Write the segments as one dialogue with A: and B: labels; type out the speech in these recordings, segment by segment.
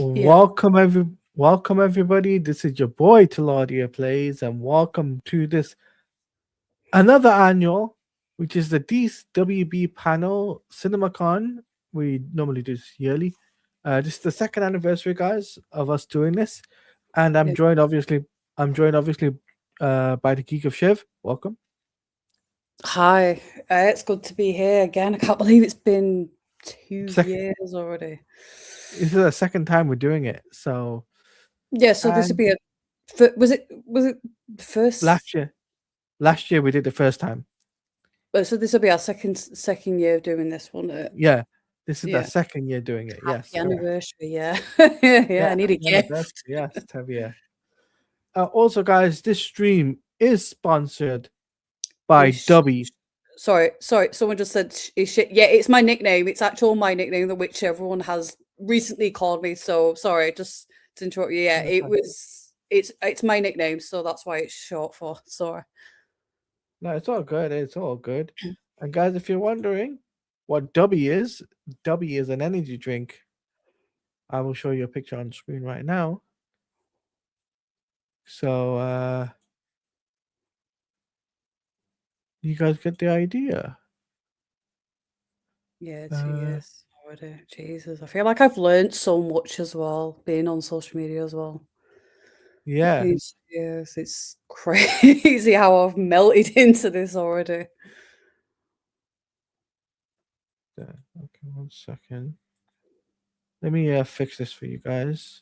A: Welcome everybody. This is your boy Taladia Plays, and welcome to this another annual, which is the DWB Panel CinemaCon. We normally do this yearly. This is the second anniversary, guys, of us doing this, and I'm
B: Yeah.
A: joined obviously by the Geek of Shiv. Welcome.
B: Hi, it's good to be here again. I can't believe it's been 2
A: Second,
B: years already.
A: this is the second time we're doing it. So,
B: Yeah, so this would
A: and
B: be was it the first?
A: last year we did the first time.
B: So this will be our second year of doing this one.
A: Yeah, this is the
B: Yeah,
A: second year doing it. Yes,
B: happy
A: correct.
B: anniversary. Yeah, yeah.
A: Yeah,
B: I need a
A: happy anniversary.
B: gift.
A: Yes, Tavia. Also, guys, this stream is sponsored by
B: Ish.
A: Dubby.
B: Sorry. Someone just said shit. Yeah, it's my nickname. It's actual my nickname, the which everyone has recently called me. So sorry, just to interrupt you. Yeah, it was. It's my nickname, so that's why it's short for. Sorry.
A: No, it's all good. It's all good. And guys, if you're wondering what Dubby is an energy drink. I will show you a picture on screen right now. So you guys get the idea.
B: Yeah, 2 years already. Jesus, I feel like I've learned so much as well, being on social media as well.
A: Yeah.
B: In 2 years, it's crazy how I've melted into this already.
A: Okay, 1 second. Let me fix this for you guys.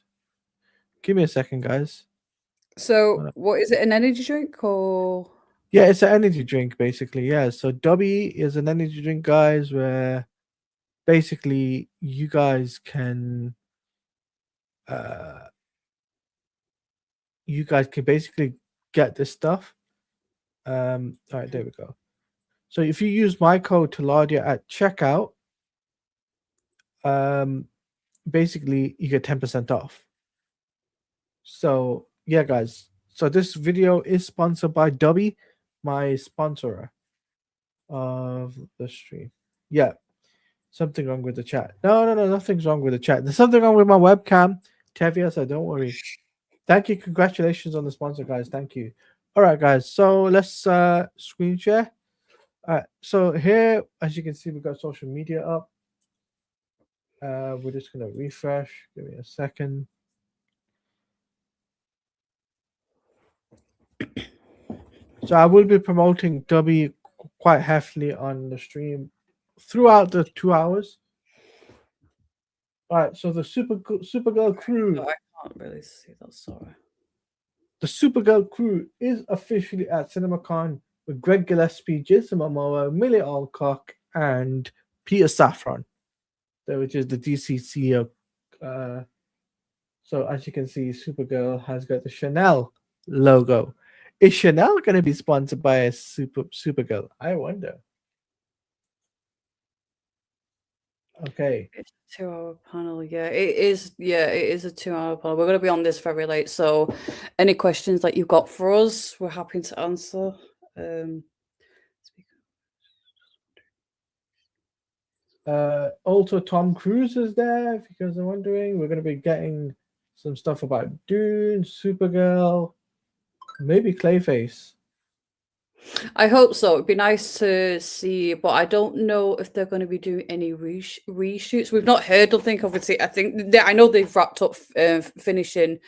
A: Give me a second, guys.
B: So, what is it? An energy drink or?
A: Yeah, it's an energy drink, basically. Yeah. So Dubby is an energy drink, guys, where basically you guys can basically get this stuff. All right, there we go. So if you use my code Taladia at checkout, basically you get 10% off. So yeah, guys. So this video is sponsored by Dubby, my sponsor of the stream. Yeah. Something wrong with the chat. No, nothing's wrong with the chat. There's something wrong with my webcam, Tevia, so don't worry. Thank you. Congratulations on the sponsor, guys. Thank you. All right, guys. So let's screen share. All right. So here, as you can see, we've got social media up. We're just gonna refresh. Give me a second. So I will be promoting Dubby quite heavily on the stream throughout the 2 hours. All right. So the Supergirl crew.
B: I can't really see that. Sorry.
A: The Supergirl crew is officially at CinemaCon with Greg Gillespie, Jason Momoa, Millie Alcock, and Peter Safran, which is the DC CEO. So as you can see, Supergirl has got the Chanel logo. Is Chanel going to be sponsored by a Supergirl? I wonder. Okay.
B: It's a 2-hour panel. Yeah, it is. Yeah, it is a 2-hour panel. We're going to be on this very late. So, any questions that you've got for us, we're happy to answer.
A: Also, Tom Cruise is there. If you guys are wondering, we're going to be getting some stuff about Dune, Supergirl, maybe Clayface.
B: I hope so. It'd be nice to see, but I don't know if they're going to be doing any reshoots. We've not heard nothing. Obviously, I think I know they've wrapped up finishing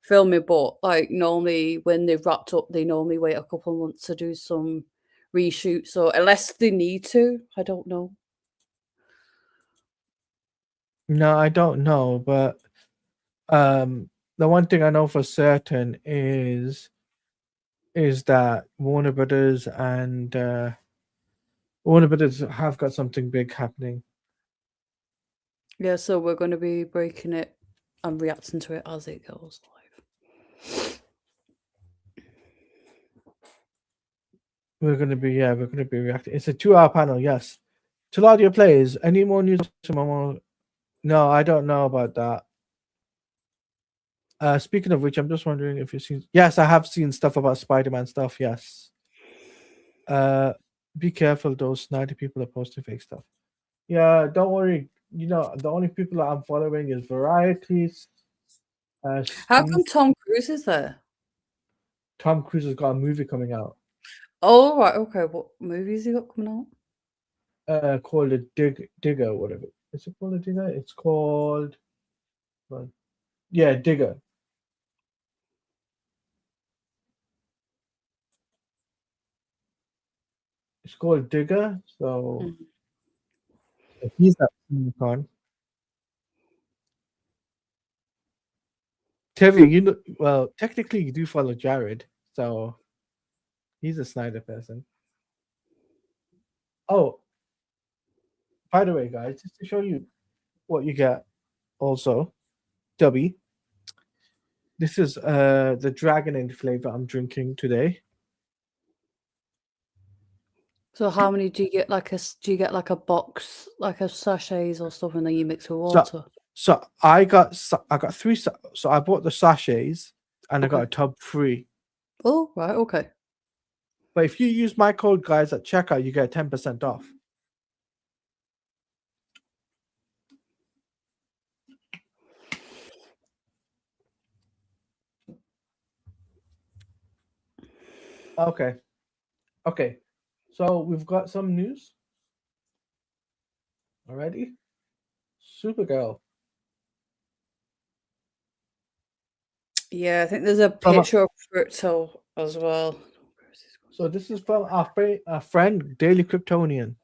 B: filming, but like normally when they've wrapped up, they normally wait a couple of months to do some reshoots. So unless they need to, I don't know.
A: No, I don't know, but the one thing I know for certain is that Warner Brothers have got something big happening.
B: Yeah, so we're going to be breaking it and reacting to it as it goes live.
A: We're gonna be reacting. It's a 2-hour panel, yes. Taladia Plays. Any more news tomorrow? No, I don't know about that. Speaking of which, I'm just wondering if you've seen. Yes, I have seen stuff about Spider-Man stuff. Yes. Be careful, those snidey people are posting fake stuff. Yeah, don't worry. You know, the only people that I'm following is Varieties,
B: How come
A: Steve
B: Tom Cruise is there?
A: Tom Cruise has got a movie coming out
B: Oh, right, okay. What movies he got coming out?
A: called a Digger, whatever. Is it called a Digger? It's called well, yeah, Digger. It's called Digger. So
B: Mhm.
A: he's at CinemaCon. Terry, you know, well, technically you do follow Jared, so he's a Snyder person. Oh, by the way, guys, just to show you what you get, also, Dubby. This is the dragon flavor I'm drinking today.
B: So how many do you get? Do you get like a box, like a sachets or stuff, and then you mix with
A: So
B: water?
A: so I got three. So I bought the sachets and I got
B: Okay.
A: a tub free.
B: Oh, right, okay.
A: But if you use my code, guys, at checkout, you get 10% off. Okay. Okay. So we've got some news already. Supergirl.
B: Yeah, I think there's a
A: From
B: picture of Crypto as well.
A: so this is from our friend Daily Kryptonian.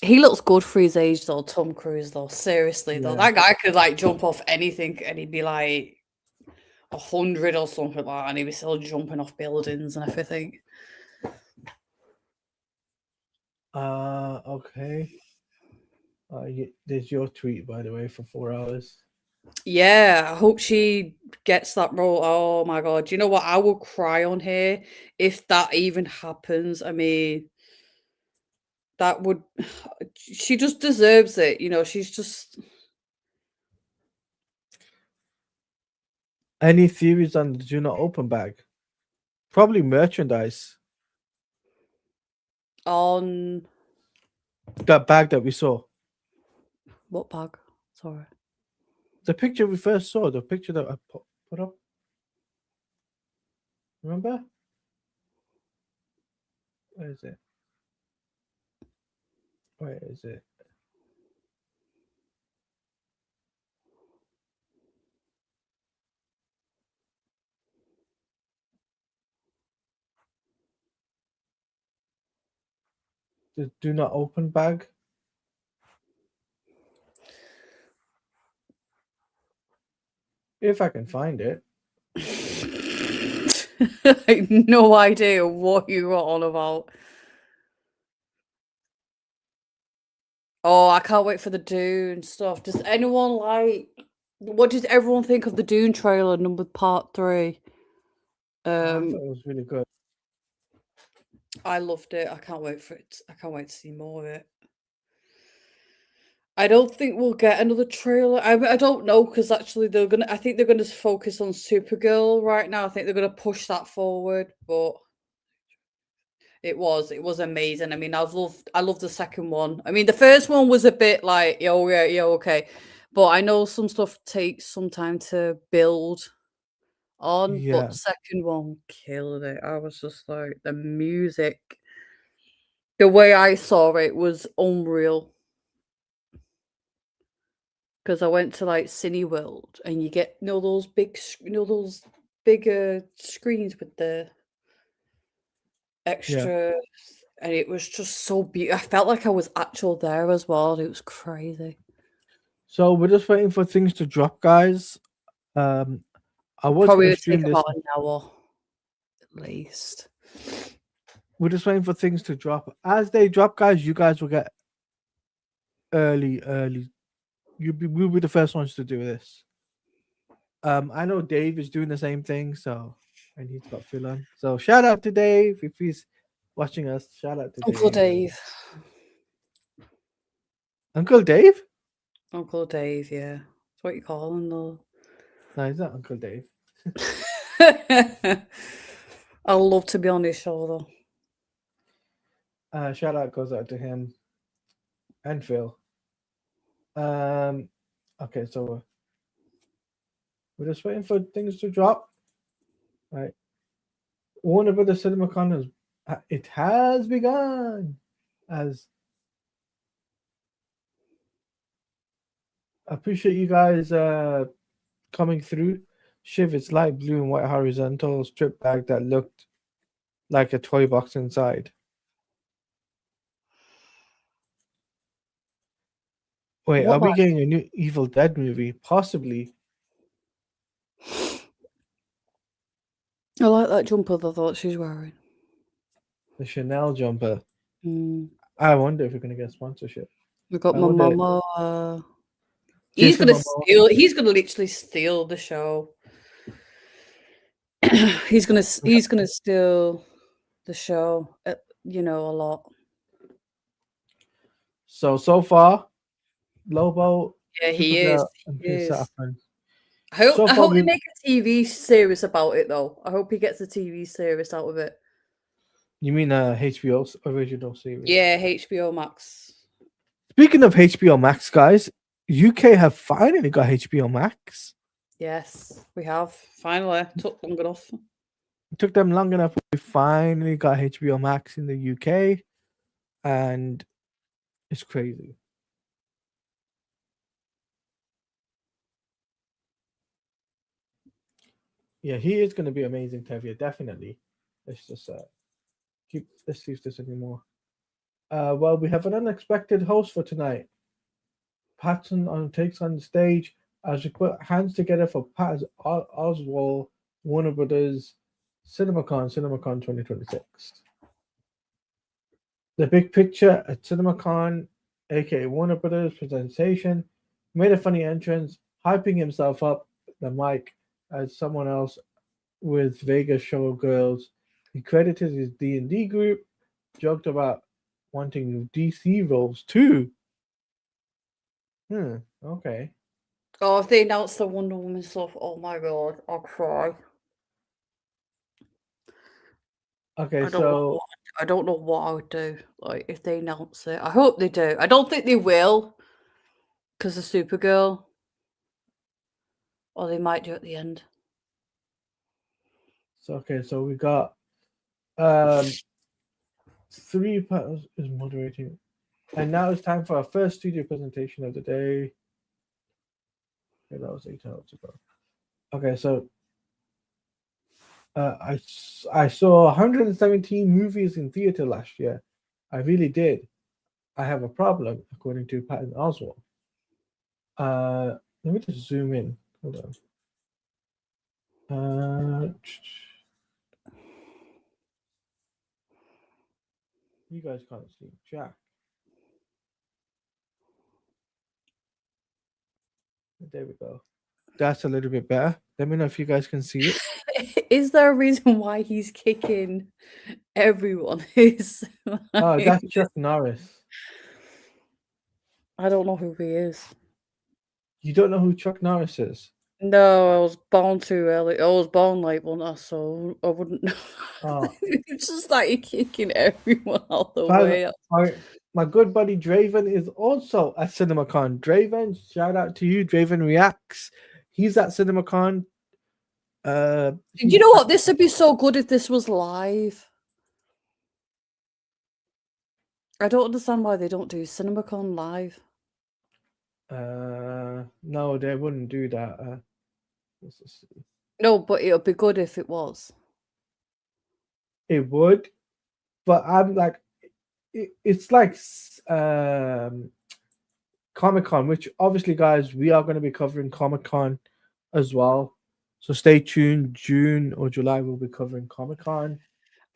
B: He looks good for his age, though. Tom Cruise, though. Seriously, though,
A: Yeah.
B: that guy could like jump off anything, and he'd be like 100 or something like that, and he'd be still jumping off buildings and everything.
A: Okay. There's your tweet, by the way, for 4 hours.
B: Yeah, I hope she gets that role. Oh my god, do you know what? I will cry on here if that even happens. I mean, that would. She just deserves it. She's just.
A: Any theories on the Do Not Open bag? Probably merchandise.
B: On
A: That bag that we saw.
B: what bag? Sorry.
A: The picture we first saw, the picture that I put up. Remember? Where is it? Where is it? The Do Not Open bag. If I can find it.
B: I have no idea what you were on about. Oh, I can't wait for the Dune stuff. Does anyone what did everyone think of the Dune trailer number part 3?
A: I thought it was really good.
B: I loved it. I can't wait for it. I can't wait to see more of it. I don't think we'll get another trailer. I don't know because actually I think they're gonna focus on Supergirl right now. I think they're gonna push that forward, but it was amazing. I mean, I loved the second one. I mean, the first one was a bit like, yo, yeah, yeah, okay. But I know some stuff takes some time to build on, but
A: Yeah.
B: the second one killed it. I was just like the music, the way I saw it was unreal. Because I went to like Cineworld and you get those bigger screens with the
A: Yeah.
B: extra, and it was just so beautiful. I felt like I was actual there as well. It was crazy.
A: So we're just waiting for things to drop, guys. I was
B: Probably
A: gonna
B: would take
A: stream this.
B: about an hour at least.
A: We're just waiting for things to drop. As they drop, guys, you guys will get early. We'll be the first ones to do this. I know Dave is doing the same thing, so and he's got Phil on. So shout out to Dave if he's watching us. Shout out to
B: Uncle
A: Dave.
B: Dave.
A: Uncle Dave?
B: Uncle Dave, yeah. That's what you call him though.
A: No, he's not Uncle Dave.
B: I'd love to be on his show though.
A: Shout out goes out to him and Phil. Okay, so we're just waiting for things to drop. Right. Warner Brothers CinemaCon has begun. As I appreciate you guys coming through. Shiv, it's light blue and white horizontal strip bag that looked like a toy box inside. Wait,
B: What
A: are we
B: bag?
A: getting a new Evil Dead movie? Possibly.
B: I like that jumper I thought she's wearing.
A: The Chanel jumper.
B: Mm.
A: I wonder if we're gonna get sponsorship.
B: We got
A: I
B: my
A: wonder-
B: mama.
A: Jason Momoa.
B: He's gonna literally steal the show. he's gonna steal the show. You know, a lot.
A: So far, Lobo,
B: Yeah, he is.
A: Supergirl, and
B: He
A: Prince
B: is.
A: Saffron.
B: I
A: So far,
B: hope they
A: we-
B: make a TV series about it though. I hope he gets a TV series out of it.
A: You mean HBO's original series?
B: Yeah, HBO Max.
A: Speaking of HBO Max, guys, UK have finally got HBO Max.
B: Yes, we have. Finally. Took long enough.
A: It took them long enough. We finally got HBO Max in the UK, and it's crazy. Yeah, he is going to be amazing, Tevye, definitely. Let's just let's see if there's any more. Well, we have an unexpected host for tonight. Patton takes on the stage as we put hands together for Pat Oswald, Warner Brothers, CinemaCon 2026. The big picture at CinemaCon, aka Warner Brothers presentation, made a funny entrance, hyping himself up the mic as someone else with Vegas showgirls. He credited his D&D group, joked about wanting DC roles too. Okay.
B: Oh, if they announce the Wonder Woman stuff, oh my god, I'll cry.
A: Okay,
B: I don't know what I would do. Like if they announce it. I hope they do. I don't think they will because of Supergirl. Or they might do at the end.
A: So we got 3 panels is moderating. And now it's time for our first studio presentation of the day. Okay, that was 8 hours ago. Okay, so I saw 117 movies in theater last year. I really did. I have a problem, according to Patton Oswalt. Let me just zoom in. Hold on. You guys can't see Jack. There we go. That's a little bit better. Let me know if you guys can see it.
B: Is there a reason why he's kicking everyone?
A: Oh, that's Chuck Norris.
B: I don't know who he is.
A: You don't know who Chuck Norris is?
B: No, I was born too early. I was born late, wasn't I? So I wouldn't know.
A: Oh.
B: It's just like you're kicking everyone out the way.
A: My good buddy Draven is also at CinemaCon. Draven, shout out to you. Draven Reacts. He's at CinemaCon.
B: You know what? This would be so good if this was live. I don't understand why they don't do CinemaCon live.
A: No, they wouldn't do that. Let's just see.
B: No, but it would be good if it was.
A: It would, but I'm like, it's like Comic-Con, which obviously, guys, we are going to be covering Comic-Con as well. So stay tuned. June or July, we'll be covering Comic-Con.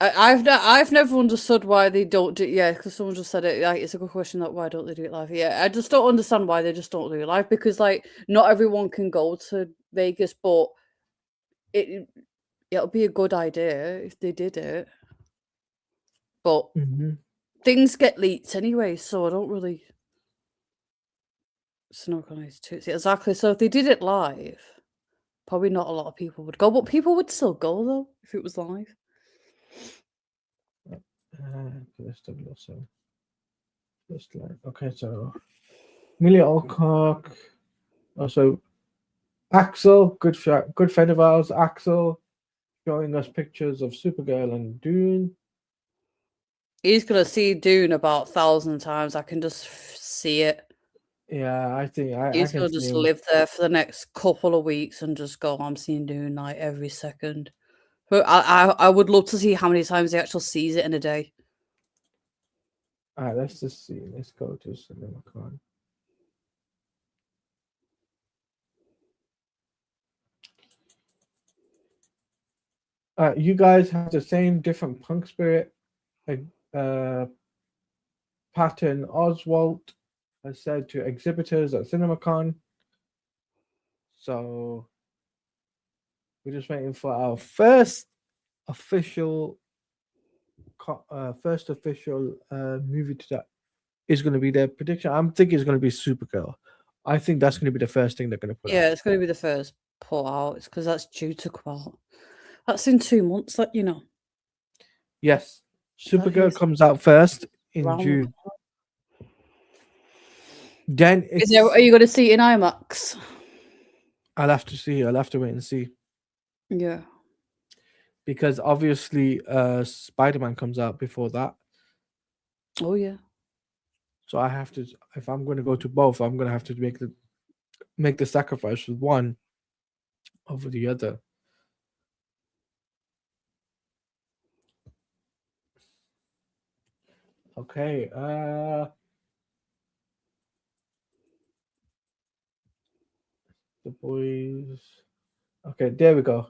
B: I've never understood why they don't do because someone just said it. Like it's a good question that why don't they do it live? Yeah, I just don't understand why they just don't do it live because like not everyone can go to Vegas, but it'll be a good idea if they did it. But things get leaked anyway, so I don't really. Exactly. So if they did it live, probably not a lot of people would go, but people would still go though if it was live.
A: Okay, so Amelia Alcock. Also, Axel, good friend of ours, Axel, showing us pictures of Supergirl and Dune.
B: He's gonna see Dune about 1,000 times. I can just see it.
A: Yeah, I think I
B: He's
A: can
B: gonna
A: see
B: just
A: him.
B: live there for the next couple of weeks and just go, I'm seeing Dune like every second. But I would love to see how many times he actually sees it in a day.
A: All right, let's just see. Let's go to CinemaCon. You guys have the same different punk spirit. Patton Oswalt has said to exhibitors at CinemaCon. So we're just waiting for our first official movie that is going to be their prediction. I'm thinking it's going to be Supergirl. I think that's going to be the first thing they're going to put
B: Yeah,
A: out.
B: it's gonna be the first put out. It's because that's due to come out. That's in 2 months, that you know.
A: Yes,
B: That
A: Supergirl
B: is
A: comes out first in
B: round.
A: June. Then
B: Are you gonna see it in IMAX?
A: I'll have to see. I'll have to wait and see.
B: Yeah.
A: Because obviously Spider-Man comes out before that.
B: Oh yeah.
A: So I have to, if I'm going to go to both, I'm going to have to make the sacrifice with one over the other. Okay. The boys. Okay, there we go.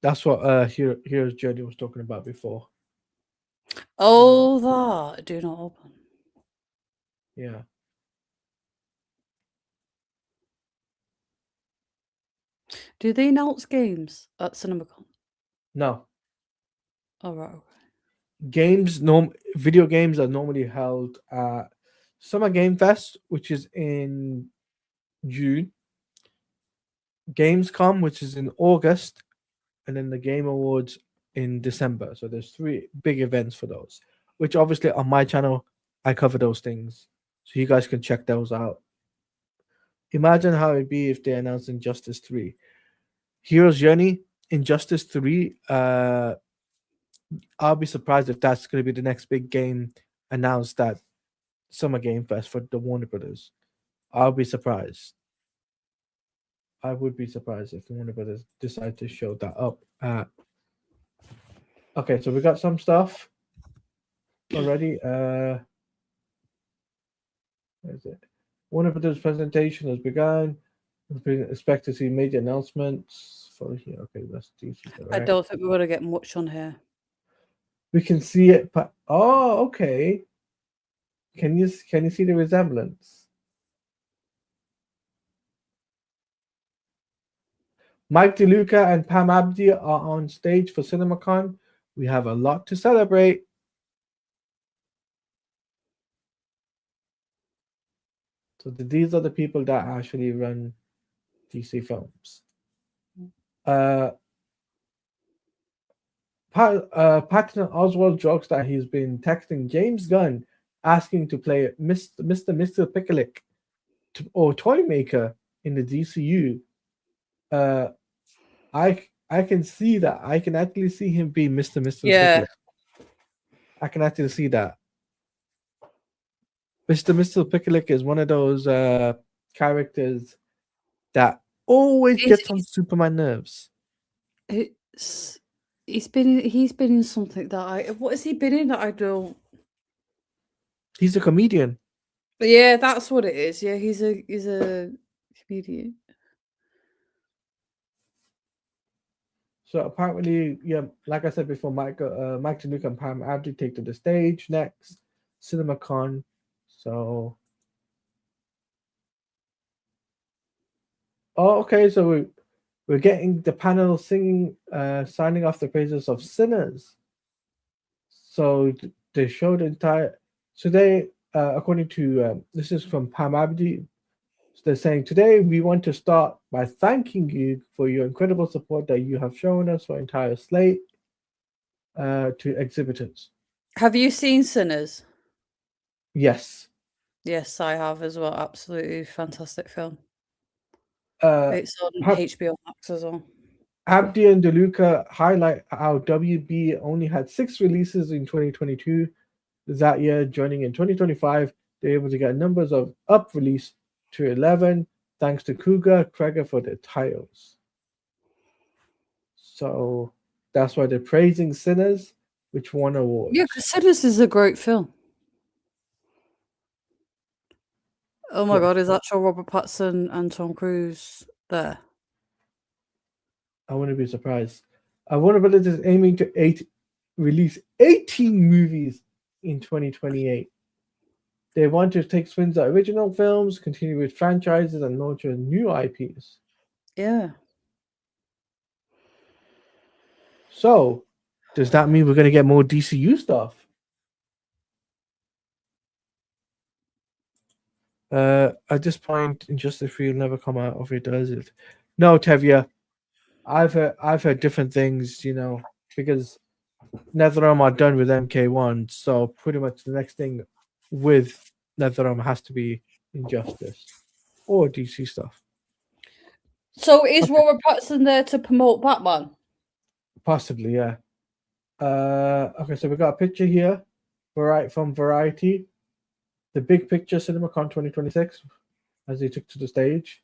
A: That's what Hero's Journey was talking about before.
B: Oh, that do not open.
A: Yeah.
B: Do they announce games at CinemaCon?
A: No.
B: Oh right. Okay.
A: Video games are normally held at Summer Game Fest, which is in June. Gamescom, which is in August, and then the Game Awards in December. So there's 3 big events for those, which obviously on my channel I cover those things, so you guys can check those out. Imagine how it'd be if they announced Injustice 3, Hero's Journey, Injustice 3. I'll be surprised if that's going to be the next big game announced at Summer Game Fest for the Warner Brothers. I'll be surprised. I would be surprised if the Warner Brothers decide to show that up. Okay, so we got some stuff already. Where is it? Warner Brothers presentation has begun. We expect to see major announcements for here. Okay, that's DC
B: I
A: Direct.
B: don't think we're gonna get much on here.
A: We can see it. Oh, okay. Can you see the resemblance? Mike DeLuca and Pam Abdi are on stage for CinemaCon. We have a lot to celebrate. So these are the people that actually run DC films. Patton Oswalt jokes that he's been texting James Gunn asking to play Mr. Picklick or Toymaker in the DCU. I can see that. I can actually see him be Mr.
B: Yeah.
A: Picklick. I can actually see that. Mr. Picklick is one of those characters that always gets on Superman nerves.
B: He's been in something that what has he been in that I don't.
A: He's a comedian.
B: Yeah, that's what it is. Yeah, he's a comedian.
A: So apparently, yeah, like I said before, Mike DeLuca and Pam Abdi take to the stage next, CinemaCon. So, okay. So we're getting the panel singing, signing off the praises of sinners. So they showed the entire. So they, according to this is from Pam Abdi. So they're saying today we want to start by thanking you for your incredible support that you have shown us for entire slate. To exhibitors.
B: Have you seen Sinners?
A: Yes.
B: Yes, I have as well. Absolutely fantastic film.
A: Uh,
B: It's on
A: Hab-
B: HBO Max as well.
A: Abdi and DeLuca highlight how WB only had 6 releases in 2022. That year, joining in 2025, they're able to get numbers of up release to 11, thanks to Cougar Kreger for their titles. So that's why they're praising Sinners, which won awards.
B: Yeah, because Sinners is a great film. Oh my
A: Yeah.
B: god, is actual Robert Pattinson and Tom Cruise there?
A: I wouldn't be surprised. Warner Brothers is aiming to release 18 movies in 2028. They want to take swings at original films, continue with franchises, and launch new IPs.
B: Yeah.
A: So, does that mean we're going to get more DCU stuff? At this point, Injustice 3 will never come out, or if it does it. No, Tevia. I've heard different things, because NetherRealm are done with MK1, so pretty much the next thing with NetherRealm has to be Injustice or DC stuff.
B: So is
A: Okay.
B: Robert Pattinson there to promote Batman?
A: Possibly, yeah. Okay, so we got a picture here, from Variety, the big picture CinemaCon 2026, as he took to the stage.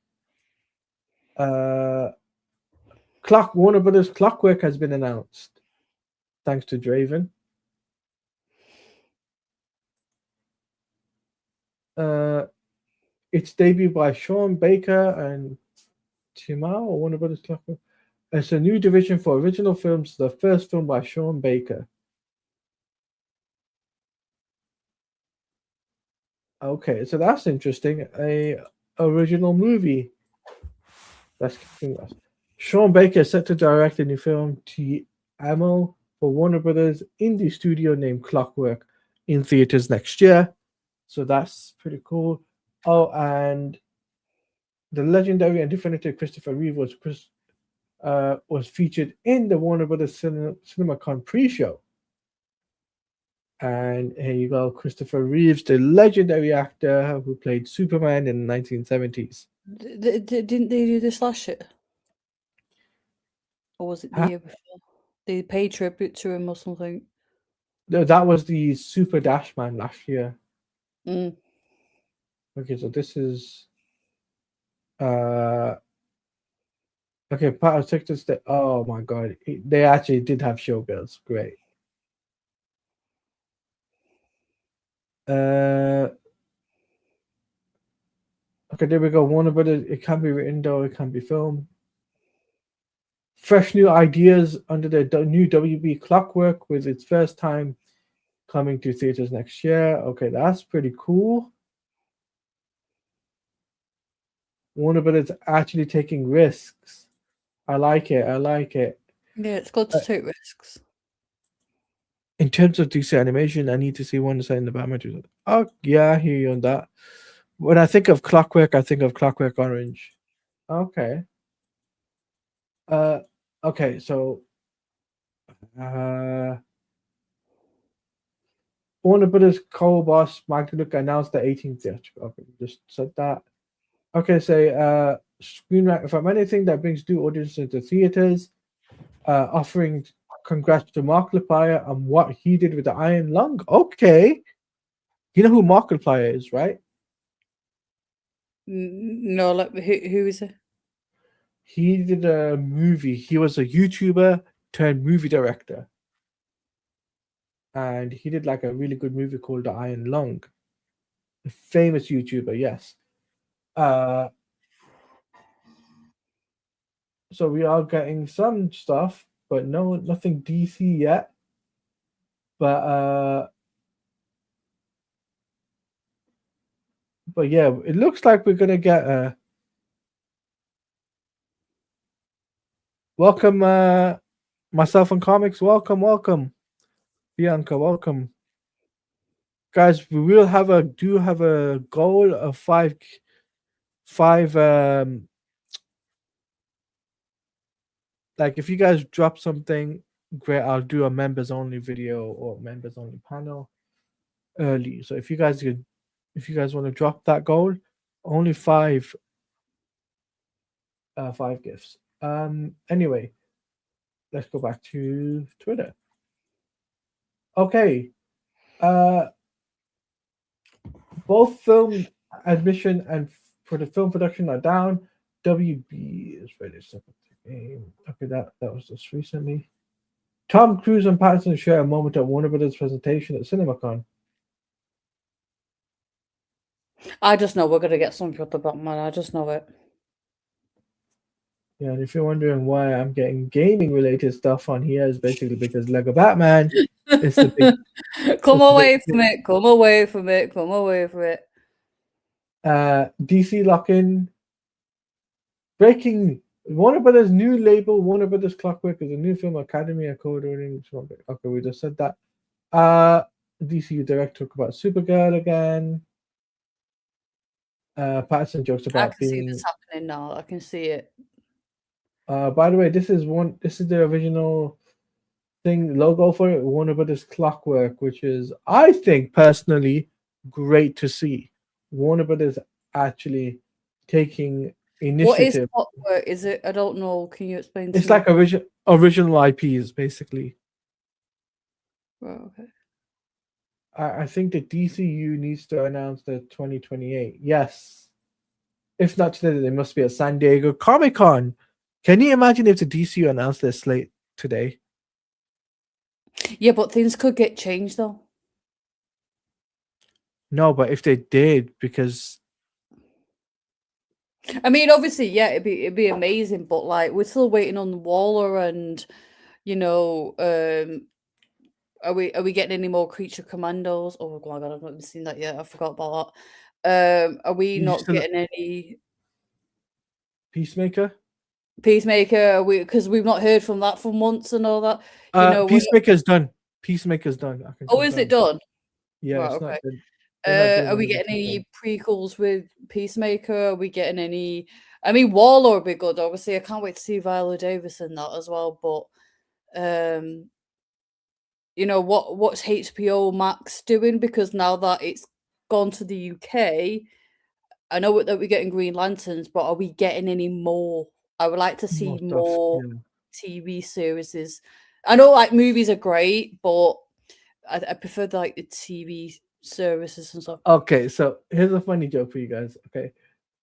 A: Warner Brothers Clockwork has been announced, thanks to Draven. Its debut by Sean Baker and Timau, or Warner Brothers Clockwork. It's a new division for original films, the first film by Sean Baker. Okay, so that's interesting. A original movie. That's kicking us. Sean Baker is set to direct a new film, T-Amo, for Warner Brothers indie studio named Clockwork, in theaters next year. So that's pretty cool. Oh, and the legendary and definitive Christopher Reeve was featured in the Warner Brothers CinemaCon pre-show. And here you go, Christopher Reeves, the legendary actor who played Superman in the 1970s.
B: Didn't they do this last year? Or was it the year before? They paid tribute to him or something.
A: No, that was the Super Dash Man last year.
B: Mm.
A: Okay, so this is okay, part of Texas that oh my god, they actually did have showgirls. Great. Okay, there we go. Warner Brothers, it can be written though, it can be filmed. Fresh new ideas under the new WB Clockwork with its first time coming to theaters next year. Okay, that's pretty cool. Warner Brothers actually taking risks. I like it. I like it.
B: Yeah, it's good to take risks.
A: In terms of DC animation, I need to see one side in the Batman. Oh, yeah, I hear you on that. When I think of Clockwork, I think of Clockwork Orange. Okay. Okay, so Warner Brothers co-boss Mike DeLuca announced the 18th. Okay, just said that. Okay, say screenwriter from anything that brings new audiences into theaters, offering congrats to Mark Lepire on what he did with the Iron Lung. Okay. You know who Mark Lepire is, right?
B: No, like who is it?
A: He did a movie. He was a YouTuber turned movie director. And he did like a really good movie called The Iron Lung. A famous YouTuber, yes. So we are getting some stuff, but nothing DC yet. But yeah, it looks like we're gonna get welcome myself and comics. Welcome. Bianca, welcome. Guys, we will have a goal of five like if you guys drop something great, I'll do a members only video or members only panel. early. So if you guys want to drop that goal, only five gifts. Anyway, let's go back to Twitter. Okay. Both film admission and for the film production are down. WB is ready to step up the game. Okay, that was just recently. Tom Cruise and Pattinson share a moment at Warner Brothers presentation at CinemaCon.
B: I just know we're gonna get something with the Batman. I just know it.
A: Yeah, and if you're wondering why I'm getting gaming related stuff on here, is basically because Lego Batman is the big.
B: Come away from it. Come away from it. Come away from it.
A: DC lock-in. Breaking Warner Brothers new label, Warner Brothers Clockwork, is a new film Academy of Code Reading. Okay, we just said that. DCU director talk about Supergirl again. Patterson jokes about
B: I can see this happening now. I can see it.
A: By the way, this is the original thing logo for it, Warner Brothers Clockwork, which is, I think personally, great to see. Warner Brothers actually taking initiative.
B: What is Clockwork? Is it? I don't know. Can you explain?
A: It's like original IPs, basically.
B: Oh, okay.
A: I think the DCU needs to announce the 2028. Yes. If not today, they must be at San Diego Comic-Con. Can you imagine if the DCU announced their slate today?
B: Yeah, but things could get changed though.
A: No, but if they did, because
B: I mean, obviously, yeah, it'd be amazing, but like we're still waiting on Waller, and you know, are we getting any more Creature Commandos? Oh my god, I've not even seen that yet. I forgot about that. Are we not getting any
A: Peacemaker?
B: Peacemaker? Because we've not heard from that for months and all that. You know,
A: Peacemaker's done. Peacemaker's done.
B: Is it done?
A: Yeah,
B: right,
A: it's
B: okay.
A: not
B: Are we getting any prequels with Peacemaker? Are we getting any? I mean, Waller would be good. Obviously, I can't wait to see Viola Davis in that as well. But you know, what's HBO Max doing? Because now that it's gone to the UK, I know that we're getting Green Lanterns, but are we getting any more? I would like to see more TV series. I know like movies are great, but I prefer like the TV services and stuff.
A: Okay, so here's a funny joke for you guys. Okay,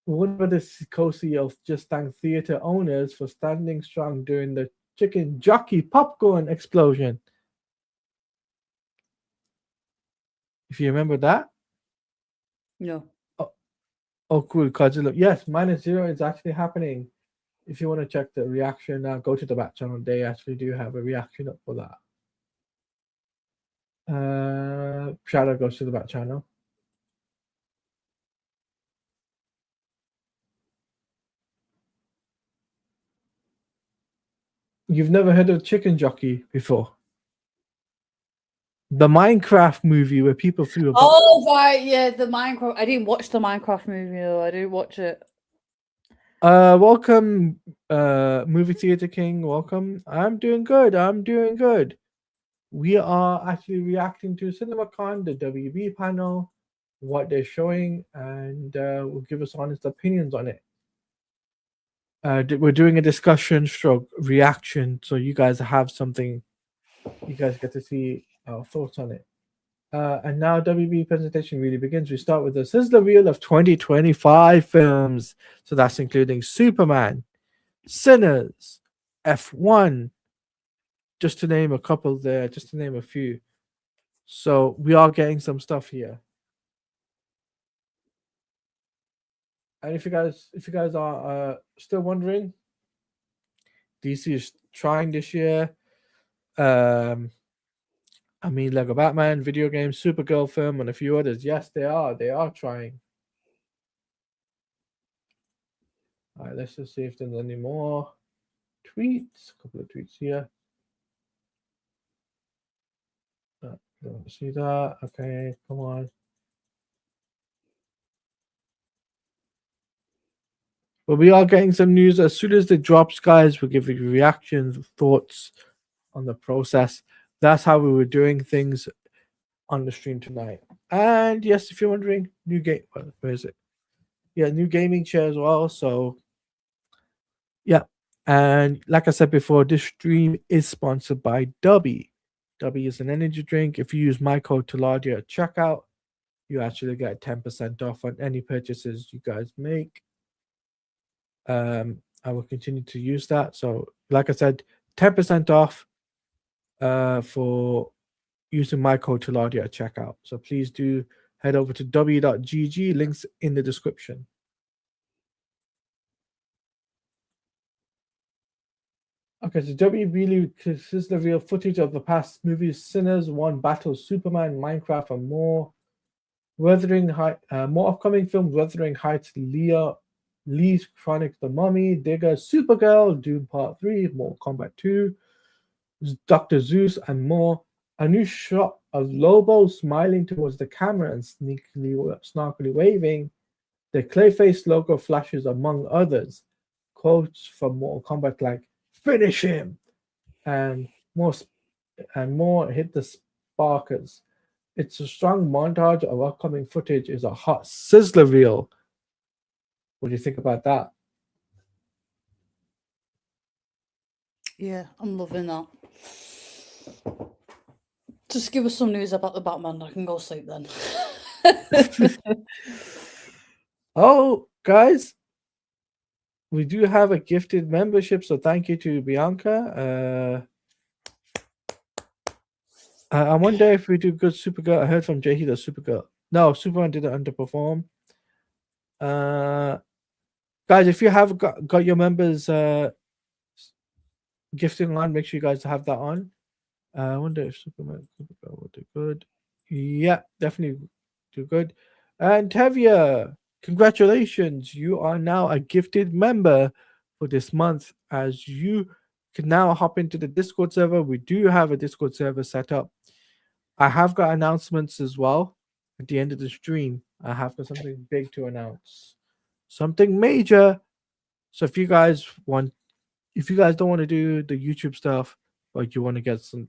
A: one of the co-CEOs just thanked theater owners for standing strong during the chicken jockey popcorn explosion. If you remember that?
B: No.
A: Oh, cool. Godzilla. Yes, -0 is actually happening. If you want to check the reaction, go to the Bat channel. They actually do have a reaction up for that. Shout out goes to the Bat channel. You've never heard of Chicken Jockey before? The Minecraft movie where people flew a box.
B: Oh right, yeah, the Minecraft. I didn't watch the Minecraft movie though. I didn't watch it.
A: Welcome, Movie Theater King. Welcome. I'm doing good. We are actually reacting to CinemaCon, the WB panel, what they're showing, and we'll give us honest opinions on it. We're doing a discussion stroke reaction, so you guys have something. You guys get to see our thoughts on it. And now WB presentation really begins. We start with the sizzler reel of 2025 films. So that's including Superman, Sinners, F1, just to name a couple there, just to name a few. So we are getting some stuff here. And if you guys are still wondering, DC is trying this year. I mean, Lego Batman, video game, Supergirl film, and a few others. Yes, they are. They are trying. All right, let's just see if there's any more tweets. A couple of tweets here. Don't see that. Okay, come on. But we are getting some news. As soon as it drops, guys, we'll give you reactions, thoughts on the process. That's how we were doing things on the stream tonight. And yes, if you're wondering, new game. Where is it? Yeah, new gaming chair as well. So yeah, and like I said before, this stream is sponsored by Dubby. Dubby is an energy drink. If you use my code Taladia at checkout, you actually get 10% off on any purchases you guys make. I will continue to use that. So, like I said, 10% off for using my code Taladia at checkout. So please do head over to w.gg, links in the description. Okay, so W really consists of real footage of the past movies Sinners, One Battle, Superman, Minecraft, and more. Wuthering Heights, more upcoming films: Wuthering Heights, Lee's Chronic, The Mummy, Digger, Supergirl, Dune Part 3, Mortal Kombat 2, Dr. Zeus, and more. A new shot of Lobo smiling towards the camera and snarkily waving. The Clayface logo flashes, among others. Quotes from Mortal Kombat like "Finish him!" and more hit the sparkers. It's a strong montage of upcoming footage. Is a hot sizzler reel. What do you think about that?
B: Yeah, I'm loving that. Just give us some news about the Batman. I can go sleep then.
A: Oh, guys, we do have a gifted membership, so thank you to Bianca. I wonder if we do good Supergirl. I heard from Jay that Supergirl. No, Superman didn't underperform. Guys, if you have got your members gifting on, make sure you guys have that on. I wonder if Superman will do good. Yeah, definitely do good. And Tevia, congratulations. You are now a gifted member for this month, as you can now hop into the Discord server. We do have a Discord server set up. I have got announcements as well at the end of the stream. I have got something big to announce, something major. So if you guys don't want to do the YouTube stuff, but you want to get some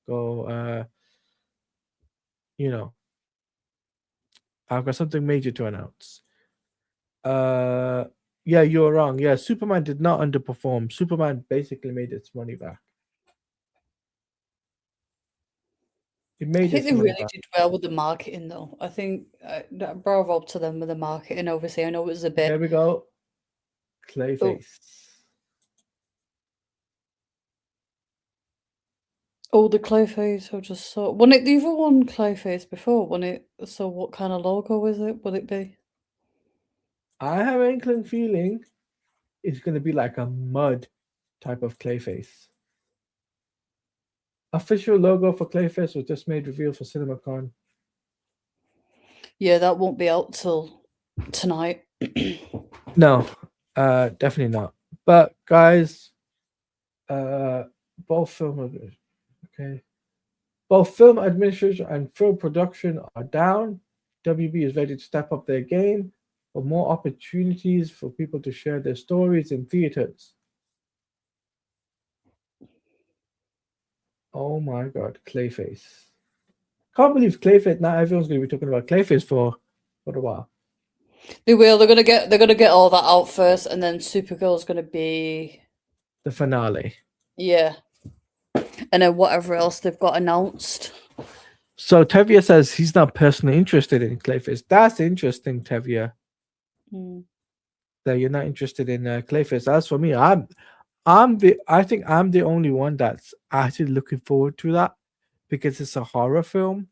A: I've got something major to announce. Yeah, you're wrong. Yeah, Superman did not underperform. Superman basically made its money back. It
B: I
A: made
B: think
A: its
B: they
A: money
B: really
A: back.
B: did well with the marketing, though. I think bravo to them with the marketing. Obviously, I know it was a bit.
A: There we go. Clayface.
B: Oh, the Clayface. I just saw. Wasn't it the other one Clayface before? Wasn't it? So, what kind of logo is it? Would it be?
A: I have an inkling feeling it's going to be like a mud type of Clayface. Official logo for Clayface was just made reveal for CinemaCon.
B: Yeah, that won't be out till tonight.
A: No, definitely not. But guys, both film administration and film production are down. WB is ready to step up their game for more opportunities for people to share their stories in theaters. Oh my god, Clayface. Can't believe Clayface. Now everyone's going to be talking about Clayface for a while.
B: They will. They're gonna get all that out first, and then Supergirl's gonna be
A: the finale.
B: Yeah, and then whatever else they've got announced.
A: So Tevia says he's not personally interested in Clayface. That's interesting, Tevia. That you're not interested in Clayface. As for me, I think I'm the only one that's actually looking forward to that because it's a horror film,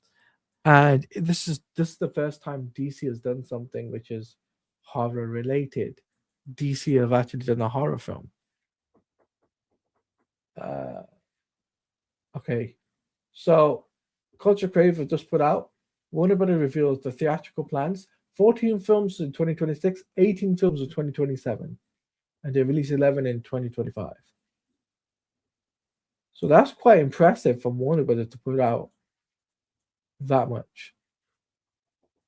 A: and this is the first time DC has done something which is horror related. DC have actually done a horror film. Okay, so Culture Crave have just put out. Warner Brothers reveals the theatrical plans: 14 films in 2026, 18 films in 2027, and they release 11 in 2025. So that's quite impressive from Warner Brothers to put out that much.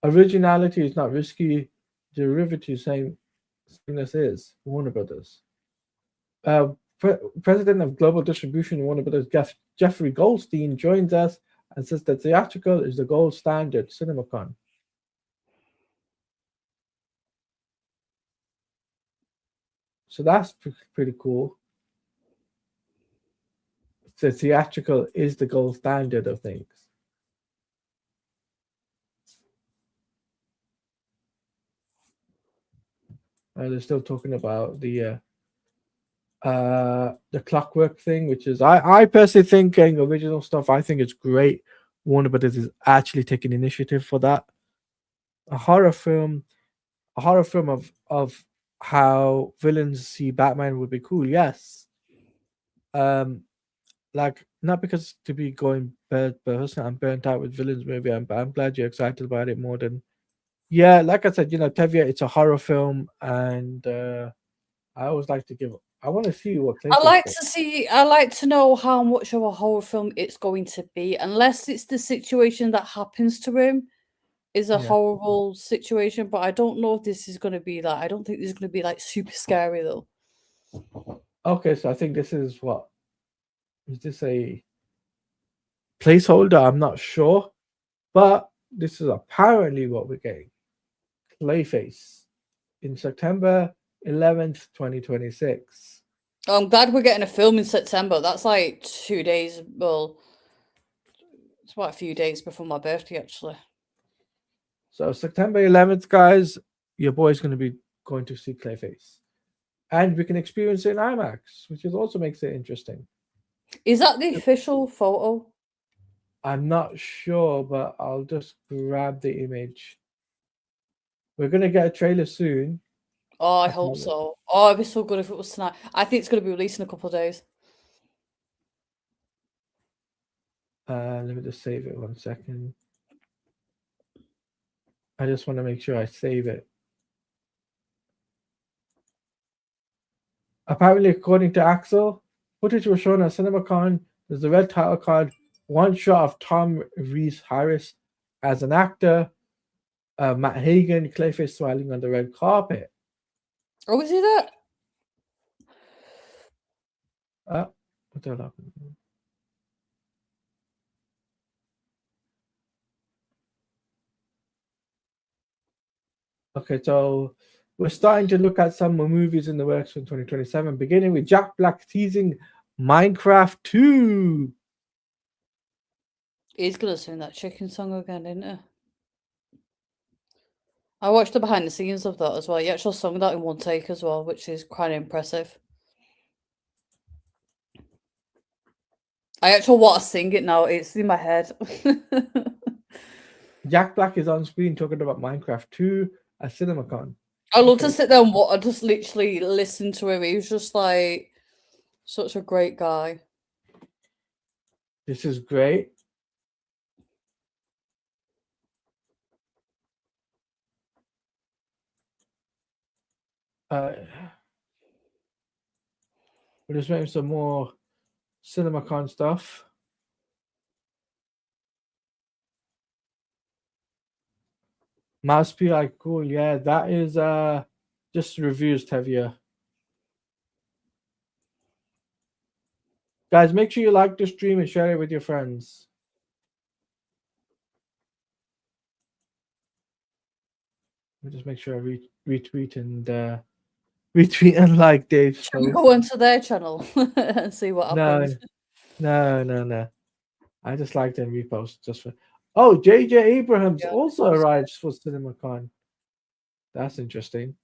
A: Originality is not risky. Derivative sameness is Warner Brothers. President of Global Distribution Warner Brothers, Jeffrey Goldstein, joins us and says that theatrical is the gold standard. CinemaCon. So that's pretty cool. So theatrical is the gold standard of things. They're still talking about the Clockwork thing, which is I personally think getting original stuff. I think it's great. Warner Brothers is actually taking initiative for that. A horror film of how villains see Batman would be cool. Yes. Like not because to be going personally, I'm burnt out with villains movie. I'm glad you're excited about it more than yeah. Like I said, Tevia, it's a horror film, and I always like to give. I want to see what
B: I
A: Clayface
B: like
A: does.
B: to see. I like to know how much of a horror film it's going to be, unless it's the situation that happens to him is a
A: Yeah.
B: horrible situation. But I don't know if this is going to be that. I don't think this is going to be like super scary though.
A: Okay, so I think this is what is this a placeholder? I'm not sure, but this is apparently what we're getting. Clayface in September 11th, 2026.
B: I'm glad we're getting a film in September. That's like 2 days. Well, it's about a few days before my birthday, actually.
A: So September 11th, guys, your boy's going to be going to see Clayface, and we can experience it in IMAX, which is also makes it interesting.
B: Is that the official photo?
A: I'm not sure, but I'll just grab the image. We're going to get a trailer soon.
B: Oh, I hope so. Oh, it'd be so good if it was tonight. I think it's going to be released in a couple of days.
A: Let me just save it 1 second. I just want to make sure I save it. Apparently, according to Axel, footage was shown at CinemaCon. There's the red title card, one shot of Tom Reese Harris as an actor, Matt Hagen, Clayface smiling on the red carpet.
B: Oh, is he that?
A: What the hell happened? Okay, so we're starting to look at some movies in the works for 2027, beginning with Jack Black teasing Minecraft 2.
B: He's going to sing that chicken song again, isn't he? I watched the behind the scenes of that as well. He actually sung that in one take as well, which is quite impressive. I actually want to sing it now. It's in my head.
A: Jack Black is on screen talking about Minecraft 2 at CinemaCon.
B: I love to sit there and just literally listen to him. He was just like such a great guy.
A: This is great. We're just waiting for some more CinemaCon stuff. Mouse PI, cool. Yeah, that is just reviews, Tevia. Guys, make sure you like the stream and share it with your friends. Let me just make sure I retweet and like Dave's
B: Should we
A: post.
B: go onto their channel and see what happens?
A: No. I just liked and repost just for. Oh, JJ Abrahams also arrives for CinemaCon. That's interesting.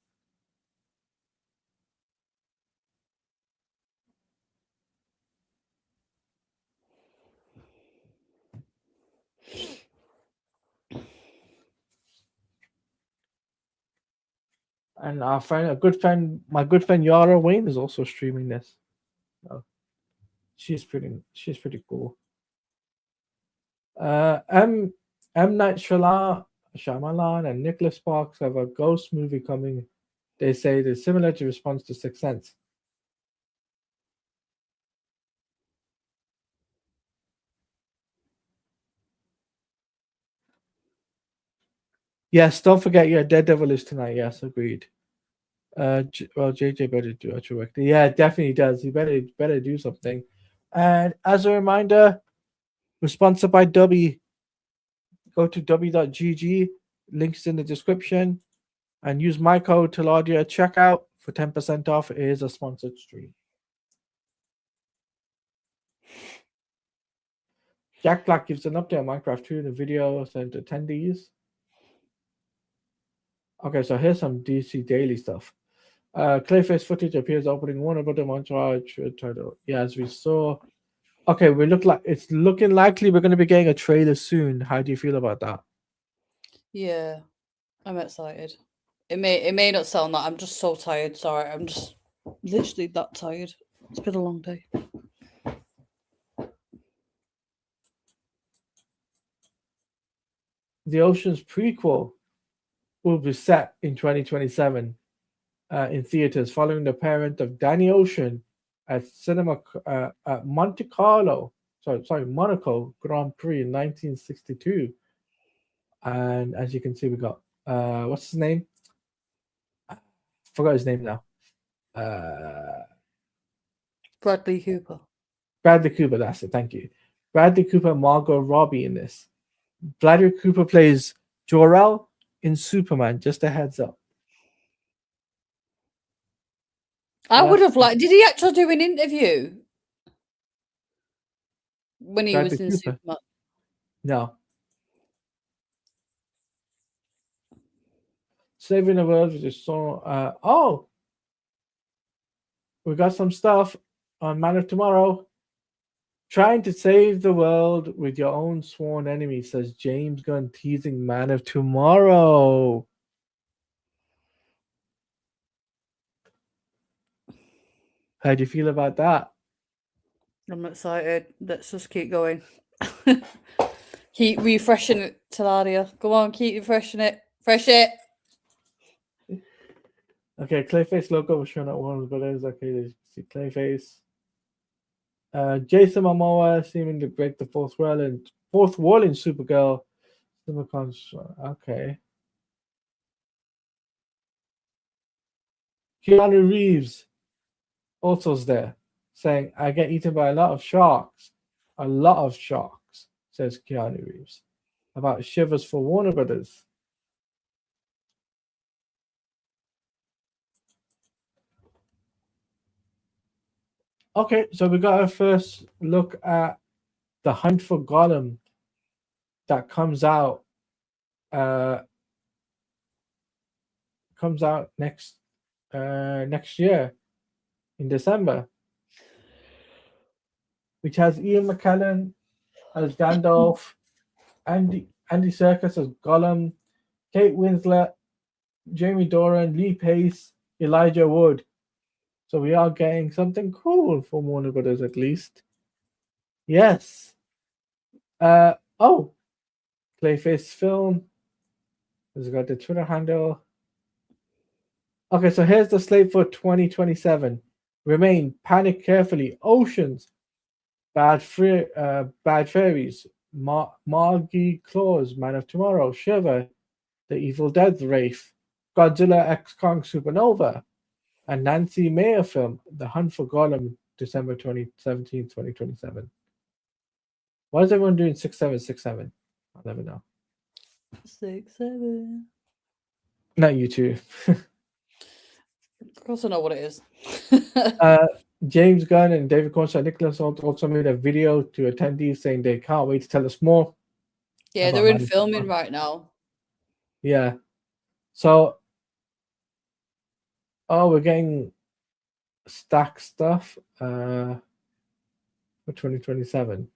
A: And our friend, my good friend Yara Wayne is also streaming this. Oh, she's pretty cool. M Night Shyamalan and Nicholas Sparks have a ghost movie coming. They say they're similar to Response to Sixth Sense. Yes, don't forget, Daredevil is tonight. Yes, agreed. Well, JJ better do actual work. Yeah, definitely does. He better do something. And as a reminder, We're sponsored by Dubby. Go to dubby.gg, links in the description, and use my code Taladia at checkout for 10% off. It is a sponsored stream. Jack Black gives an update on Minecraft 2 in the video sent to attendees. Okay, so here's some DC Daily stuff. Clayface footage appears opening Warner Brother montage title. Yeah, as we saw. Okay, it's looking likely we're going to be getting a trailer soon. How do you feel about that?
B: Yeah, I'm excited. It may not sound that. I'm just so tired. Sorry, I'm just literally that tired. It's been a long day.
A: The Ocean's prequel will be set in 2027 in theaters, following the parent of Danny Ocean at at Monaco Grand Prix in 1962. And as you can see, we got what's his name? I forgot his name now.
B: Bradley Cooper.
A: Bradley Cooper, that's it. Thank you. Bradley Cooper, Margot Robbie in this. Bradley Cooper plays Jor-El in Superman. Just a heads up.
B: I would have liked. Did he actually do an interview when he
A: Bradley
B: was in
A: Cooper?
B: Superman?
A: No. Saving the World with just so. We got some stuff on Man of Tomorrow. Trying to save the world with your own sworn enemy, says James Gunn, teasing Man of Tomorrow. How do you feel about that?
B: I'm excited. Let's just keep going. Keep refreshing it, Taladia. Go on, keep refreshing it. Fresh it.
A: Okay, Clayface logo was shown at Warner Brothers. Okay, you see Clayface. Jason Momoa seeming to break the fourth wall in Supergirl. CinemaCon. Okay. Keanu Reeves also's there, saying, I get eaten by a lot of sharks. A lot of sharks, says Keanu Reeves. About shivers for Warner Brothers. Okay, so we got our first look at the Hunt for Gollum that comes out next year in December, which has Ian McKellen as Gandalf, Andy Serkis as Gollum, Kate Winslet, Jamie Doran, Lee Pace, Elijah Wood. So we are getting something cool for Warner Brothers at least. Yes. Clayface Film has got the Twitter handle. Okay, so here's the slate for 2027. Remain, Panic Carefully, Oceans, Bad Fairies, Margie Claus, Man of Tomorrow, Shiver, The Evil Dead Wraith, Godzilla X Kong Supernova, and Nancy Meyer film, The Hunt for Gollum, December 2017, 2027. Why is everyone doing 6767? I'll never know.
B: 6-7.
A: Not you two.
B: Of course I know what it is.
A: James Gunn and David Cornstar Nicholas also made a video to attendees saying they can't wait to tell us more.
B: Yeah, they're in filming right now.
A: Yeah. So, we're getting stack stuff for 2027.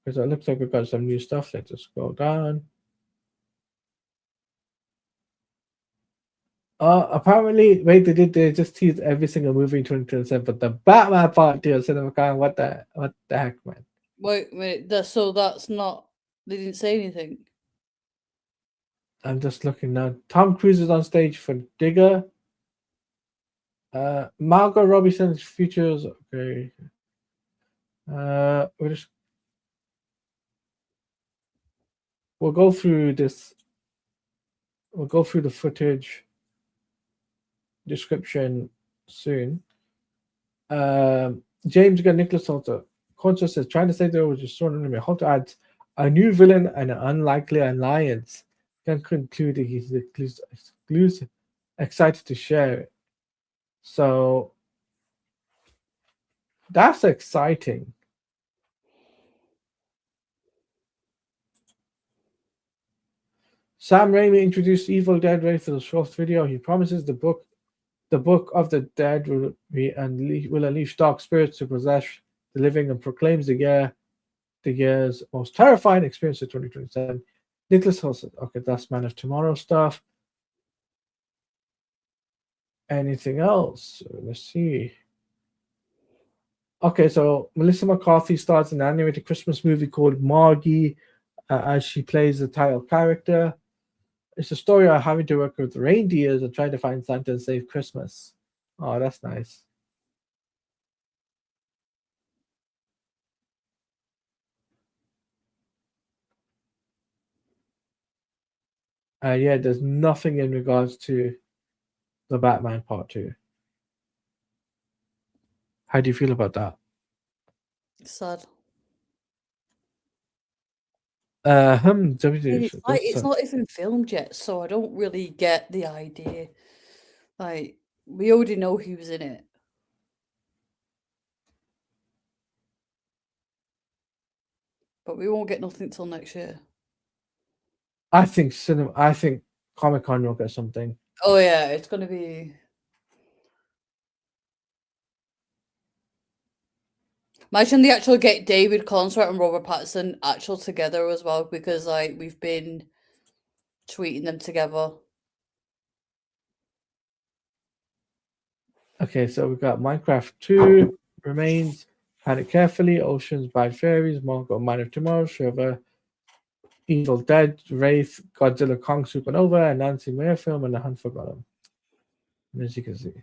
A: Because it looks like we've got some new stuff. Let's just scroll down. Apparently, they just teased every single movie in 2027, but the Batman Part 2 of CinemaCon, what the heck, man?
B: Wait, so that's not, they didn't say anything.
A: I'm just looking now. Tom Cruise is on stage for Digger. Margot Robbie sends features. Okay. We'll go through this. We'll go through the footage description soon. James Gunn, Nicholas also. Contra says, trying to save the world with just enemy. Hope to add a new villain and an unlikely alliance. Can conclude that he's exclusive, excited to share it. So that's exciting. Sam Raimi introduced Evil Dead Ray for the short video. He promises the book of the dead will unleash dark spirits to possess the living and proclaims the year's most terrifying experience of 2027. Nicholas Hull said, okay, that's Man of Tomorrow stuff. Anything else? Let's see. Okay, so Melissa McCarthy stars an animated Christmas movie called Margie as she plays the title character. It's a story of having to work with reindeers and trying to find Santa and save Christmas. Oh, that's nice. Yeah, there's nothing in regards to the Batman Part 2. How do you feel about that?
B: Sad. It's not even filmed yet, so I don't really get the idea. Like, we already know he was in it. But we won't get nothing till next year.
A: I think Comic-Con will get something.
B: Oh yeah, it's gonna be. Imagine they actually get David Consort and Robert Pattinson actual together as well, because like we've been tweeting them together.
A: Okay, so we've got Minecraft 2 remains. Plan it carefully. Oceans, Bad Fairies, Mongo, Man of Tomorrow, Shiver, Evil Dead, Wraith, Godzilla, Kong, Supernova, and Nancy Mayer film, and The Hunt for Gollum. As you can see.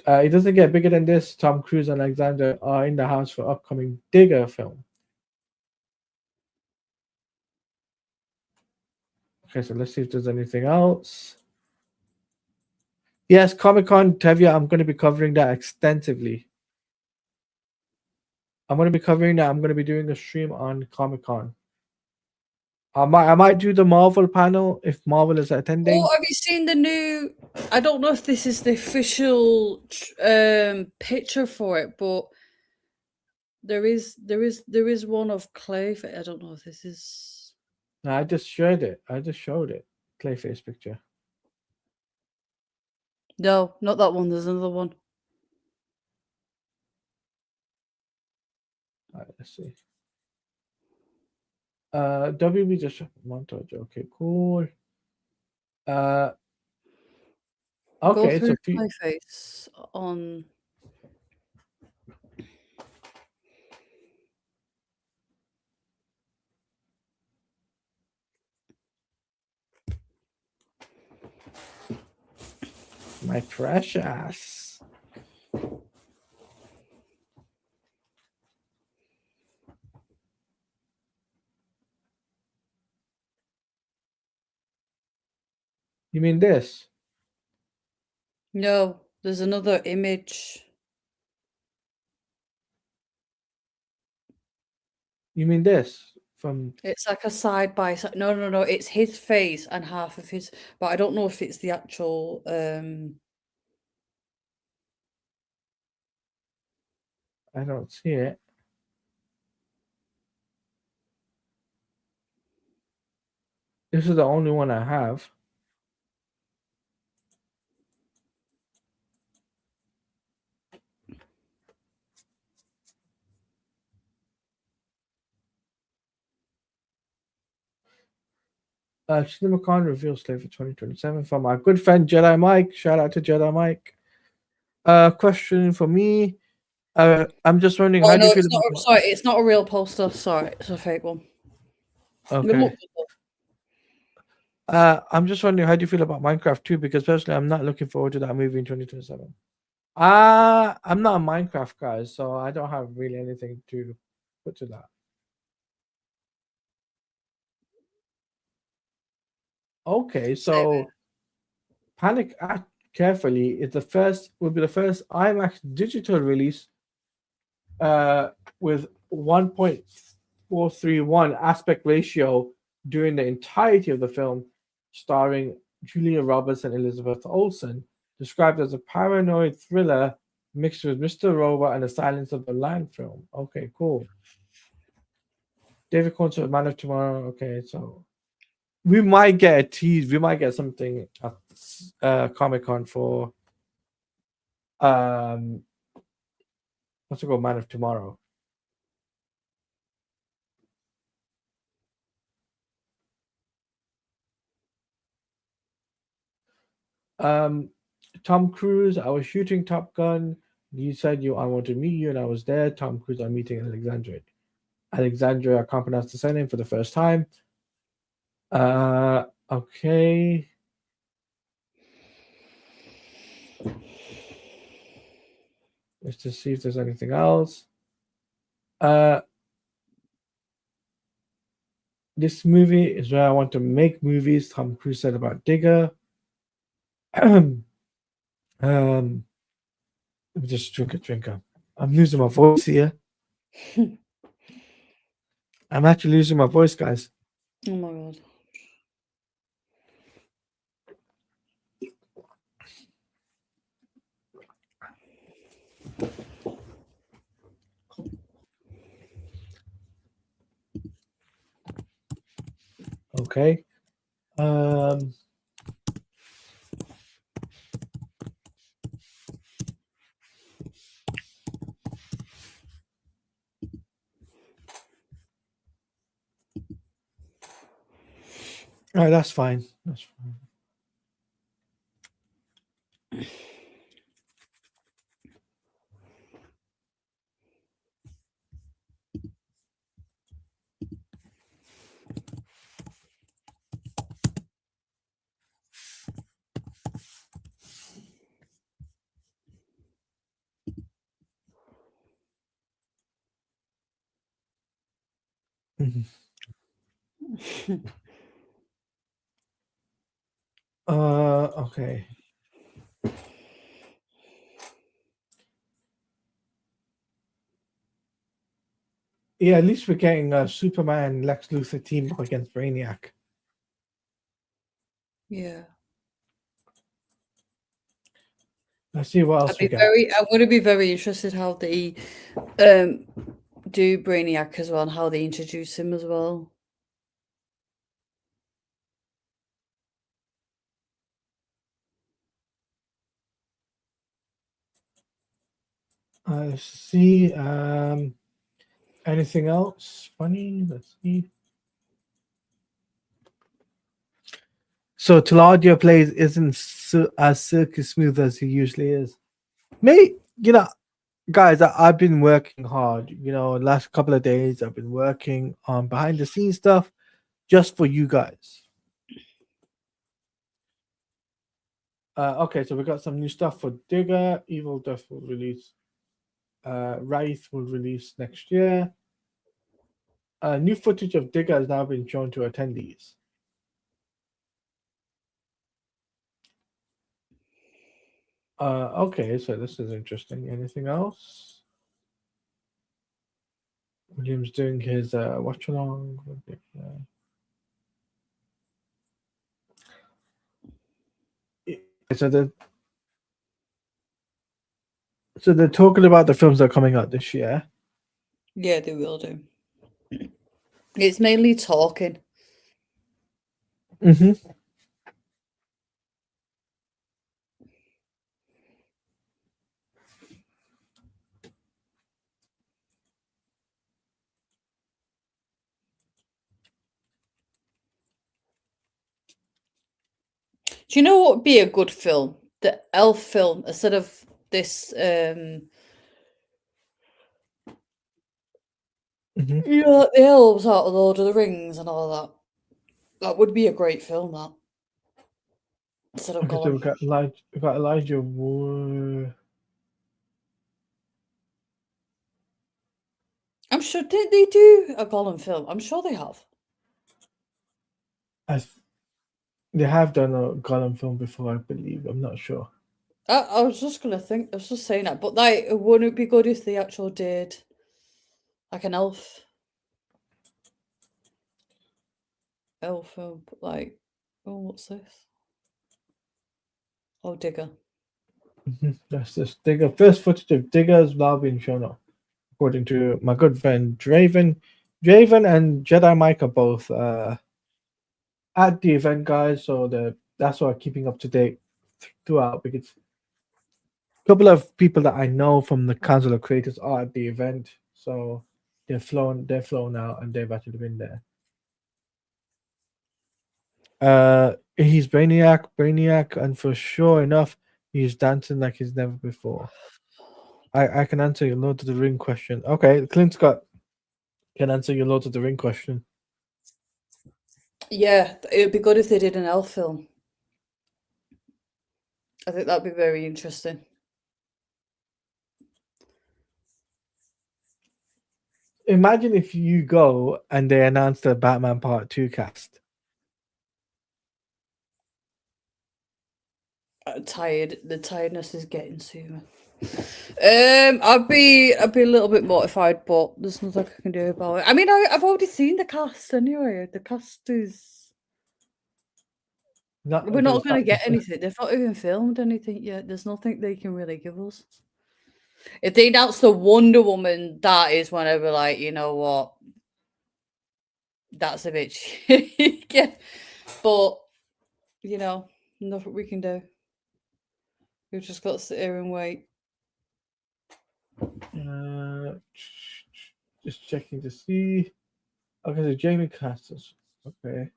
A: It doesn't get bigger than this. Tom Cruise and Alexander are in the house for upcoming Digger film. Okay, so let's see if there's anything else. Yes, Comic-Con, Tevya, I'm going to be covering that extensively. I'm going to be covering that. I'm going to be doing a stream on Comic-Con. I might do the Marvel panel if Marvel is attending.
B: Oh, have you seen the new? I don't know if this is the official picture for it, but there is one of Clayface. I don't know if this is.
A: No, I just showed it. Clayface picture.
B: No, not that one. There's another one.
A: All right, let's see. WB just montage. Okay, cool. Okay,
B: Go
A: so
B: through Clayface on.
A: My precious. You mean this?
B: No, there's another image.
A: You mean this from?
B: It's like a side by side. No. It's his face and half of his, but I don't know if it's the actual.
A: I don't see it. This is the only one I have. CinemaCon reveals slate for 2027 from our good friend Jedi Mike. Shout out to Jedi Mike. Question for me. I'm just wondering how do you feel about
B: sorry, it's not a real poster. Sorry, it's a fake one.
A: Okay. I'm just wondering how do you feel about Minecraft 2? Because personally, I'm not looking forward to that movie in 2027. I'm not a Minecraft guy, so I don't have really anything to put to that. Okay, so Panic Act Carefully is will be the first IMAX digital release with 1.431 aspect ratio during the entirety of the film, starring Julia Roberts and Elizabeth Olsen, described as a paranoid thriller mixed with Mr. Robot and the Silence of the Lamb film. Okay, cool. David Corns, Man of Tomorrow. Okay, so we might get a tease. We might get something at Comic-Con for what's it called, Man of Tomorrow. Tom Cruise, I was shooting Top Gun. You said I want to meet you, and I was there. Tom Cruise, I'm meeting Alexandria. Alexandria, I can't pronounce the surname for the first time. Okay. Let's just see if there's anything else. This movie is where I want to make movies. Tom Cruise said about Digger. Let me just drink a drinker. I'm losing my voice here. I'm actually losing my voice, guys.
B: Oh my god.
A: Okay. All right, that's fine. That's fine. Okay. Yeah, at least we're getting Superman, Lex Luthor team up against Brainiac.
B: Yeah.
A: Let's see what else we get.
B: I'm going to be very interested how they do Brainiac as well, and how they introduce him as well.
A: Let's see. Anything else funny? Let's see. So Taladio plays isn't as silky smooth as he usually is. Mate, guys, I've been working hard. Last couple of days I've been working on behind the scenes stuff just for you guys. Okay, so we got some new stuff for Digger. Evil Death will release. Wraith will release next year. New footage of Digger has now been shown to attendees. Okay, so this is interesting. Anything else? William's doing his watch along. So they're talking about the films that are coming out this year.
B: Yeah, they will do. It's mainly talking.
A: Mm-hmm.
B: Do you know what would be a good film? The Elf film, instead of this the elves out of Lord of the Rings and all that. That would be a great film, that. Instead of
A: Okay, so
B: Gollum.
A: we got Elijah Wood.
B: I'm sure, did they do a Gollum film? I'm sure they have.
A: They have done a Gollum film before, I believe. I'm not sure.
B: I was just saying that, but like, wouldn't it be good if they actually did Like an elf. Elf, like, oh, what's this? Oh, Digger.
A: That's this Digger. First footage of Digger has now been shown off, according to my good friend Draven. Draven and Jedi Mike are both at the event, guys. So that's why I'm keeping up to date throughout, because a couple of people that I know from the Council of Creators are at the event. So they're flown out and they've actually been there. He's Brainiac, and for sure enough, he's dancing like he's never before. I can answer your Lord of the Ring question. Okay, Clint Scott can answer your Lord of the Ring question.
B: Yeah, it would be good if they did an elf film. I think that'd be very interesting.
A: Imagine if you go and they announce the Batman Part 2 cast.
B: Tired. The tiredness is getting to me. I'd be a little bit mortified, but there's nothing I can do about it. I mean, I've already seen the cast anyway. The cast is. We're not going to get anything. They've not even filmed anything yet. There's nothing they can really give us. If they announce the Wonder Woman, that is when I'll be like, you know what? That's a bit yeah. But, you know, nothing we can do. We've just got to sit here and wait.
A: Just checking to see. Okay, so Jamie Castos. Okay.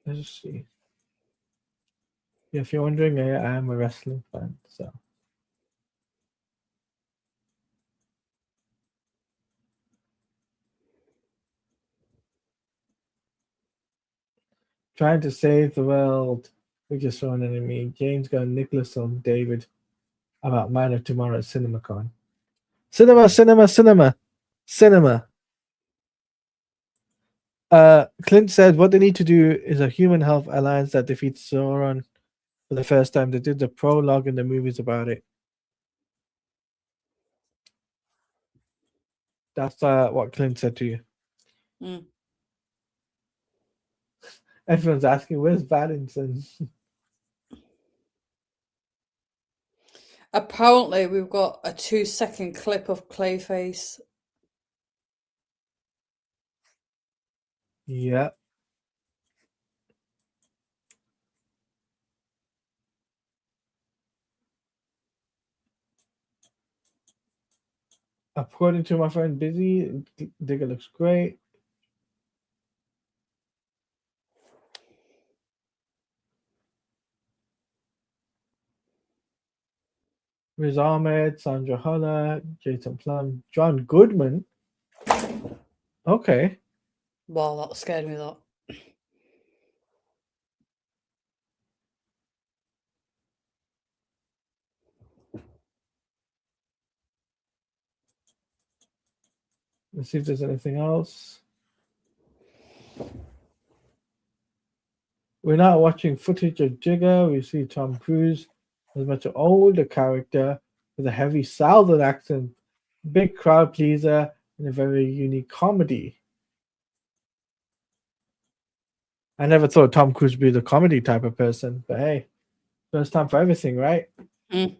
A: Let's see. Yeah, if you're wondering, I am a wrestling fan, so. Trying to save the world. We just saw an enemy. James Gunn, Nicholas on David about Man of Tomorrow at CinemaCon. Cinema. Clint said what they need to do is a human health alliance that defeats Sauron for the first time. They did the prologue and the movies about it. That's what Clint said to you.
B: Mm.
A: Everyone's asking, where's Valentin?
B: Apparently, we've got a 2-second clip of Clayface.
A: Yeah. According to my friend Busy, Digger looks great. Riz Ahmed, Sandra Huller, Jason Plum, John Goodman. Okay.
B: Wow, that scared me, that.
A: Let's see if there's anything else. We're now watching footage of Jigger. We see Tom Cruise as much an older character with a heavy Southern accent, big crowd pleaser, and a very unique comedy. I never thought Tom Cruise would be the comedy type of person, but hey, first time for everything, right?
B: Mm.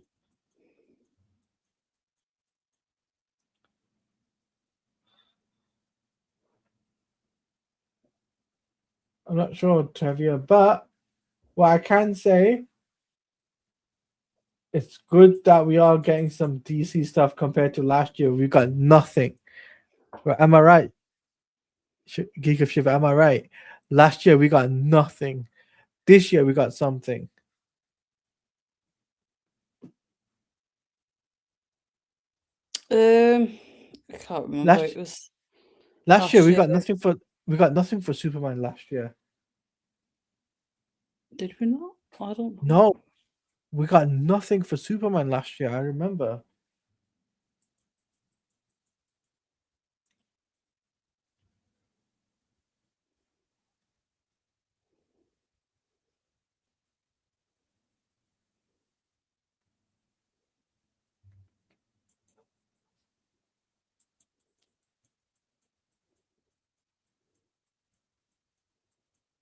A: I'm not sure, Trevor, but what I can say, it's good that we are getting some DC stuff compared to last year. We got nothing. Am I right? Geek of Shiva, am I right? Last year we got nothing. This year we got something.
B: I can't remember. It was
A: last year we got nothing for Superman last year.
B: Did we not? I don't know.
A: No, we got nothing for Superman last year. I remember.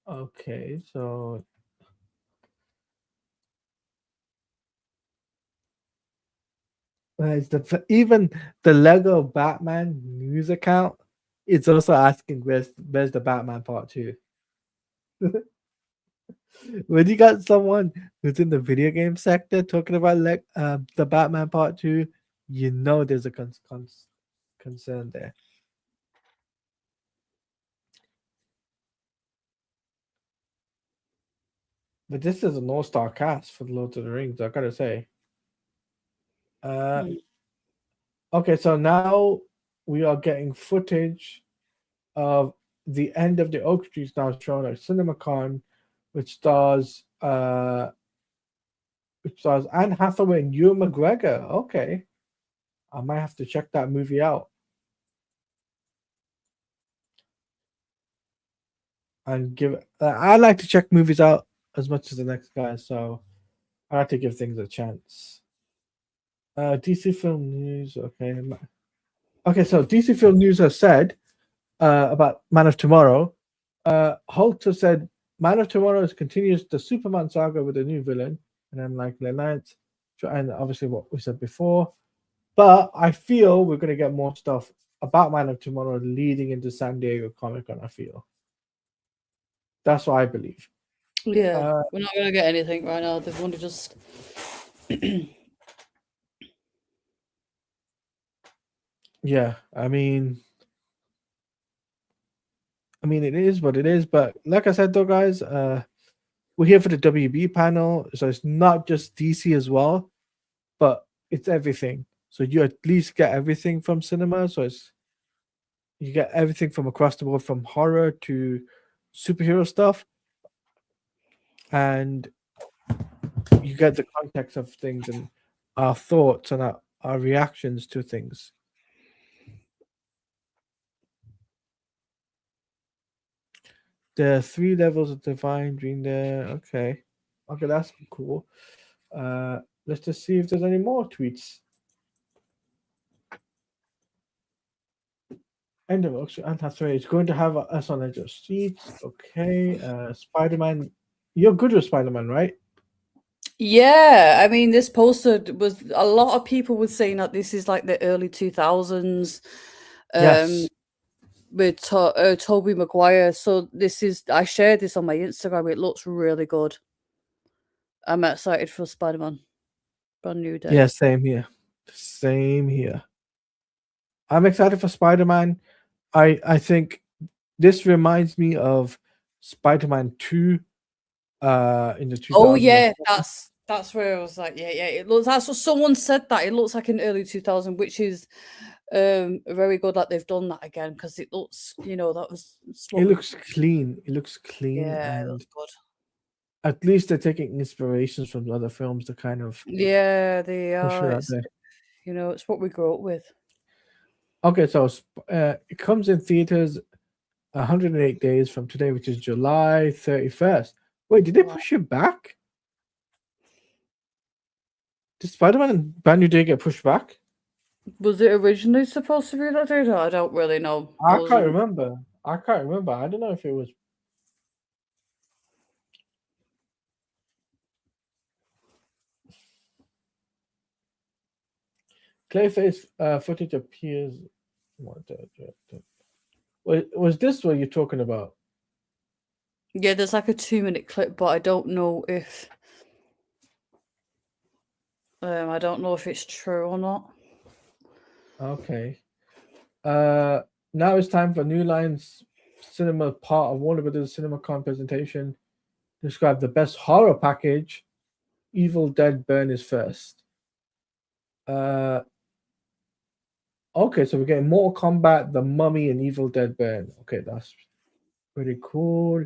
A: Okay, so even the Lego Batman news account, it's also asking where's the Batman part 2. When you got someone who's in the video game sector talking about the Batman part 2, you know there's a concern there. But this is an all-star cast for the Lord of the Rings, I gotta say. Okay, so now we are getting footage of the end of the Oak Tree's now shown at CinemaCon, which stars Anne Hathaway and Ewan McGregor. Okay, I might have to check that movie out. And give I like to check movies out as much as the next guy, so I like to give things a chance. DC Film News, okay. Okay, so DC Film News has said about Man of Tomorrow. Hulk has said Man of Tomorrow continues the Superman saga with a new villain, and then like the Knight, and obviously what we said before. But I feel we're gonna get more stuff about Man of Tomorrow leading into San Diego Comic-Con. I feel that's what I believe.
B: Yeah, we're not gonna get anything right now. They've only just.
A: Yeah, I mean, it is what it is. But like I said, though, guys, we're here for the WB panel, so it's not just DC as well, but it's everything. So you at least get everything from cinema. So you get everything from across the board, from horror to superhero stuff, and you get the context of things and our thoughts and our reactions to things. There are 3 levels of divine dream there. Okay, that's cool. Let's just see if there's any more tweets. End of auction. And that's right. It's going to have us on edge of seats. Okay. Spider-Man. You're good with Spider-Man, right?
B: Yeah, I mean, this poster was a lot of people were saying that this is like the early 2000s.
A: Yes.
B: With Tobey Maguire. So I shared this on my Instagram. It looks really good. I'm excited for Spider-Man. Brand new day.
A: Yeah, same here. Same here. I'm excited for Spider-Man. I think this reminds me of Spider-Man 2 in the 2000s.
B: Oh yeah, that's where I was like, yeah, it looks, that's what someone said, that it looks like an early 2000, which is very good that they've done that again, because it looks, that was
A: it looks clean. It looks clean,
B: yeah,
A: and
B: it looks good.
A: at least they're taking inspirations from other films to kind of
B: they
A: push
B: are.
A: it out there.
B: It's what we grew up with.
A: Okay, so it comes in theaters 108 days from today, which is July 31st. Wait, did they push it back? Did Spider-Man and Brand New Day get pushed back?
B: Was it originally supposed to be that day? I don't really know.
A: I can't remember. I don't know if it was. Clayface footage appears. Was this what you're talking about?
B: Yeah, there's like a 2-minute clip, but I don't know if it's true or not.
A: Okay. Now it's time for New Line's Cinema part of Warner Brothers CinemaCon presentation. Describe the best horror package. Evil Dead Burn is first. Okay, so we're getting Mortal Kombat, The Mummy, and Evil Dead Burn. Okay, that's pretty cool.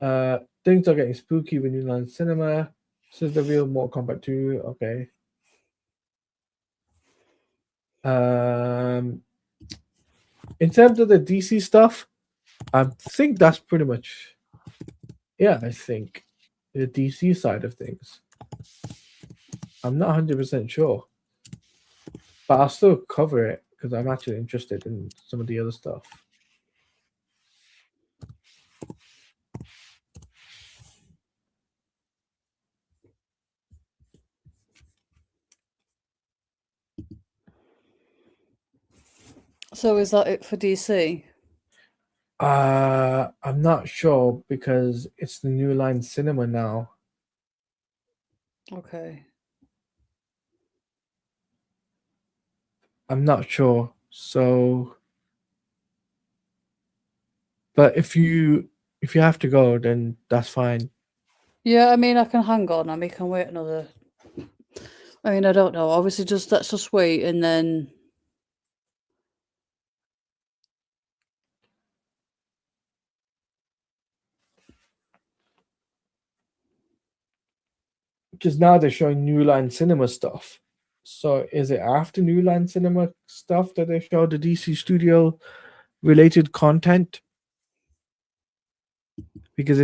A: Things are getting spooky when you learn cinema. This is the real Mortal Kombat 2. Okay. In terms of the DC stuff, I think that's pretty much, yeah, I think the DC side of things. I'm not 100% sure, but I'll still cover it because I'm actually interested in some of the other stuff.
B: So is that it for DC?
A: I'm not sure because it's the New Line Cinema now.
B: Okay.
A: I'm not sure. So, but if you have to go, then that's fine.
B: Yeah, I mean, I can hang on. I mean, I can wait another. I mean, I don't know. Obviously, let's just wait, and then
A: Because now they're showing New Line Cinema stuff. So is it after New Line Cinema stuff that they show the DC Studio related content? Because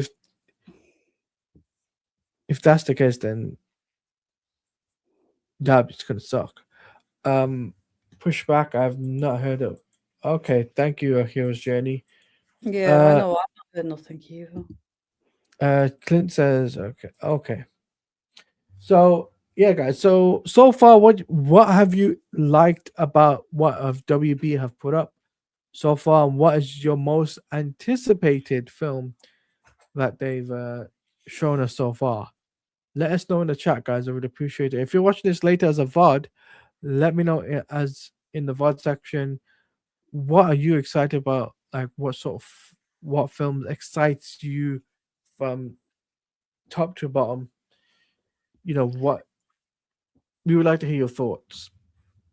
A: if that's the case, then that's gonna suck. Pushback I've not heard of. Okay, thank you, Hero's Journey.
B: yeah, I know. I've not heard nothing either.
A: Clint says okay. So yeah, guys. So far, what have you liked about what of WB have put up so far? And what is your most anticipated film that they've shown us so far? Let us know in the chat, guys. I would appreciate it. If you're watching this later as a VOD, let me know as in the VOD section. What are you excited about? Like, what film excites you from top to bottom? You know what? We would like to hear your thoughts.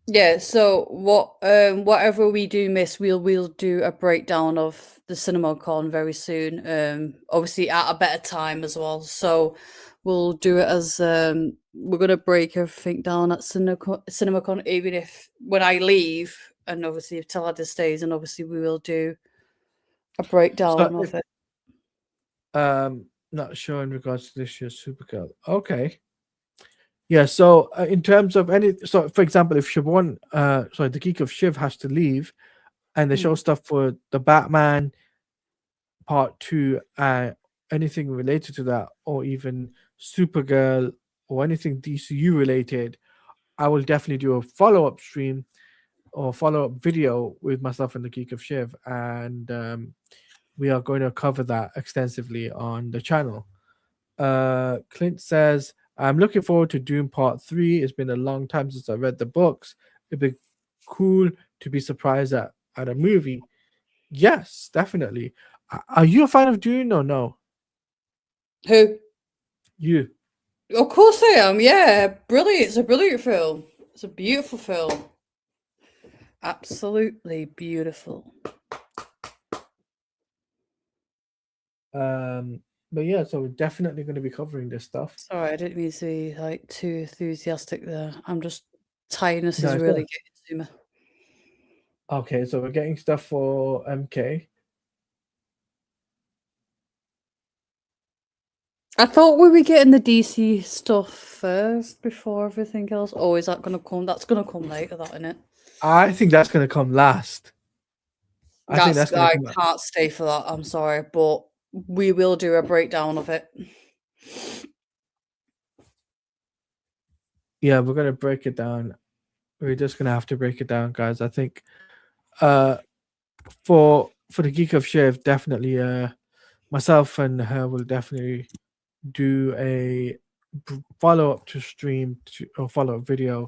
B: Yeah. So whatever we do miss, we'll do a breakdown of the CinemaCon very soon. Obviously at a better time as well. So we'll do it as we're gonna break everything down at CinemaCon, even if when I leave, and obviously if Talada stays, and obviously we will do a breakdown of it.
A: Not sure in regards to this year's Supergirl. Okay. Yeah, so in terms of so for example, if Siobhan, the Geek of Shiv has to leave, and they show stuff for the Batman Part 2, anything related to that, or even Supergirl, or anything DCU related, I will definitely do a follow-up stream or follow-up video with myself and the Geek of Shiv, and we are going to cover that extensively on the channel. Clint says, I'm looking forward to Dune Part 3. It's been a long time since I read the books. It'd be cool to be surprised at a movie. Yes, definitely. Are you a fan of Dune or no?
B: Who?
A: You.
B: Of course I am. Yeah, brilliant. It's a brilliant film. It's a beautiful film. Absolutely beautiful.
A: But yeah, so we're definitely going to be covering this stuff.
B: Sorry, I didn't mean to be like too enthusiastic there. I'm just tiredness is really getting to me.
A: Okay, so we're getting stuff for MK.
B: I thought we were getting the DC stuff first before everything else. Oh, is that gonna come? That's gonna come later, that, isn't it?
A: I think that's going to come last.
B: I can't stay for that. I'm sorry, but we will do a breakdown of it.
A: Yeah, we're going to break it down. We're just going to have to break it down, guys. I think for the Geek of Shiv, definitely myself and her will definitely do a follow-up to stream or follow-up video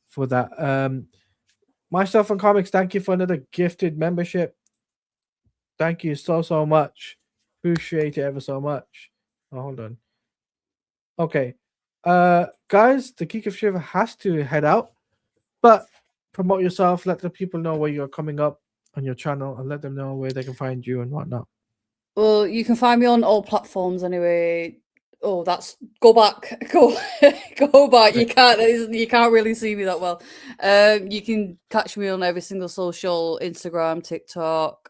A: for that. Myself and Comics, thank you for another gifted membership. Thank you so much. Appreciate it ever so much. Oh, hold on. Okay. Guys, the Geek of Shiva has to head out, but promote yourself, let the people know where you're coming up on your channel, and let them know where they can find you and whatnot.
B: Well, you can find me on all platforms anyway. Oh, that's go back, go back. You can't really see me that well. You can catch me on every single social, Instagram, TikTok,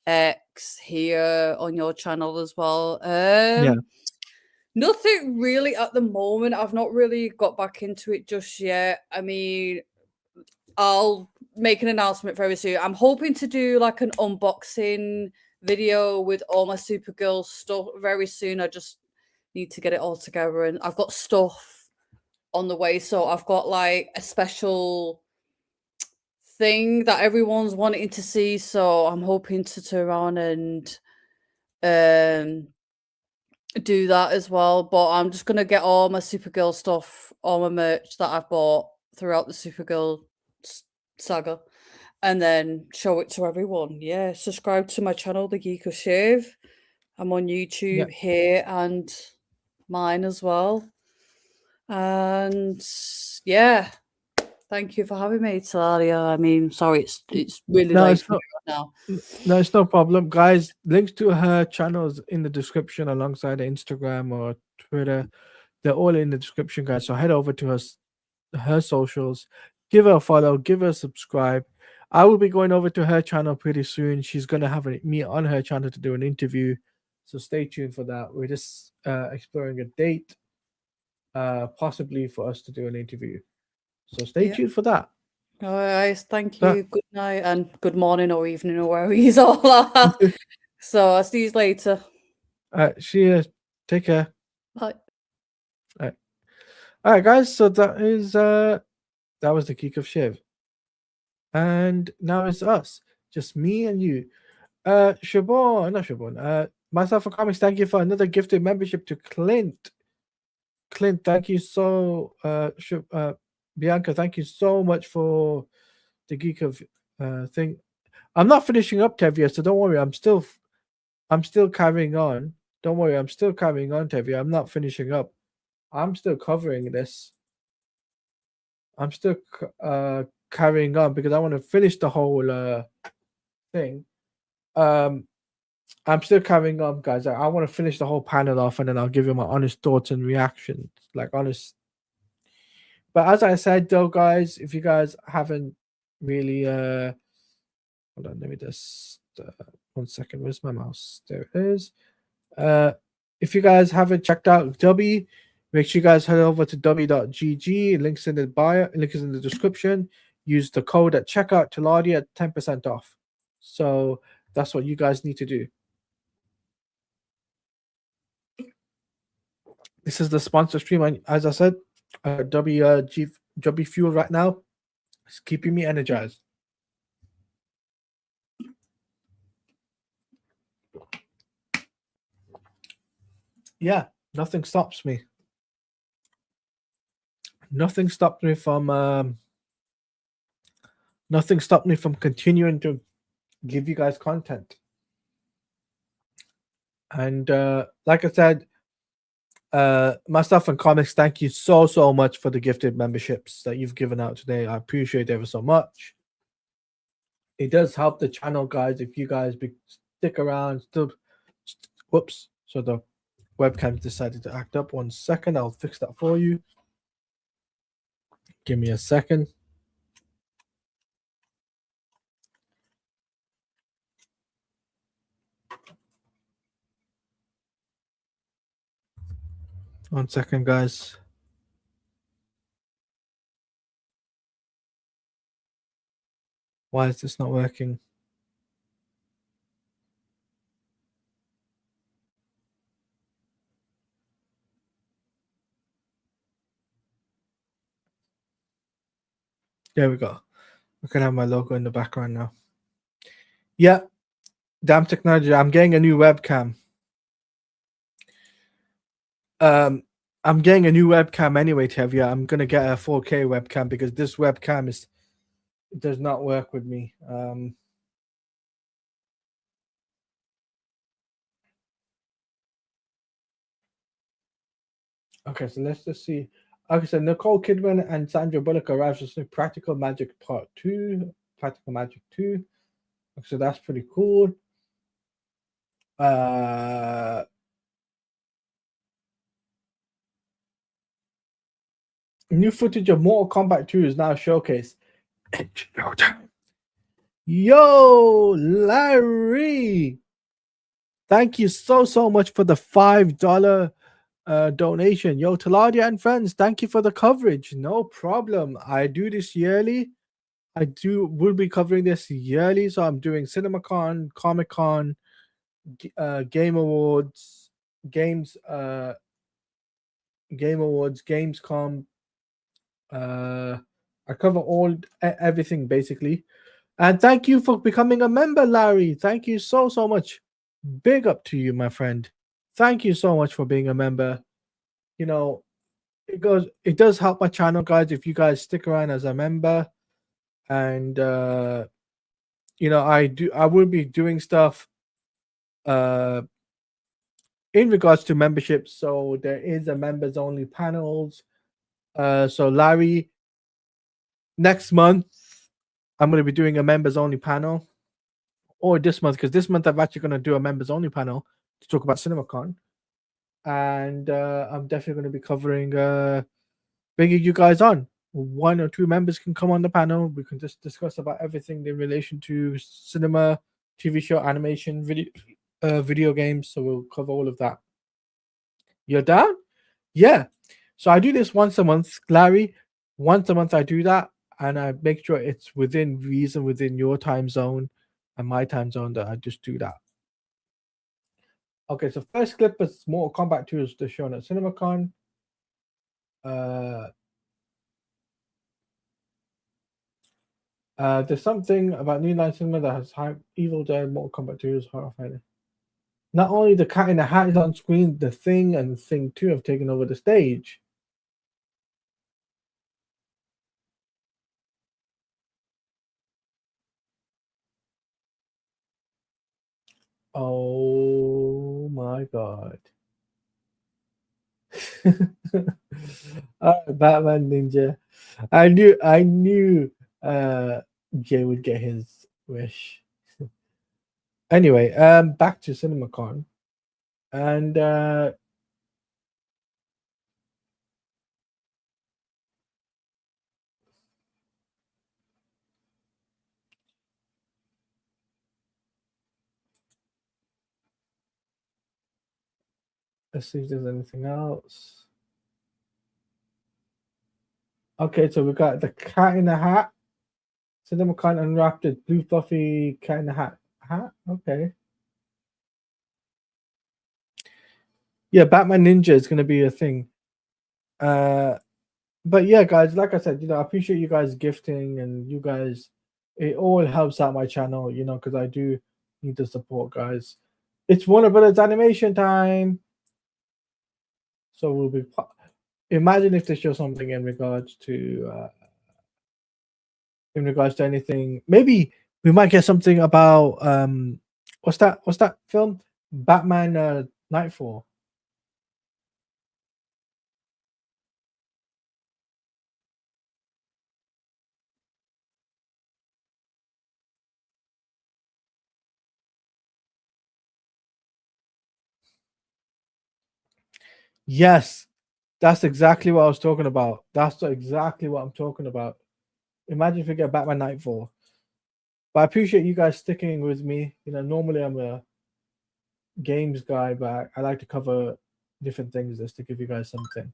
B: X, here on your channel as well.
A: Yeah.
B: Nothing really at the moment. I've not really got back into it just yet. I mean, I'll make an announcement very soon. I'm hoping to do like an unboxing video with all my Supergirl stuff very soon. I just need to get it all together, and I've got stuff on the way. So I've got like a special thing that everyone's wanting to see. So I'm hoping to turn around and um do that as well. But I'm just gonna get all my Supergirl stuff, all my merch that I've bought throughout the Supergirl saga, and then show it to everyone. Yeah, subscribe to my channel, The Geek of Shave. I'm on YouTube here and mine as well. And yeah, thank you for having me, Talaria. I mean, sorry, it's really
A: No,
B: late
A: it's
B: for me
A: not.
B: right now.
A: No, it's no problem, guys. Links to her channels in the description, alongside Instagram or Twitter. They're all in the description, guys. So head over to her socials, give her a follow, give her a subscribe. I will be going over to her channel pretty soon. She's gonna have me on her channel to do an interview, so stay tuned for that. We're just exploring a date, possibly for us to do an interview. So stay tuned for that.
B: All right, thank
A: That-
B: you. Good night and good morning or evening or wherever you all are. So I'll see you later.
A: See you. Take care.
B: Bye.
A: All right, guys. So that was the Geek of Shiv, and now it's us, just me and you. Siobhan, not Siobhan. Myself and Comics, thank you for another gifted membership to Clint. Clint, thank you so. Bianca, thank you so much for the Geek of thing. I'm not finishing up, Tevia, so don't worry. I'm still carrying on. Don't worry, I'm still carrying on, Tevia. I'm not finishing up. I'm still covering this. I'm still carrying on because I want to finish the whole thing. I'm still carrying on, guys. I want to finish the whole panel off, and then I'll give you my honest thoughts and reactions, like honest. But as I said, though, guys, if you guys haven't really, hold on, let me just 1 second. Where's my mouse? There it is. If you guys haven't checked out Dubby, make sure you guys head over to dubby.gg. Links in the bio, links in the description. Use the code at checkout Taladia at 10% off. So that's what you guys need to do. This is the sponsor stream, and as I said, W Fuel right now is keeping me energized. Yeah, nothing stops me. Nothing stopped me from continuing to give you guys content. And like I said, myself and Comics, thank you so much for the gifted memberships that you've given out today. I appreciate it ever so much. It does help the channel, guys, if you guys stick around. Whoops. So the webcam decided to act up. 1 second. I'll fix that for you. Give me a second. One second, guys. Why is this not working? There we go. I can have my logo in the background now. Yeah, damn technology. I'm getting a new webcam. I'm getting a new webcam anyway, Tevia. I'm gonna get a 4K webcam because this webcam does not work with me. Okay, so let's just see. Okay, so Nicole Kidman and Sandra Bullock arrives to Practical Magic Part 2. Practical Magic 2. So that's pretty cool. New footage of Mortal Kombat 2 is now showcased. Yo, Larry! Thank you so much for the $5 donation. Yo, Taladia and friends, thank you for the coverage. No problem. I do this yearly. Will be covering this yearly. So I'm doing CinemaCon, Comic Con, Game Awards, Game Awards, Gamescom. I cover everything basically. And thank you for becoming a member, Larry. Thank you so much. Big up to you, my friend. Thank you so much for being a member. You know, it does help my channel, guys, if you guys stick around as a member. And I will be doing stuff in regards to memberships. So there is a members only panels. So Larry, next month I'm going to be doing a members only panel, or this month, because this month I'm actually going to do a members only panel to talk about CinemaCon. And I'm definitely going to be covering bringing you guys on. 1 or 2 members can come on the panel. We can just discuss about everything in relation to cinema, TV show, animation, video games. So we'll cover all of that. You're down? Yeah. So I do this once a month, Larry. Once a month I do that, and I make sure it's within reason, within your time zone and my time zone, that I just do that. Okay, so first clip is Mortal Kombat 2 is just shown at CinemaCon. There's something about New Line Cinema that has hype. Evil Dead, Mortal Kombat 2 is horrifying. Not only the Cat in the Hat is on screen, The Thing and Thing 2 have taken over the stage. Oh my god. Batman Ninja. I knew Jay would get his wish. Anyway, back to CinemaCon. And let's see if there's anything else. Okay, so we got the Cat in the Hat. CinemaCon unwrapped the blue fluffy Cat in the Hat. Okay. Yeah, Batman Ninja is going to be a thing. But yeah, guys, like I said, I appreciate you guys gifting, and you guys, it all helps out my channel, because I do need the support, guys. It's Warner Brothers animation time. So we'll be, imagine if they show something in regards to anything. Maybe we might get something about what's that film? Batman Nightfall. Yes, that's exactly what I was talking about. That's exactly what I'm talking about. Imagine if we get Batman Nightfall. But I appreciate you guys sticking with me. Normally I'm a games guy, but I like to cover different things just to give you guys something.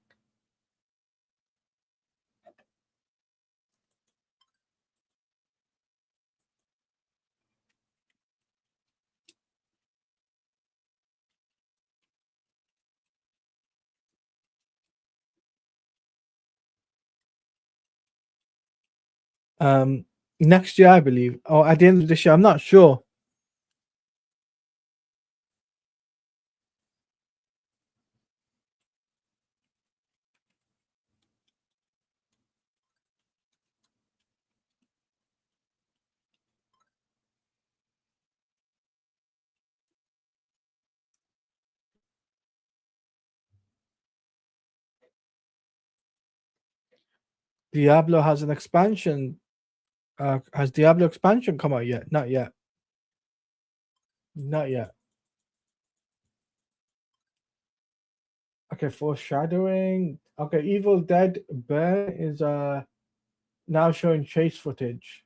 A: Next year, I believe, or at the end of this year, I'm not sure. Diablo has an expansion. Has Diablo expansion come out yet? Not yet. Not yet. Okay, foreshadowing. Okay, Evil Dead Burn is now showing chase footage.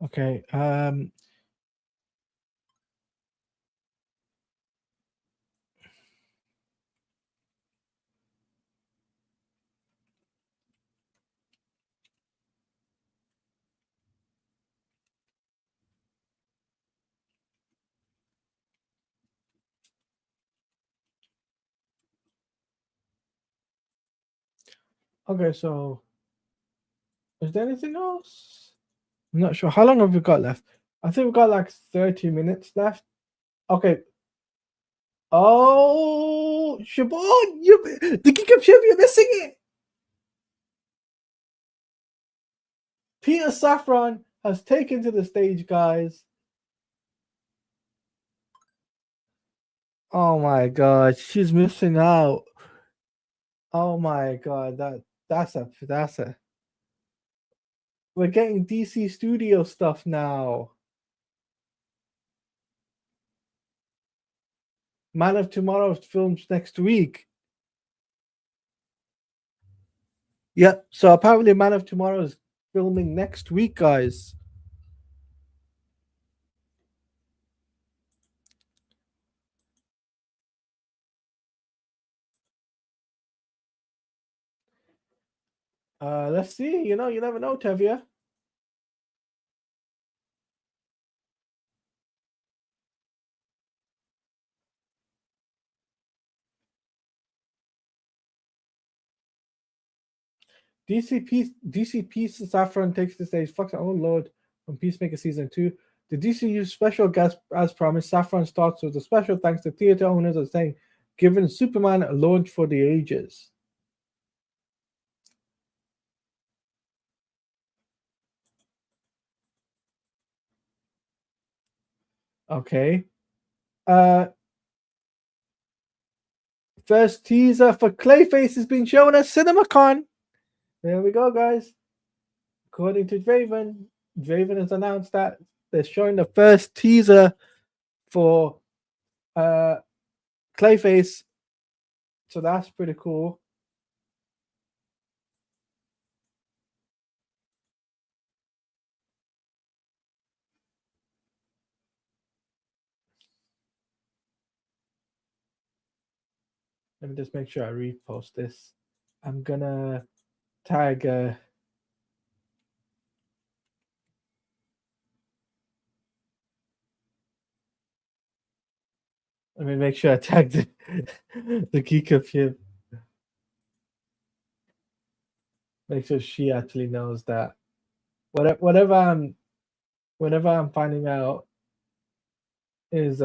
A: Okay. Okay, so is there anything else? I'm not sure. How long have we got left? I think we've got like 30 minutes left. Okay. Oh, Siobhan, the Geek Up Chef, you're missing it. Peter Safran has taken to the stage, guys. Oh my god, she's missing out. Oh my god, that's a. We're getting DC Studio stuff now. Man of Tomorrow films next week. Yep. So apparently, Man of Tomorrow is filming next week, guys. Let's see. You know, you never know, Tevia. DCP Saffron takes the stage. Fuck, oh lord, from Peacemaker season 2. The DCU special guest, as promised, Saffron starts with a special thanks to theater owners are saying, giving Superman a launch for the ages. Okay. First teaser for Clayface has been shown at CinemaCon. There we go, guys. According to Draven has announced that they're showing the first teaser for Clayface. So that's pretty cool. Let me just make sure I repost this. I'm gonna tag let me make sure I tag the Geek of him. Make sure she actually knows that. Whatever I'm finding out is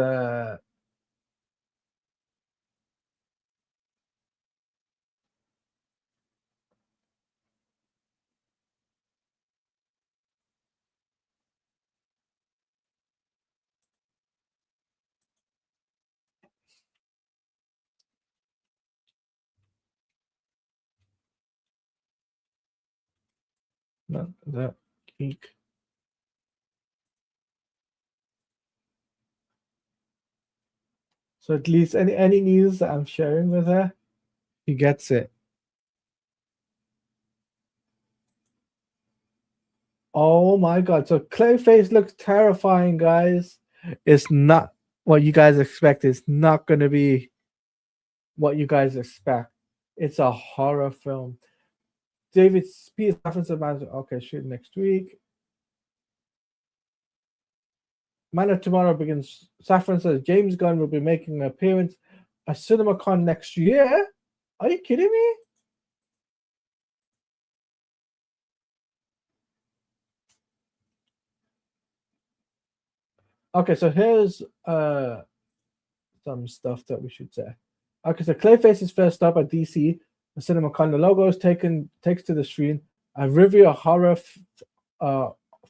A: not the geek. So at least any news that I'm sharing with her, she gets it. Oh my god! So Clayface looks terrifying, guys. It's not what you guys expect. It's not going to be what you guys expect. It's a horror film. David Spears reference about okay, shoot next week. Man of Tomorrow begins. Saffron says James Gunn will be making an appearance at CinemaCon next year. Are you kidding me? Okay, so here's some stuff that we should say. Okay, so Clayface is first up at DC. The CinemaCon. The logo is takes to the screen. A review a horror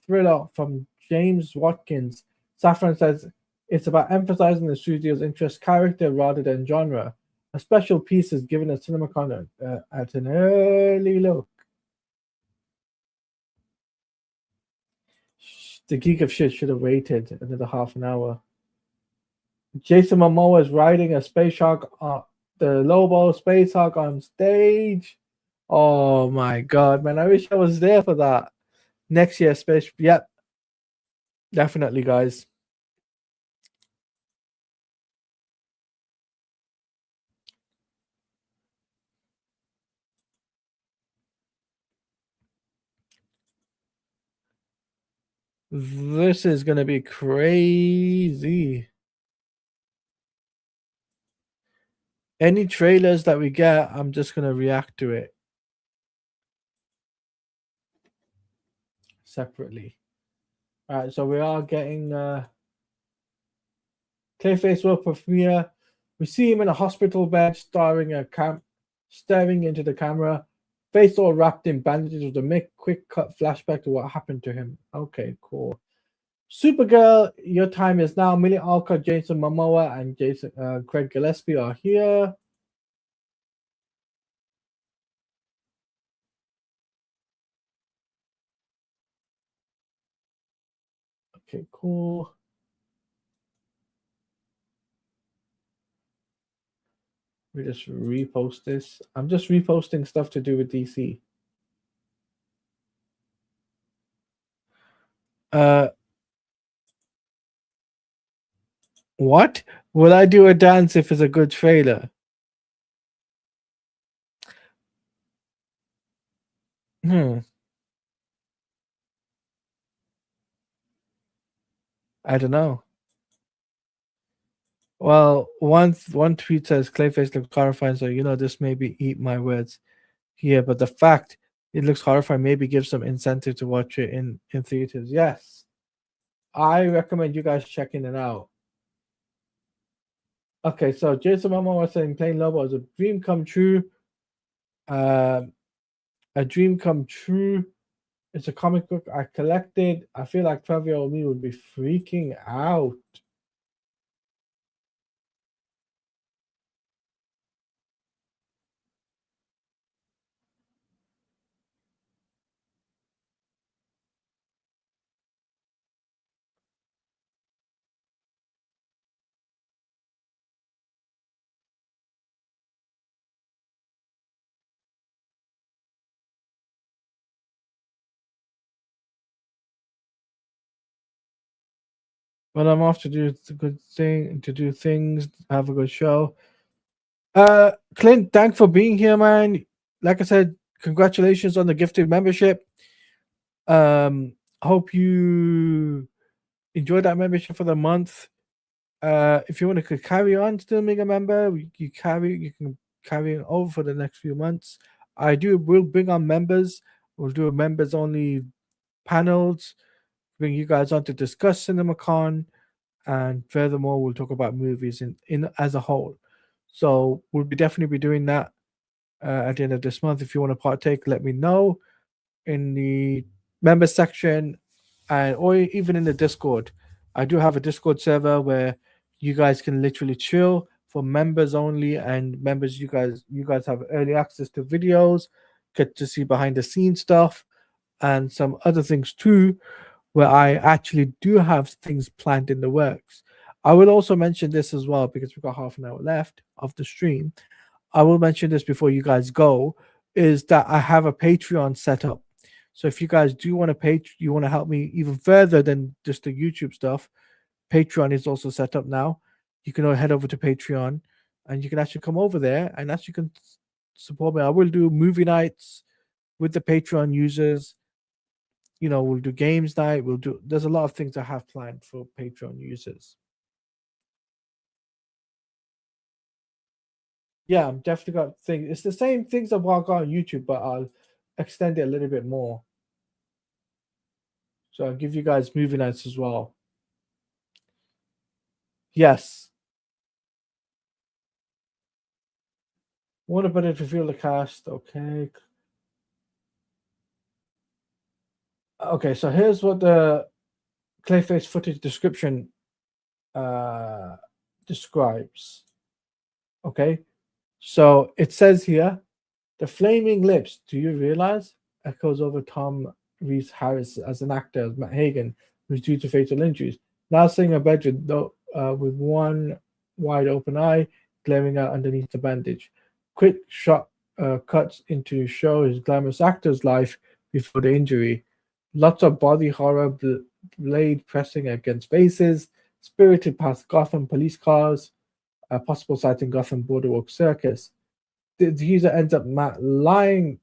A: thriller from James Watkins. Saffron says it's about emphasizing the studio's interest character rather than genre. A special piece is given at CinemaCon at an early look. The geek of shit should have waited another half an hour. Jason Momoa is riding a space shark, the Lobo Space Hawk on stage. Oh my god, man! I wish I was there for that. Next year, space. Yep, definitely, guys. This is gonna be crazy. Any trailers that we get, I'm just gonna react to it separately. All right, so we are getting Clayface will premiere. We see him in a hospital bed, staring into the camera, face all wrapped in bandages with a quick cut flashback to what happened to him. Okay, cool. Supergirl, your time is now. Millie Alcott, Jason Momoa, and Craig Gillespie are here. Okay, cool. We just repost this. I'm just reposting stuff to do with DC. What? Will I do a dance if it's a good trailer? I don't know. Well, one tweet says Clayface looks horrifying, so this maybe eat my words here, but the fact it looks horrifying maybe gives some incentive to watch it in theaters. Yes, I recommend you guys checking it out. Okay, so Jason Momoa was saying playing Lobo is a dream come true. A dream come true. It's a comic book I collected. I feel like 12-year-old me would be freaking out. But I'm off to do things, have a good show. Clint, thanks for being here, man. Like I said, congratulations on the gifted membership. Hope you enjoyed that membership for the month. If you want to carry on still being a member, you can carry it over for the next few months. We'll bring on members. We'll do a members only panels, bring you guys on to discuss CinemaCon, and furthermore, we'll talk about movies in as a whole. So we'll definitely be doing that at the end of this month. If you want to partake, let me know in the member section, or even in the Discord. I do have a Discord server where you guys can literally chill for members only, and members, you guys have early access to videos, get to see behind the scenes stuff, and some other things too, where I actually do have things planned in the works. I will also mention this as well because we've got half an hour left of the stream. I will mention this before you guys go, is that I have a Patreon set up. So if you guys do want to you want to help me even further than just the YouTube stuff, Patreon is also set up now. You can head over to Patreon and you can actually come over there and actually can support me. I will do movie nights with the Patreon users. we'll do games night. There's a lot of things I have planned for Patreon users. Yeah, I'm definitely got things. It's the same things I've got on YouTube, but I'll extend it a little bit more. So I'll give you guys movie nights as well. Yes. What about it? Reveal the cast? Okay. Okay, so here's what the Clayface footage description describes. Okay, so it says here, the flaming lips. Do you realize? Echoes over Tom Reese Harris as an actor as Matt Hagen, who's due to fatal injuries. Now sitting in bed with one wide open eye glaring out underneath the bandage. Quick shot cuts into show his glamorous actor's life before the injury. Lots of body horror, blade pressing against faces, spirited past Gotham police cars, a possible sighting Gotham Boardwalk Circus. The user ends up lying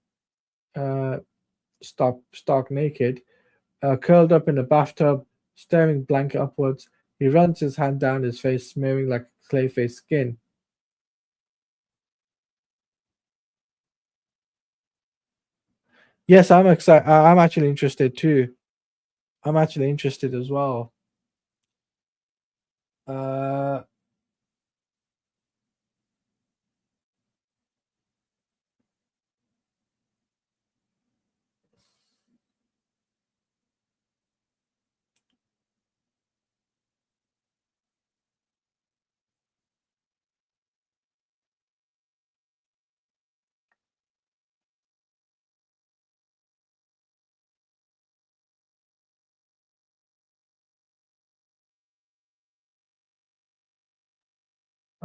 A: stark naked, curled up in a bathtub, staring blank upwards. He runs his hand down his face, smearing like Clayface skin. Yes, I'm excited. I'm actually interested too. I'm actually interested as well.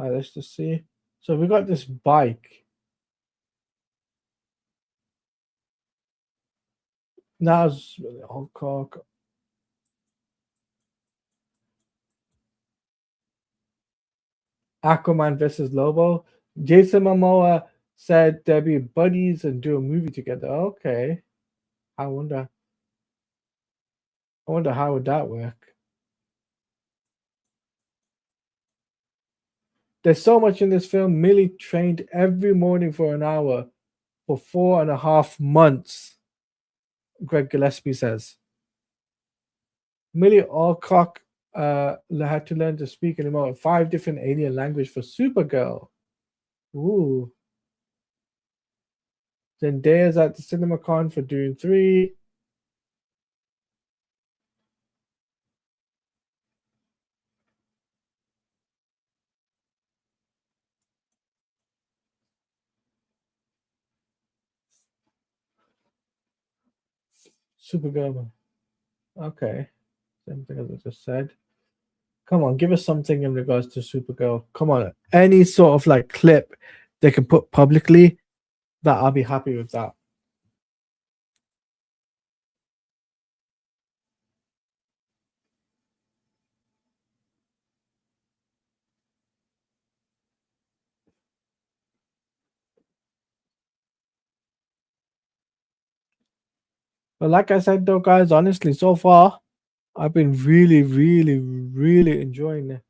A: Let's just see. So we got this bike. Now it's Aquaman versus Lobo. Jason Momoa said they'll be buddies and do a movie together. Okay. I wonder how would that work. There's so much in this film. Millie trained every morning for an hour for 4.5 months, Greg Gillespie says. Millie Alcock had to learn to speak in about 5 different alien languages for Supergirl. Ooh. Zendaya's at the CinemaCon for Dune 3. Supergirl. Okay. Same thing as I just said. Come on, give us something in regards to Supergirl. Come on. Any sort of like clip they can put publicly, that I'll be happy with that. But like I said though, guys, honestly, so far, I've been really, really, really enjoying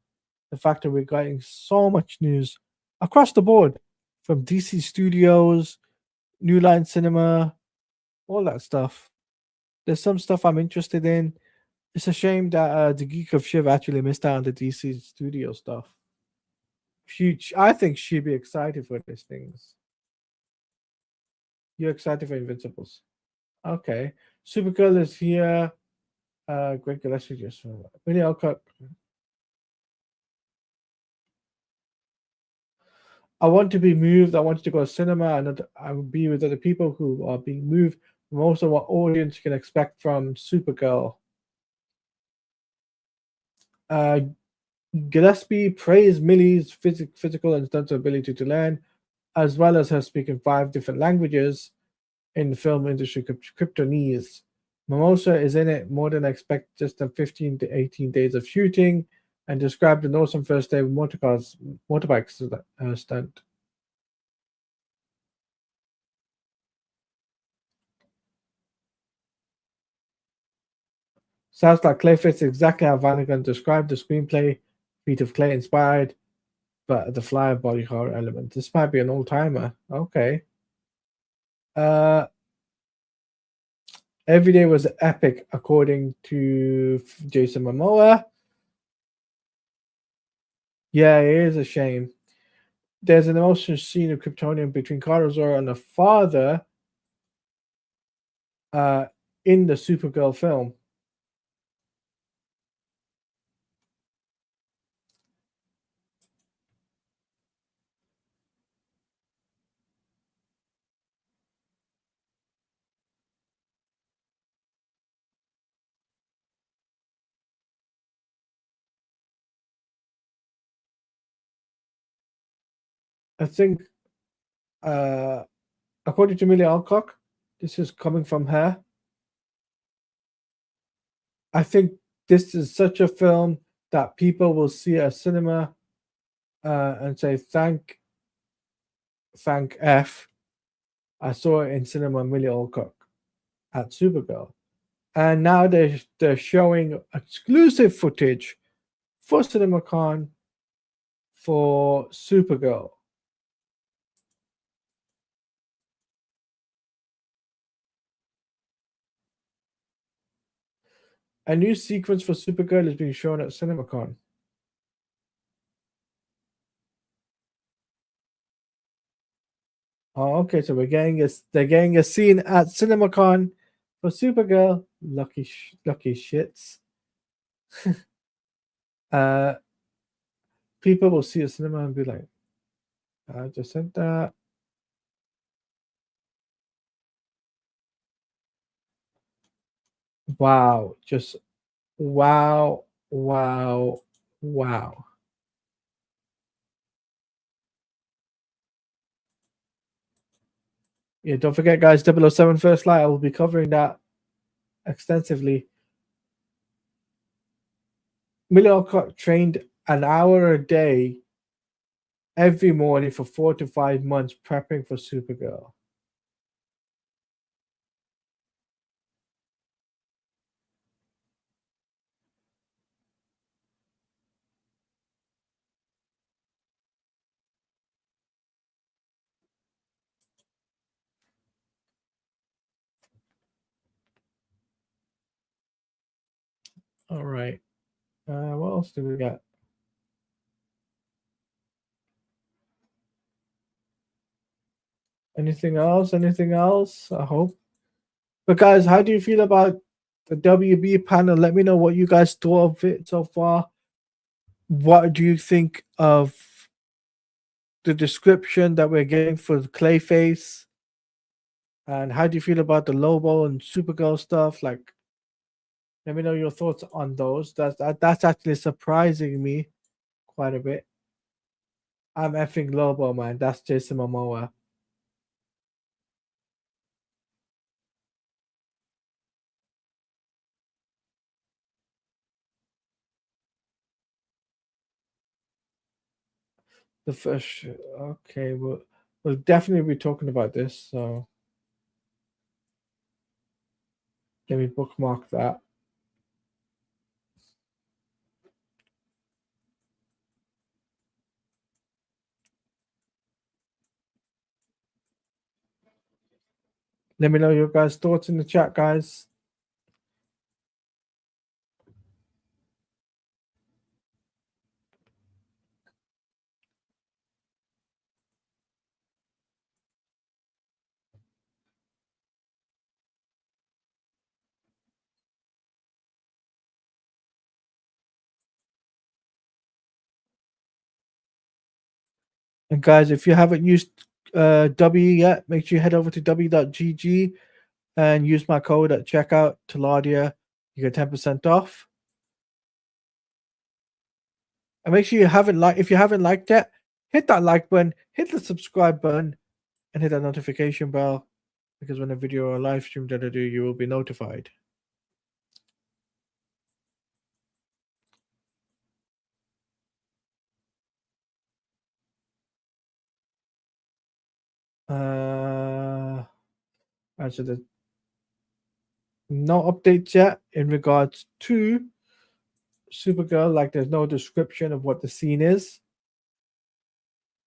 A: the fact that we're getting so much news across the board from DC Studios, New Line Cinema, all that stuff. There's some stuff I'm interested in. It's a shame that the Geek of Shiv actually missed out on the DC Studio stuff. I think she'd be excited for these things. You're excited for Invincibles. Okay. Supergirl is here. Greg Gillespie just video Alcott. I want to be moved. I wanted to go to cinema and I would be with other people who are being moved. Most of what audience can expect from Supergirl. Gillespie praised Millie's physical and mental ability to learn, as well as her speaking 5 different languages in the film industry, Kryptonese. Mimosa is in it more than I expect, just in 15 to 18 days of shooting, and described an awesome first day of motorbike stunt. Sounds like Clayface is exactly how Vanagon described the screenplay. Feet of clay inspired, but the fly body horror element. This might be an old timer. Okay. Every day was epic, according to Jason Momoa. Yeah, it is a shame. There's an emotional scene of Kryptonian between Karazor and the father in the Supergirl film. I think, according to Millie Alcock, this is coming from her. I think this is such a film that people will see at cinema and say, thank F. I saw it in cinema, Millie Alcock at Supergirl. And now they're showing exclusive footage for CinemaCon for Supergirl. A new sequence for Supergirl is being shown at CinemaCon. Oh, okay, so they're getting a scene at CinemaCon for Supergirl. Lucky shits. People will see a cinema and be like, I just said that. Wow, just wow. Yeah, don't forget, guys, 007 First Light. I will be covering that extensively. Millie Alcock trained an hour a day every morning for 4 to 5 months prepping for Supergirl. All right. What else do we got? Anything else? Anything else? I hope. But guys, how do you feel about the WB panel? Let me know what you guys thought of it so far. What do you think of the description that we're getting for Clayface? And how do you feel about the Lobo and Supergirl stuff? Like, let me know your thoughts on those. That's actually surprising me quite a bit. I'm effing Lobo, man. That's Jason Momoa. The first, okay, we'll definitely be talking about this. So let me bookmark that. Let me know your guys' thoughts in the chat, guys. And guys, if you haven't used W yet, make sure you head over to w.gg and use my code at checkout, Taladia. You get 10% off. And make sure if you haven't liked it, hit that like button, hit the subscribe button, and hit that notification bell, because when a video or a live stream that I do, you will be notified. Actually, no updates yet in regards to Supergirl. Like, there's no description of what the scene is.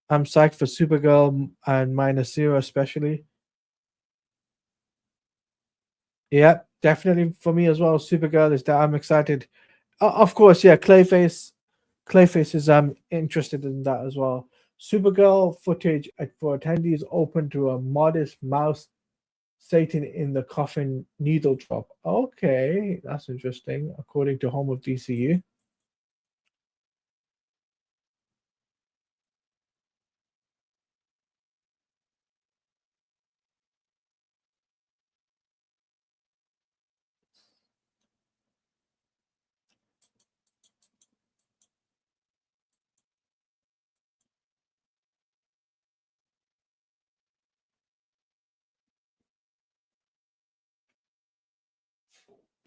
A: I'm psyched for Supergirl and Minus Zero, especially. Yeah, definitely for me as well. Supergirl is that I'm excited. Of course, yeah, Clayface. Clayface is interested in that as well. Supergirl footage for attendees open to a modest mouse Satan in the coffin needle drop. Okay, that's interesting. According to Home of DCU.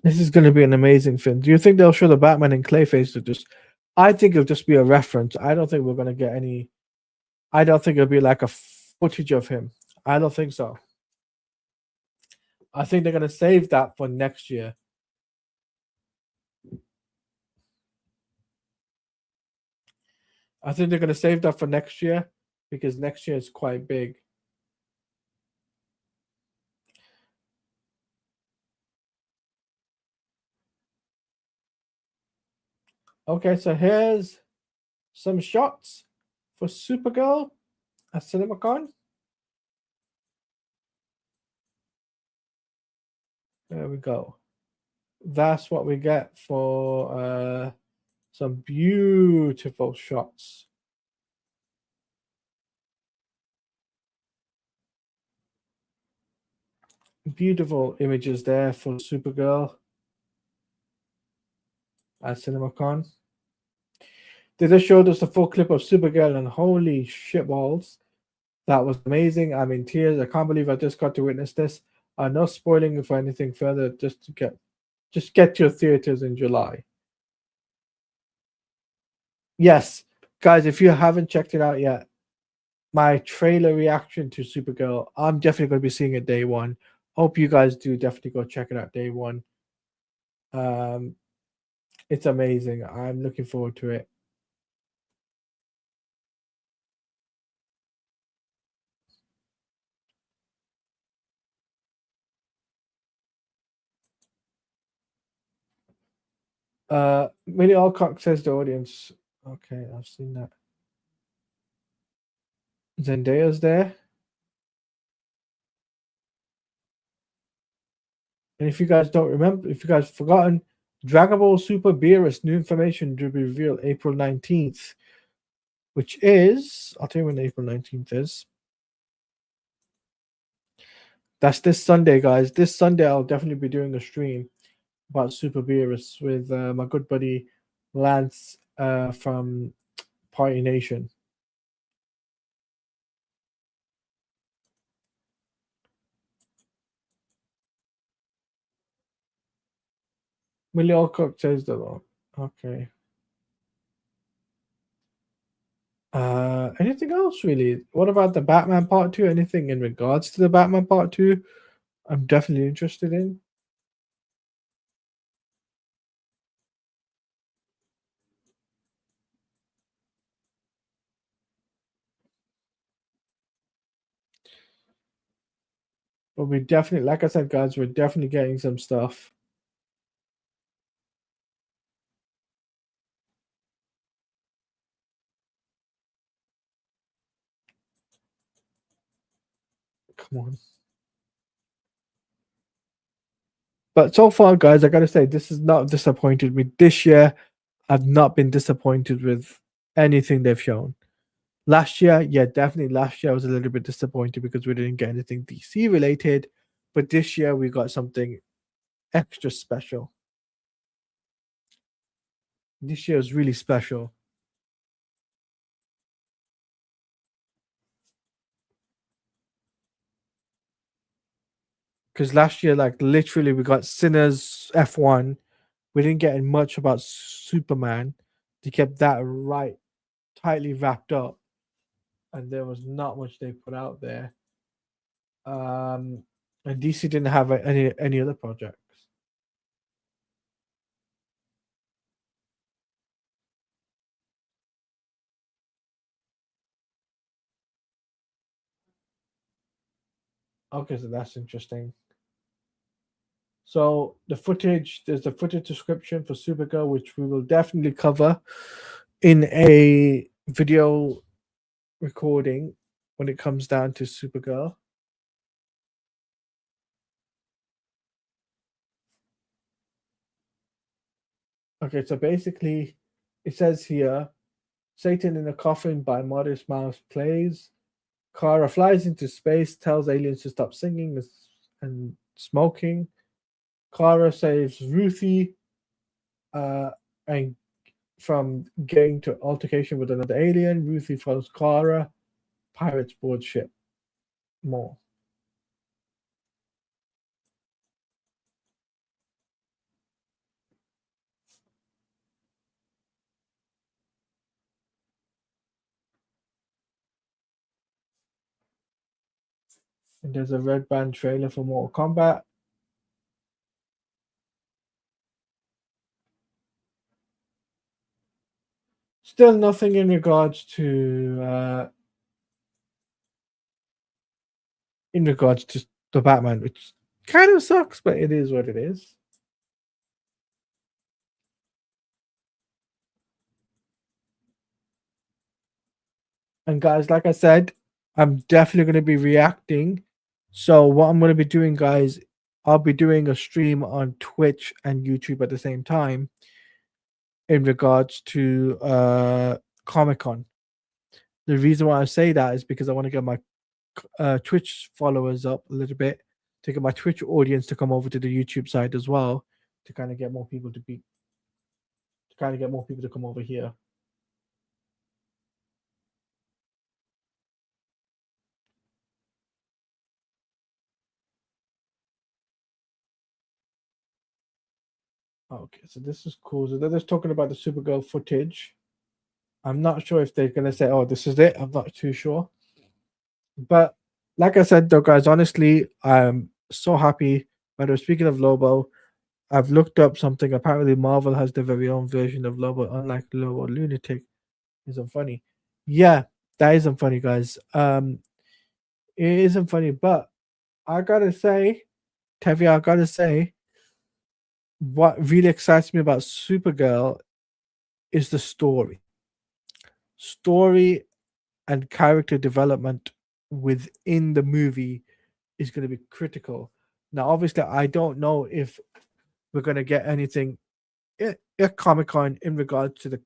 A: This is going to be an amazing film. Do you think they'll show the Batman and Clayface to just? I think it'll just be a reference. I don't think we're going to get any. I don't think it'll be like a footage of him. I don't think so. I think they're going to save that for next year. I think they're going to save that for next year because next year is quite big. Okay, so here's some shots for Supergirl at CinemaCon. There we go. That's what we get for some beautiful shots. Beautiful images there for Supergirl at CinemaCon. They just showed us the full clip of Supergirl, and holy shitballs, that was amazing. I'm in tears. I can't believe I just got to witness this. No spoiling for anything further. Just get to your theaters in July. Yes, guys, if you haven't checked it out yet, my trailer reaction to Supergirl, I'm definitely going to be seeing it day one. Hope you guys do definitely go check it out day one. It's amazing. I'm looking forward to it. Millie Alcock says the audience. Okay, I've seen that. Zendaya's there. And if you guys don't remember, if you guys forgotten, Dragon Ball Super Beerus new information to be revealed April 19th, which is, I'll tell you when April 19th is. That's this Sunday, guys. This Sunday, I'll definitely be doing a stream about Super Beerus with my good buddy Lance from Party Nation. Millie Alcock says the law. Okay. Anything else really? What about the Batman Part 2? Anything in regards to the Batman Part 2? I'm definitely interested in. But we definitely, like I said, guys, we're definitely getting some stuff. Come on. But so far, guys, I gotta say, this has not disappointed me. This year, I've not been disappointed with anything they've shown. Last year, yeah, definitely last year I was a little bit disappointed because we didn't get anything DC related. But this year we got something extra special. This year was really special. Because last year, like literally, we got Sinners F1. We didn't get much about Superman. They kept that right tightly wrapped up, and there was not much they put out there. And DC didn't have any other projects. Okay, so that's interesting. So there's the footage description for Supergirl, which we will definitely cover in a video recording when it comes down to Supergirl. Okay, so basically, it says here, Satan in a Coffin by Modest Mouse plays. Kara flies into space, tells aliens to stop singing and smoking. Kara saves Ruthie and from getting to altercation with another alien. Ruthie follows Kara. Pirates board ship. More. And there's a red band trailer for Mortal Kombat. Still nothing in regards to the Batman, which kind of sucks, but it is what it is. And guys, like I said, I'm definitely going to be reacting. So what I'm going to be doing, guys, I'll be doing a stream on Twitch and YouTube at the same time in regards to Comic-Con. The reason why I say that is because I want to get my Twitch followers up a little bit, to get my Twitch audience to come over to the YouTube side as well, to kind of get more people to come over here. Okay, so this is cool. So they're just talking about the Supergirl footage. I'm not sure if they're gonna say, "Oh, this is it." I'm not too sure. But like I said, though, guys, honestly, I'm so happy. By the way, speaking of Lobo, I've looked up something. Apparently, Marvel has their very own version of Lobo, unlike Lobo Lunatic. Isn't funny. Yeah, that isn't funny, guys. It isn't funny, but I gotta say, Tevi, I gotta say, what really excites me about Supergirl is the story. Story and character development within the movie is going to be critical. Now, obviously, I don't know if we're going to get anything at Comic Con in regards to the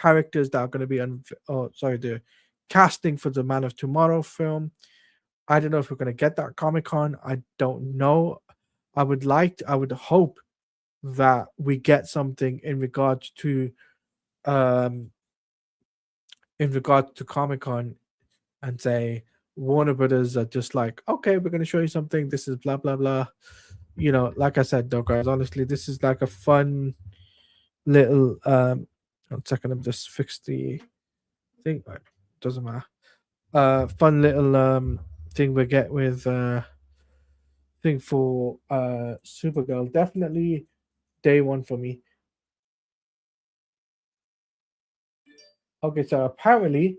A: characters that are going to be on. Oh, sorry, the casting for the Man of Tomorrow film. I don't know if we're going to get that Comic Con. I don't know. I would hope that we get something um in regards to Comic Con, and say Warner Brothers are just like, okay, we're going to show you something. This is blah blah blah. Like I said, though, guys, honestly, this is like a fun little. 1 second, I'm just fix the thing. Doesn't matter. Fun little thing we get with thing for Supergirl. Definitely day one for me. Okay, so apparently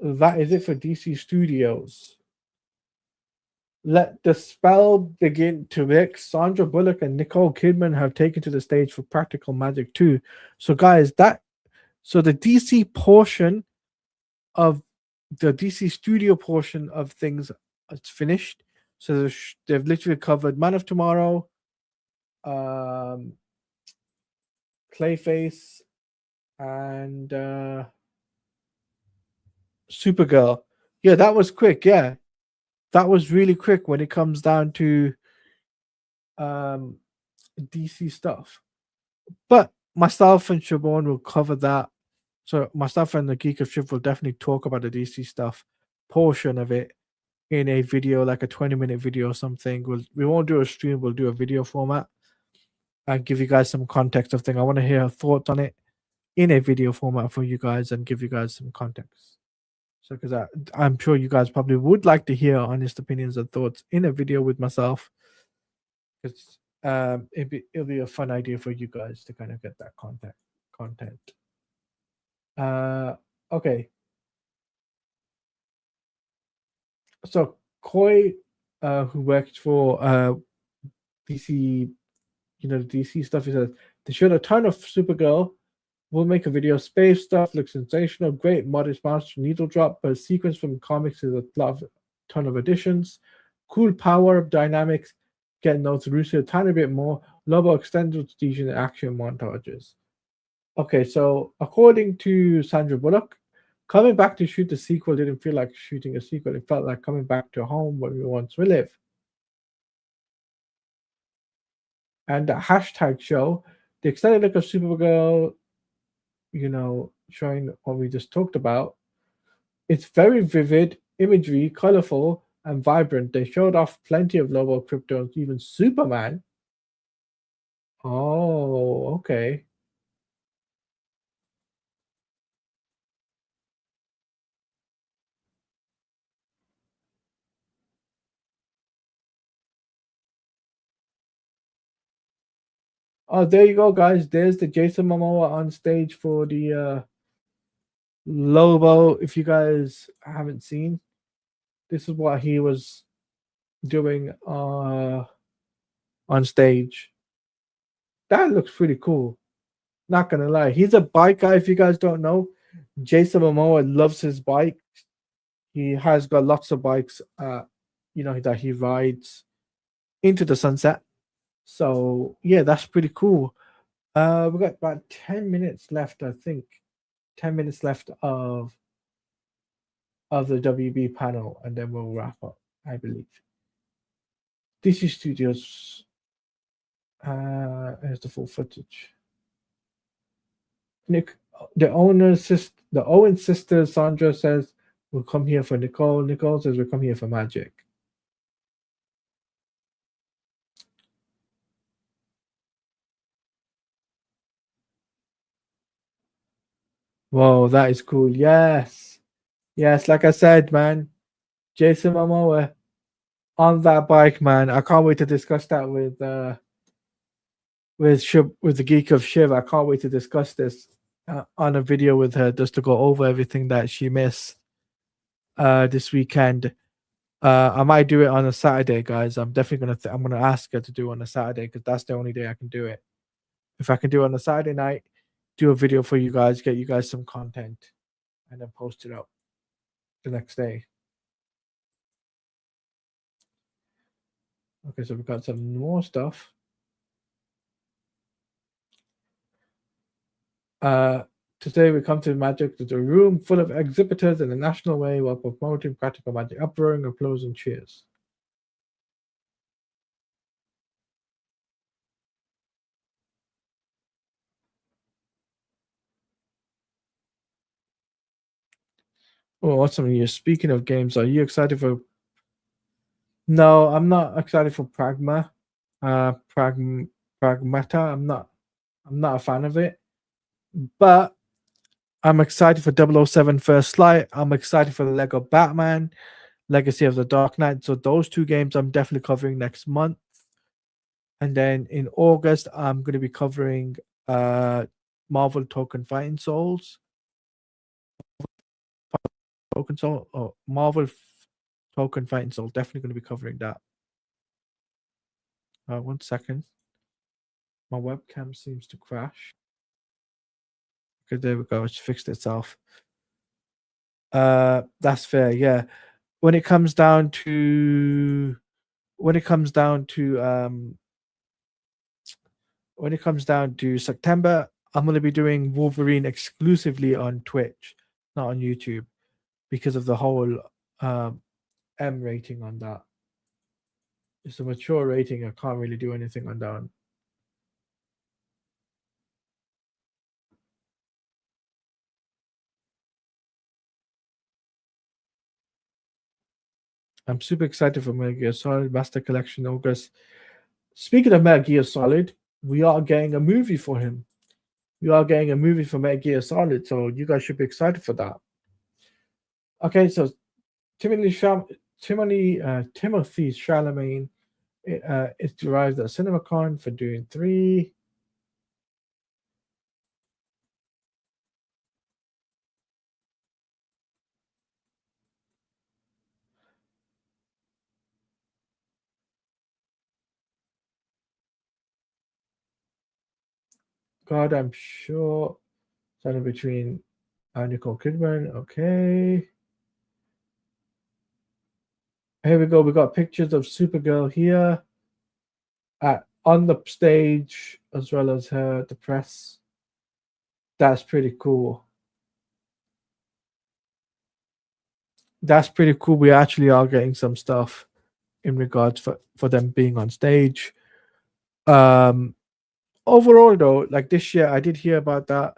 A: that is it for DC Studios. Let the spell begin to mix. Sandra Bullock and Nicole Kidman have taken to the stage for Practical Magic 2. So, guys, the DC portion of the DC studio portion of things is finished. So they've literally covered Man of Tomorrow, Clayface, and Supergirl. Yeah, that was quick. Yeah, that was really quick when it comes down to DC stuff. But myself and Siobhan will cover that. So myself and the Geek of Shift will definitely talk about the DC stuff portion of it in a video, like a 20-minute video or something. We won't do a stream, we'll do a video format and give you guys some context of thing. I want to hear her thoughts on it in a video format for you guys and give you guys some context. So because I'm sure you guys probably would like to hear honest opinions and thoughts in a video with myself. Because it'll be a fun idea for you guys to kind of get that content. Okay. So Koi who worked for DC, the DC stuff. He says they showed a ton of Supergirl. We'll make a video. Space stuff looks sensational. Great modest monster needle drop, but sequence from comics is a ton of additions. Cool power dynamics. Getting those Russo a tiny bit more. Lobo extended season action montages. Okay, so according to Sandra Bullock, coming back to shoot the sequel didn't feel like shooting a sequel. It felt like coming back to home where we once live. And the hashtag show, the extended look of Supergirl, showing what we just talked about. It's very vivid, imagery, colorful, and vibrant. They showed off plenty of Lobo, Krypton, even Superman. Oh, okay. Oh, there you go, guys. There's the Jason Momoa on stage for the Lobo. If you guys haven't seen, this is what he was doing on stage. That looks pretty cool. Not gonna lie, he's a bike guy. If you guys don't know, Jason Momoa loves his bike. He has got lots of bikes, that he rides into the sunset. So yeah, that's pretty cool. We got about 10 minutes left, I think. 10 minutes left of the WB panel, and then we'll wrap up, I believe. DC Studios. Here's the full footage. Nick, the Owen sister Sandra says we'll come here for Nicole. Nicole says we'll come here for magic. Whoa, that is cool. Yes. Yes, like I said, man. Jason Momoa on that bike, man. I can't wait to discuss that with the Geek of Shiv. I can't wait to discuss this on a video with her, just to go over everything that she missed this weekend. I might do it on a Saturday, guys. I'm definitely I'm gonna ask her to do it on a Saturday, because that's the only day I can do it. If I can do it on a Saturday night, do a video for you guys, get you guys some content, and then post it up the next day. Okay, so we've got some more stuff. Today we come to Magic. There's a room full of exhibitors in a national way while promoting practical magic, uproaring, applause, and cheers. Oh, what's something you're speaking of games? Are you excited for? No, I'm not excited for Pragmata. I'm not a fan of it. But I'm excited for 007 First Light. I'm excited for the Lego Batman, Legacy of the Dark Knight. So those two games I'm definitely covering next month. And then in August, I'm going to be covering Marvel Token Fighting Souls. Marvel Token Fighting Soul. Definitely going to be covering that. 1 second. My webcam seems to crash. Okay, there we go. It's fixed itself. That's fair. Yeah. When it comes down to September, I'm going to be doing Wolverine exclusively on Twitch, not on YouTube, because of the whole M rating on that. It's a mature rating. I can't really do anything on that one. I'm super excited for Metal Gear Solid Master Collection August. Speaking of Metal Gear Solid, we are getting a movie for him. We are getting a movie for Metal Gear Solid, so you guys should be excited for that. Okay, so Timothy Chalamet is derived at CinemaCon for Dune 3. God, I'm sure. Something between Nicole Kidman. Okay. Here we go. We got pictures of Supergirl here on the stage, as well as her the press. That's pretty cool. That's pretty cool. We actually are getting some stuff in regards for them being on stage. Overall though, like this year I did hear about that,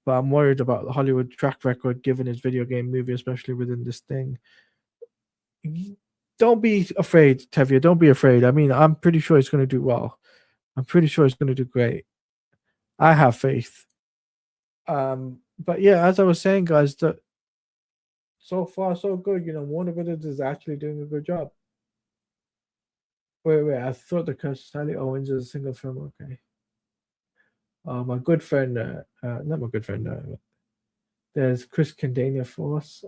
A: but I'm worried about the Hollywood track record given its video game movie, especially within this thing. Don't be afraid, Tevia. Don't be afraid. I mean, I'm pretty sure it's going to do well. I'm pretty sure it's going to do great. I have faith. But yeah, as I was saying, guys, that so far so good. You know, Warner Brothers is actually doing a good job. Wait. I thought the Curse of Sally Owens is a single film. Okay. My good friend, not my good friend. There's Chris Candania Force.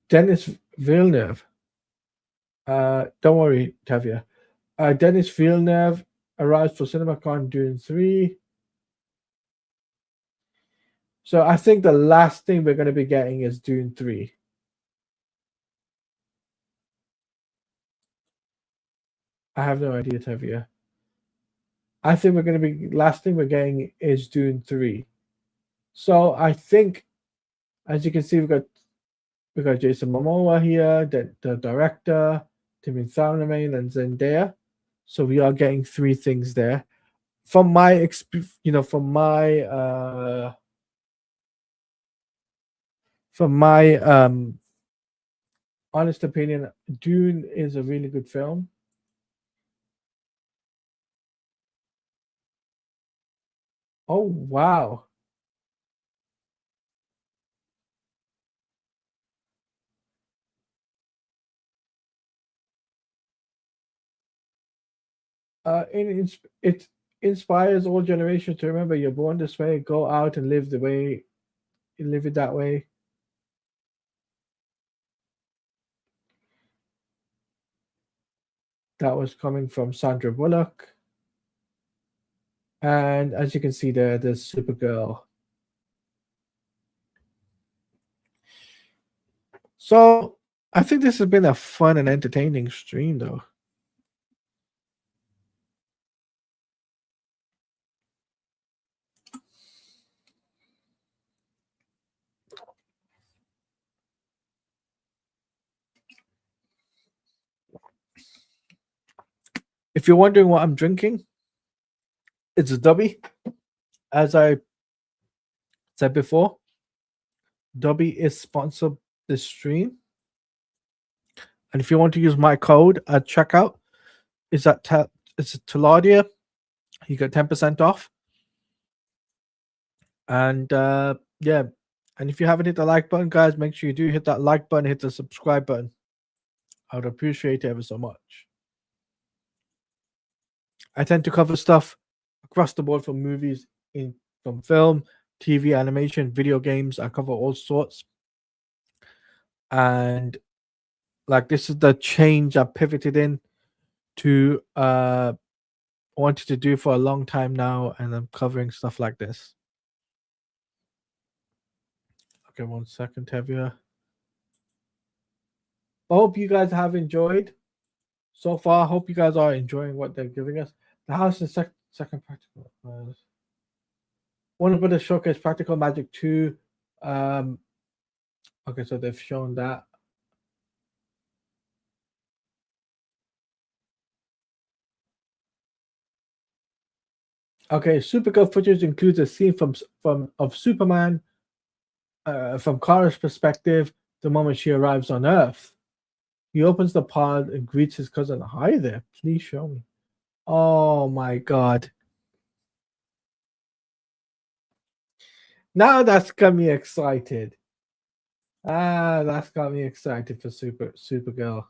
A: Dennis Villeneuve. Don't worry, Tavia. Dennis Villeneuve arrives for CinemaCon Dune 3. So I think the last thing we're going to be getting is Dune 3. I have no idea, Tavia. I think we're going to be last thing we're getting is Dune 3. So I think, as you can see, we got Jason Momoa here, the director, Timothée Chalamet, and Zendaya. So we are getting three things there. From my honest opinion, Dune is a really good film. Oh wow. It inspires all generations to remember you're born this way, go out and live it that way. That was coming from Sandra Bullock. And as you can see there's Supergirl. So I think this has been a fun and entertaining stream though. If you're wondering what I'm drinking, it's a Dubby. As I said before, Dubby is sponsored this stream. And if you want to use my code at checkout, it's Taladia. You get 10% off. And yeah. And if you haven't hit the like button, guys, make sure you do hit that like button, hit the subscribe button. I would appreciate it ever so much. I tend to cover stuff across the board from movies, from film, TV, animation, video games. I cover all sorts. And like this is the change I pivoted in to wanted to do for a long time now, and I'm covering stuff like this. Okay, 1 second, Tevia. I hope you guys have enjoyed so far. I hope you guys are enjoying what they're giving us. The house is second practical. Warner Brothers Showcase Practical Magic 2. Okay, so they've shown that. Okay, Supergirl footage includes a scene of Superman from Kara's perspective the moment she arrives on Earth. He opens the pod and greets his cousin. Hi there, please show me. Oh my god. Now that's got me excited. That's got me excited for Supergirl.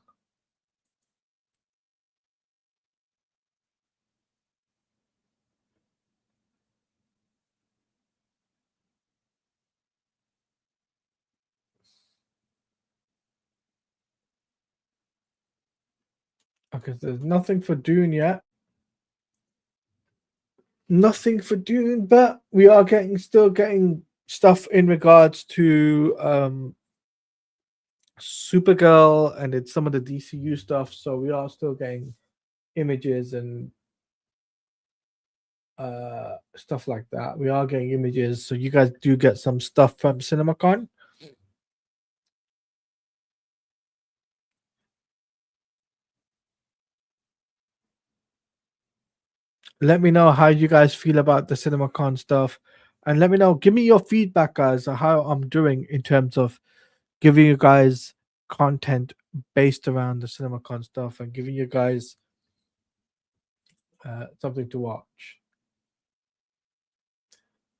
A: Okay, there's nothing for Dune yet. Nothing for Dune, but we are still getting stuff in regards to Supergirl, and it's some of the DCU stuff. So we are still getting images and stuff like that. We are getting images, so you guys do get some stuff from CinemaCon. Let me know how you guys feel about the CinemaCon stuff, and let me know. Give me your feedback, guys, on how I'm doing in terms of giving you guys content based around the CinemaCon stuff and giving you guys something to watch.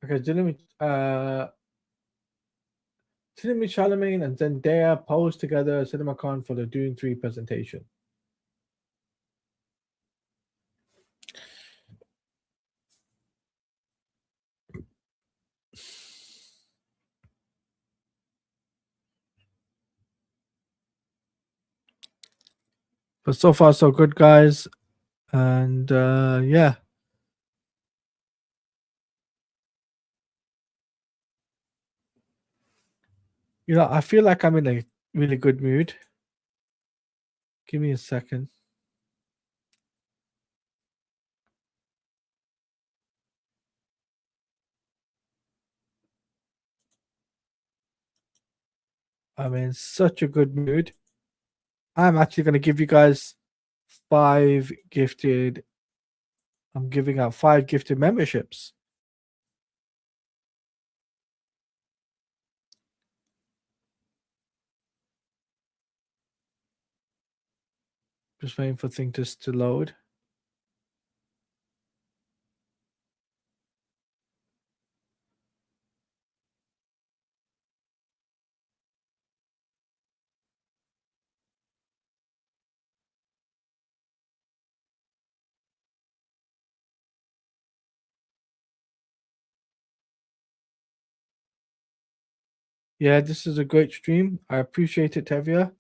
A: Okay, Timothée Chalamet and Zendaya posed together at CinemaCon for the Dune 3 presentation. But so far, so good, guys. And yeah. You know, I feel like I'm in a really good mood. Give me a second. I'm in such a good mood. I'm actually going to give you guys 5 gifted. I'm giving out 5 gifted memberships. Just waiting for things to load. Yeah, this is a great stream. I appreciate it, Tevia.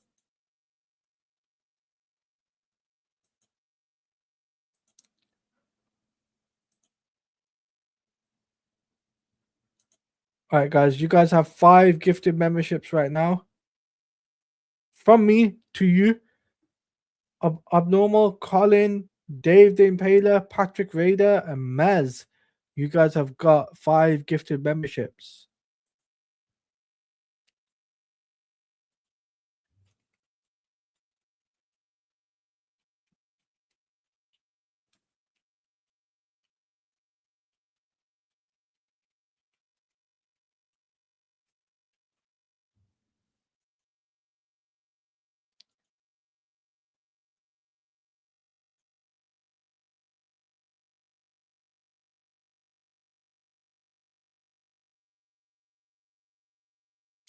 A: All right, guys, you guys have 5 gifted memberships right now. From me to you. Abnormal, Colin, Dave the Impaler, Patrick Raider, and Maz. You guys have got 5 gifted memberships.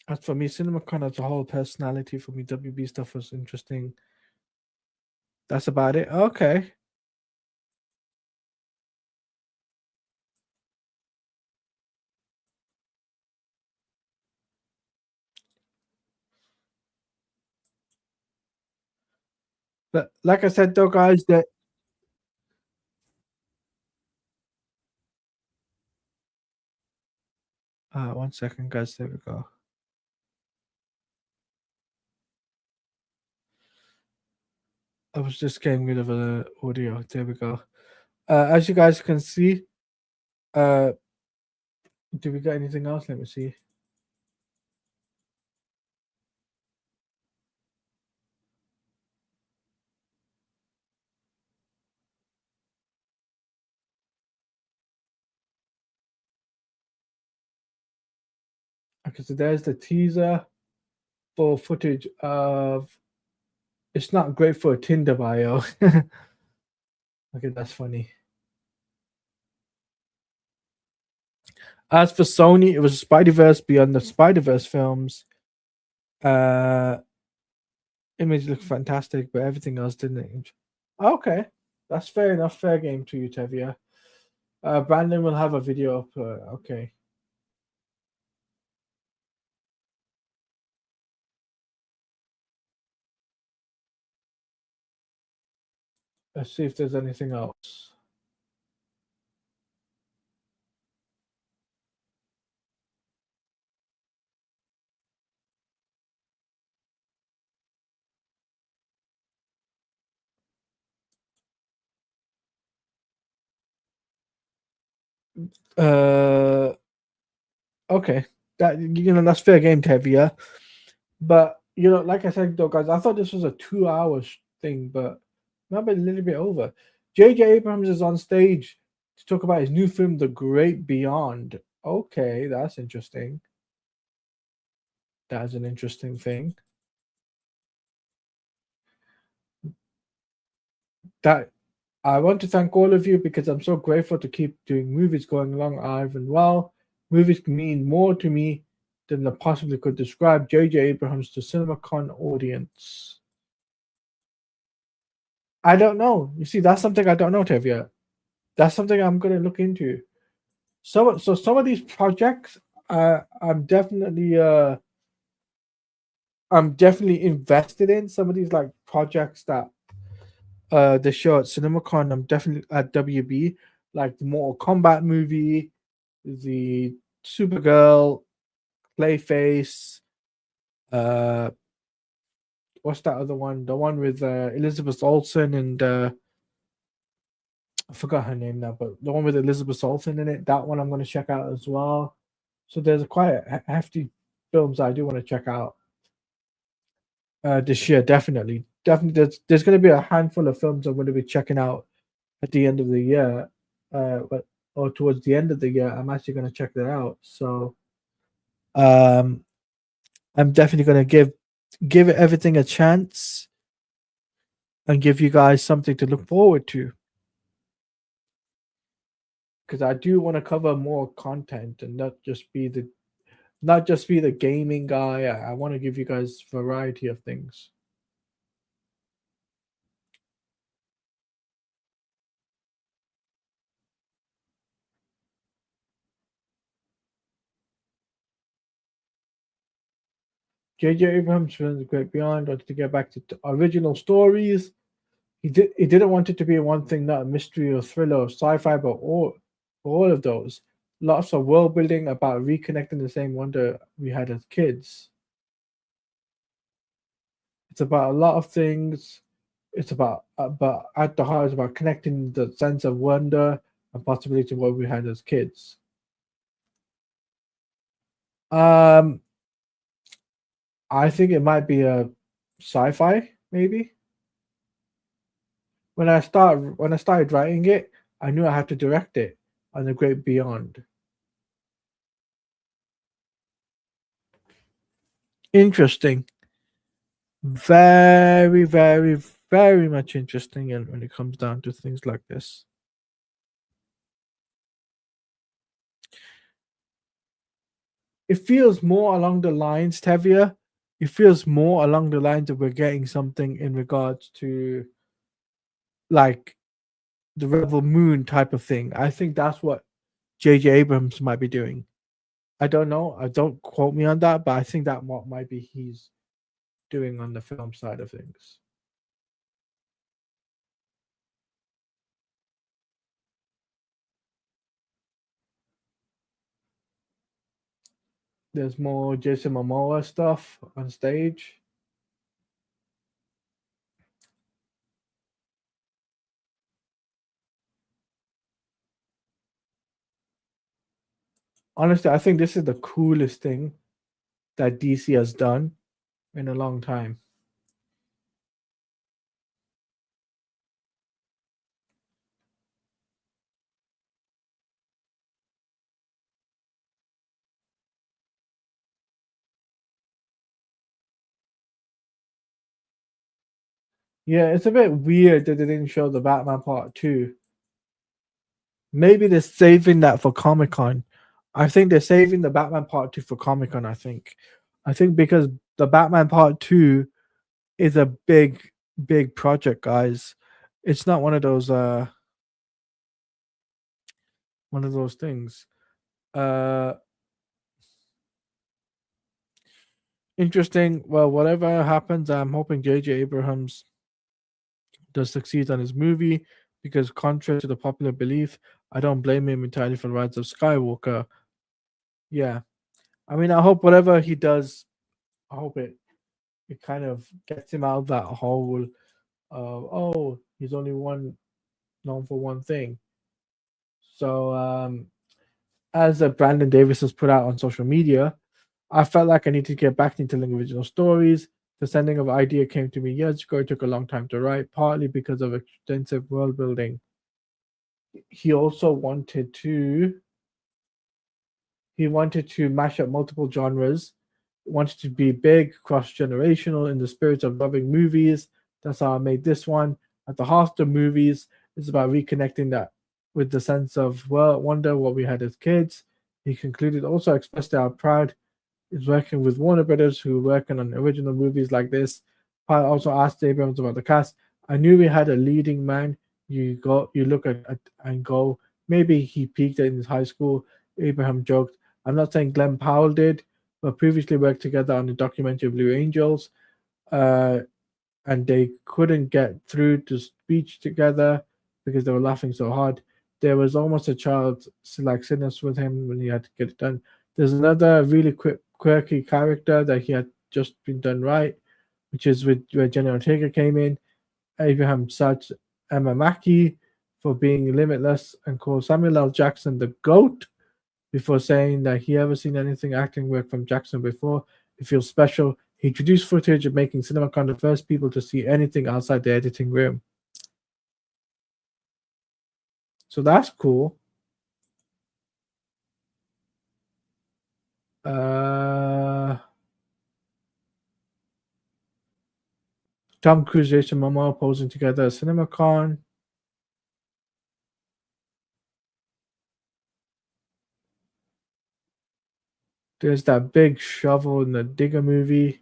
A: As for me, CinemaCon as a whole personality for me, WB stuff was interesting. That's about it. Okay. But like I said, though, guys, that 1 second, guys. There we go. I was just getting rid of the audio. There we go. As you guys can see, do we got anything else? Let me see. Okay, so there's the teaser for footage of. It's not great for a Tinder bio. Okay, that's funny. As for Sony, it was Spider-Verse Beyond the Spider-Verse films. Image looked fantastic, but everything else didn't. Okay, that's fair enough. Fair game to you, Tevia. Brandon will have a video up. Okay. Let's see if there's anything else. Uh, okay, that's fair game, Tevia. But like I said though, guys, I thought this was a 2 hour thing, but maybe a little bit over. J.J. Abrams is on stage to talk about his new film, The Great Beyond. Okay, that's interesting. That's an interesting thing. That I want to thank all of you because I'm so grateful to keep doing movies going along alive and well. Movies mean more to me than I possibly could describe. J.J. Abrams to CinemaCon audience. I don't know. You see, that's something I don't know, Tevia. That's something I'm going to look into. So some of these projects, I'm definitely invested in. Some of these like projects that they show at CinemaCon, I'm definitely at WB, like the Mortal Kombat movie, the Supergirl, Clayface, uh, what's that other one? The one with Elizabeth Olsen and I forgot her name now, but the one with Elizabeth Olsen in it. That one I'm going to check out as well. So there's quite hefty films I do want to check out this year. Definitely. There's going to be a handful of films I'm going to be checking out at the end of the year, but or towards the end of the year. I'm actually going to check that out. So um, I'm definitely going to give it everything a chance and give you guys something to look forward to. Because I do want to cover more content and not just be the gaming guy. I want to give you guys variety of things. J.J. Abrams from The Great Beyond wanted to get back to original stories. He didn't want it to be one thing, not a mystery or thriller or sci-fi, but all of those. Lots of world building about reconnecting the same wonder we had as kids. It's about a lot of things. It's about but at the heart, it's about connecting the sense of wonder and possibility to what we had as kids. Um, I think it might be a sci-fi, maybe. When I started writing it, I knew I had to direct it on The Great Beyond. Interesting. Very, very, very much interesting and when it comes down to things like this. It feels more along the lines, Tevia. It feels more along the lines that we're getting something in regards to like the Rebel Moon type of thing. I think that's what J.J. Abrams might be doing. I don't know. I don't quote me on that, but I think that what might be he's doing on the film side of things. There's more Jason Momoa stuff on stage. Honestly, I think this is the coolest thing that DC has done in a long time. Yeah, it's a bit weird that they didn't show the Batman Part 2. Maybe they're saving that for Comic Con. I think they're saving the Batman Part 2 for Comic Con, I think. I think because the Batman Part 2 is a big project, guys. It's not one of those things. Uh Interesting. Well, whatever happens, I'm hoping JJ Abrams does succeed on his movie, because contrary to the popular belief, I don't blame him entirely for Rise of Skywalker. Yeah, I mean, I hope whatever he does, I hope it kind of gets him out of that whole oh, he's only one known for one thing. So as Brandon Davis has put out on social media, I felt like I need to get back into telling original stories. The sending of idea came to me years ago. It took a long time to write, partly because of extensive world building. He also wanted to mash up multiple genres, wanted to be big, cross-generational in the spirit of loving movies. That's how I made this one. At the heart of movies is about reconnecting that with the sense of wonder what we had as kids. He concluded, also expressed our pride is working with Warner Brothers, who are working on original movies like this. I also asked Abrams about the cast. I knew we had a leading man. You look at and go, maybe he peaked in his high school. Abraham joked. I'm not saying Glenn Powell did, but previously worked together on the documentary Blue Angels, and they couldn't get through to speech together because they were laughing so hard. There was almost a child like silliness with him when he had to get it done. There's another really quirky character that he had just been done right, which is where Jenny Ortega came in. Abraham cites Emma Mackey for being limitless and called Samuel L. Jackson the GOAT before saying that he ever seen anything acting work from Jackson before. It feels special. He introduced footage of making CinemaCon the first people to see anything outside the editing room. So that's cool. Tom Cruise, Jason Momoa posing together at CinemaCon. There's that big shovel in the Digger movie.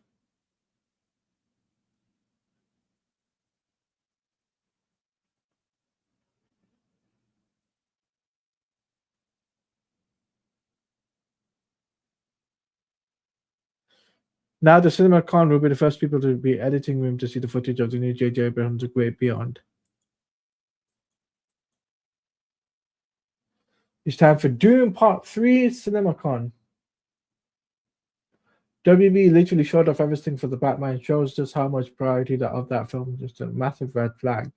A: Now the CinemaCon will be the first people to be editing room to see the footage of the new J.J. Abrams' The Great Beyond. It's time for Dune Part 3 CinemaCon. WB literally showed off everything for the Batman, shows just how much priority of that film, just a massive red flag.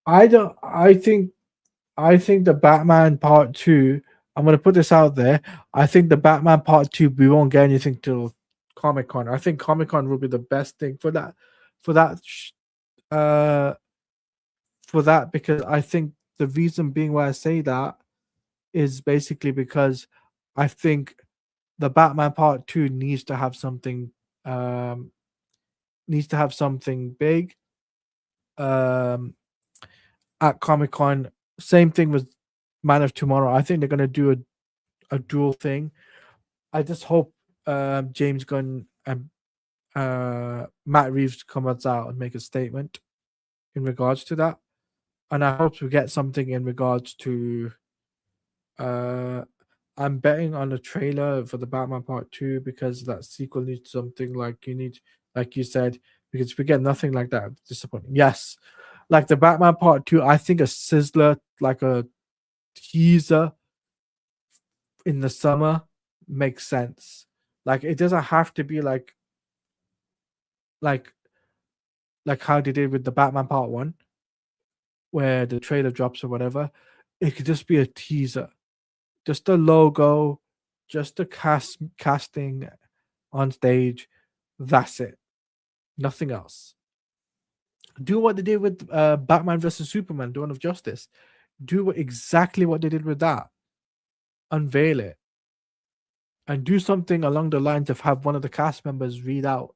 A: I think the Batman Part 2, I'm gonna put this out there. I think the Batman Part 2, we won't get anything till Comic-Con. I think Comic-Con will be the best thing for that because I think the reason being why I say that is basically because I think the Batman Part 2 needs to have something big at Comic-Con. Same thing with Man of Tomorrow. I think they're gonna do a dual thing. I just hope James Gunn and Matt Reeves comes out and make a statement in regards to that. And I hope we get something in regards to I'm betting on a trailer for the Batman Part 2 because that sequel needs something like you said, because if we get nothing like that, it's disappointing. Yes. Like the Batman Part 2, I think a sizzler, like a teaser in the summer makes sense. Like it doesn't have to be like how they did with the Batman Part 1, where the trailer drops or whatever. It could just be a teaser. Just a logo, just a casting on stage. That's it. Nothing else. Do what they did with Batman vs Superman: Dawn of Justice. Do exactly what they did with that. Unveil it. And do something along the lines of have one of the cast members read out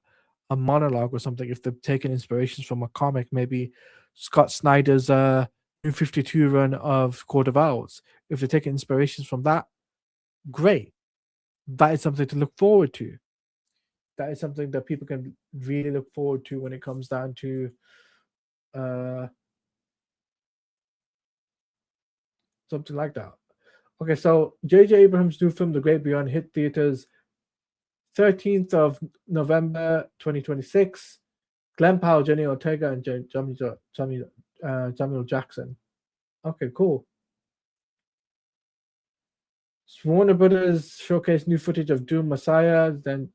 A: a monologue or something if they've taken inspirations from a comic, maybe Scott Snyder's New 52 run of Court of Owls. If they're taking inspirations from that, great. That is something to look forward to. That is something that people can really look forward to when it comes down to something like that. Okay, so J.J. Abrams' new film, The Great Beyond, hit theaters 13th of November 2026. Glenn Powell, Jenny Ortega, and Samuel Jackson. Okay, cool. Warner Brothers showcased new footage of Doom Messiah, then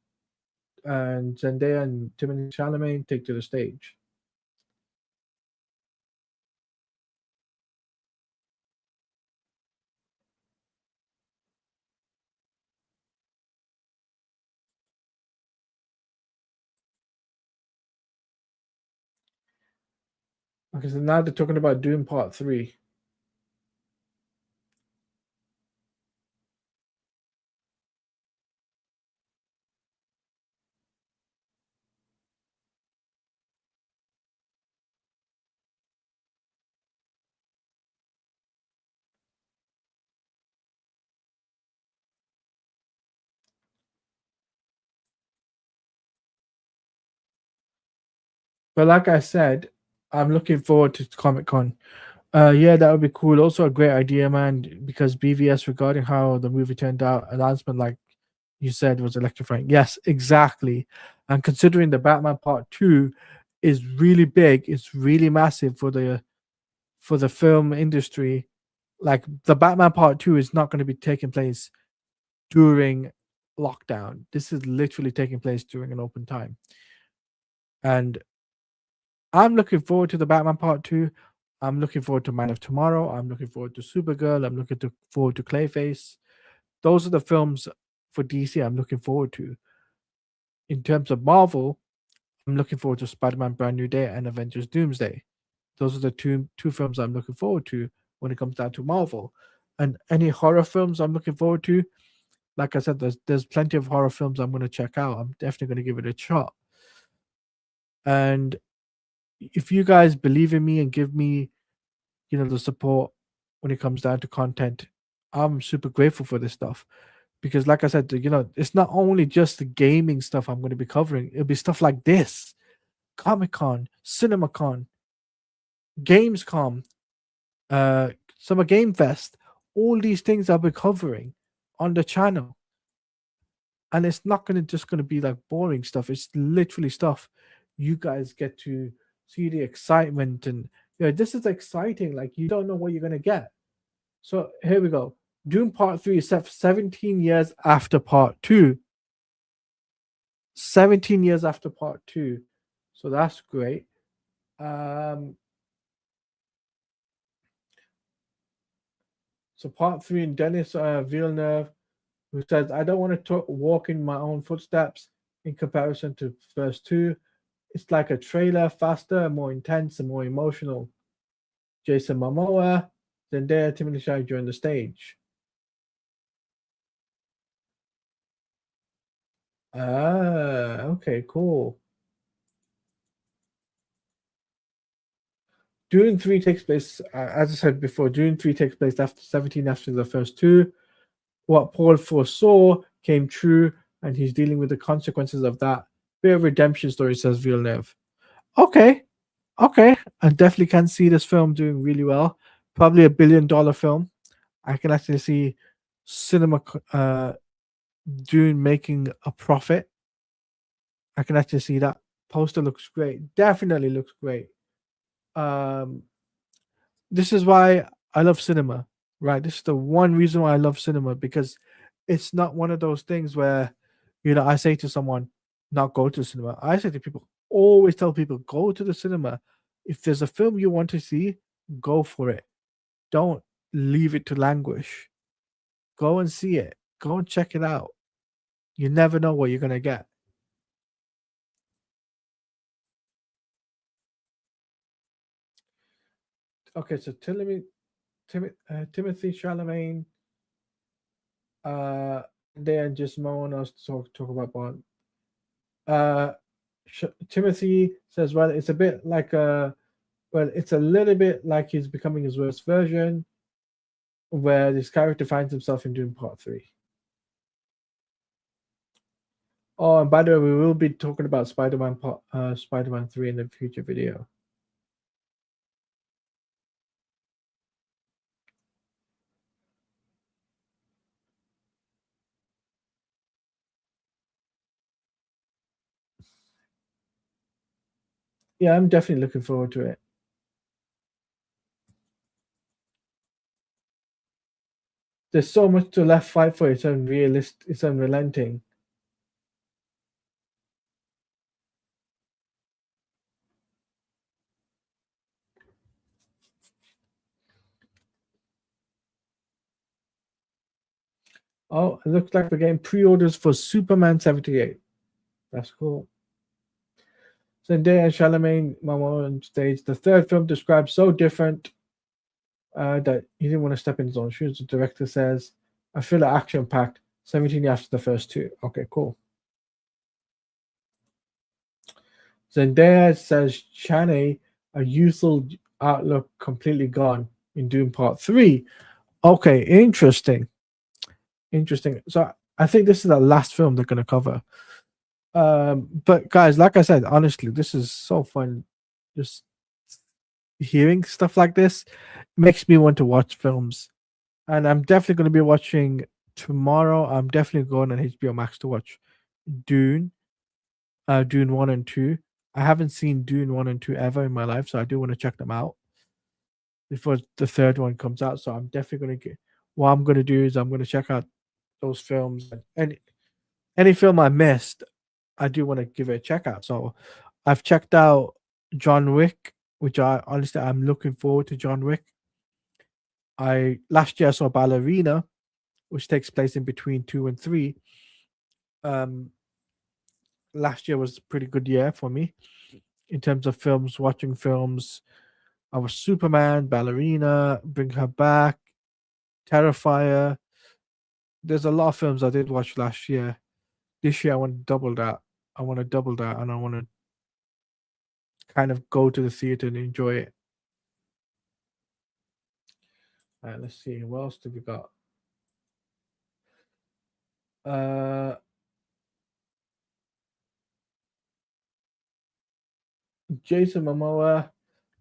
A: and Zendaya and Timothée Chalamet take to the stage. Okay, so now they're talking about Doom Part 3. But like I said, I'm looking forward to Comic Con. Yeah, that would be cool. Also, a great idea, man, because BVS regarding how the movie turned out, announcement like you said was electrifying. Yes, exactly. And considering the Batman Part 2 is really big, it's really massive for the film industry. Like the Batman Part 2 is not going to be taking place during lockdown. This is literally taking place during an open time. And I'm looking forward to the Batman Part 2. I'm looking forward to Man of Tomorrow. I'm looking forward to Supergirl. I'm forward to Clayface. Those are the films for DC I'm looking forward to. In terms of Marvel, I'm looking forward to Spider-Man Brand New Day and Avengers Doomsday. Those are the two films I'm looking forward to when it comes down to Marvel. And any horror films I'm looking forward to, like I said, there's plenty of horror films I'm going to check out. I'm definitely going to give it a shot. And if you guys believe in me and give me, the support when it comes down to content, I'm super grateful for this stuff. Because like I said, it's not only just the gaming stuff I'm going to be covering. It'll be stuff like this, Comic-Con, CinemaCon, Gamescom, Summer Game Fest. All these things I'll be covering on the channel. And it's not just going to be like boring stuff. It's literally stuff you guys get to see the excitement. And this is exciting. Like, you don't know what you're going to get. So here we go. Dune Part 3 is set for 17 years after Part 2. 17 years after Part 2. So that's great. So Part 3, and Dennis Villeneuve, who says, I don't want to walk in my own footsteps in comparison to first two. It's like a trailer, faster, more intense, and more emotional. Jason Momoa, Zendaya, Timothée Chalamet join the stage. Okay, cool. Dune 3 takes place, as I said before, Dune 3 takes place after 17 after the first two. What Paul foresaw came true, and he's dealing with the consequences of that. Bit of redemption story, says Villeneuve. Okay, I definitely can see this film doing really well. Probably $1 billion film. I can actually see cinema Dune making a profit. I can actually see that. Poster looks great. Definitely looks great. This is why I love cinema, right? This is the one reason why I love cinema, because it's not one of those things where, I say to someone, not go to cinema. I say to people, always tell people, go to the cinema. If there's a film you want to see, go for it. Don't leave it to languish. Go and see it. Go and check it out. You never know what you're going to get. Okay, so Timothée Chalamet, then just more else to talk about Bond. Timothy says, well, it's a bit like it's a little bit like he's becoming his worst version, where this character finds himself in Dune Part 3. Oh, and by the way, we will be talking about Spider-Man 3 in the future video. Yeah, I'm definitely looking forward to it. There's so much to left fight for. It's unrealistic. It's unrelenting. Oh, it looks like we're getting pre-orders for Superman 78. That's cool. Zendaya and Charlemagne Momo on stage. The third film described so different that he didn't want to step in his own shoes. The director says, I feel action packed. 17 after the first two. Okay, cool. Zendaya says Chaney, a youthful outlook completely gone in Dune Part 3. Okay, interesting. Interesting. So I think this is the last film they're going to cover. But guys, like I said, honestly, this is so fun. Just hearing stuff like this makes me want to watch films. And I'm definitely going to be watching tomorrow. I'm definitely going on HBO Max to watch Dune, Dune 1 and 2. I haven't seen Dune 1 and 2 ever in my life, so I do want to check them out before the third one comes out. So I'm definitely going to get what I'm going to do is I'm going to check out those films, and any film I missed, I do want to give it a check out. So I've checked out John Wick, which I honestly I'm looking forward to John Wick. I last year I saw Ballerina, which takes place in between 2 and 3. Um, last year was a pretty good year for me in terms of films. Watching films, I was Superman, Ballerina, Bring Her Back, Terrifier. There's a lot of films I did watch last year. This year I want to double that. I want to double that, and I want to kind of go to the theater and enjoy it. All right, let's see. What else do we got? Uh, Jason Momoa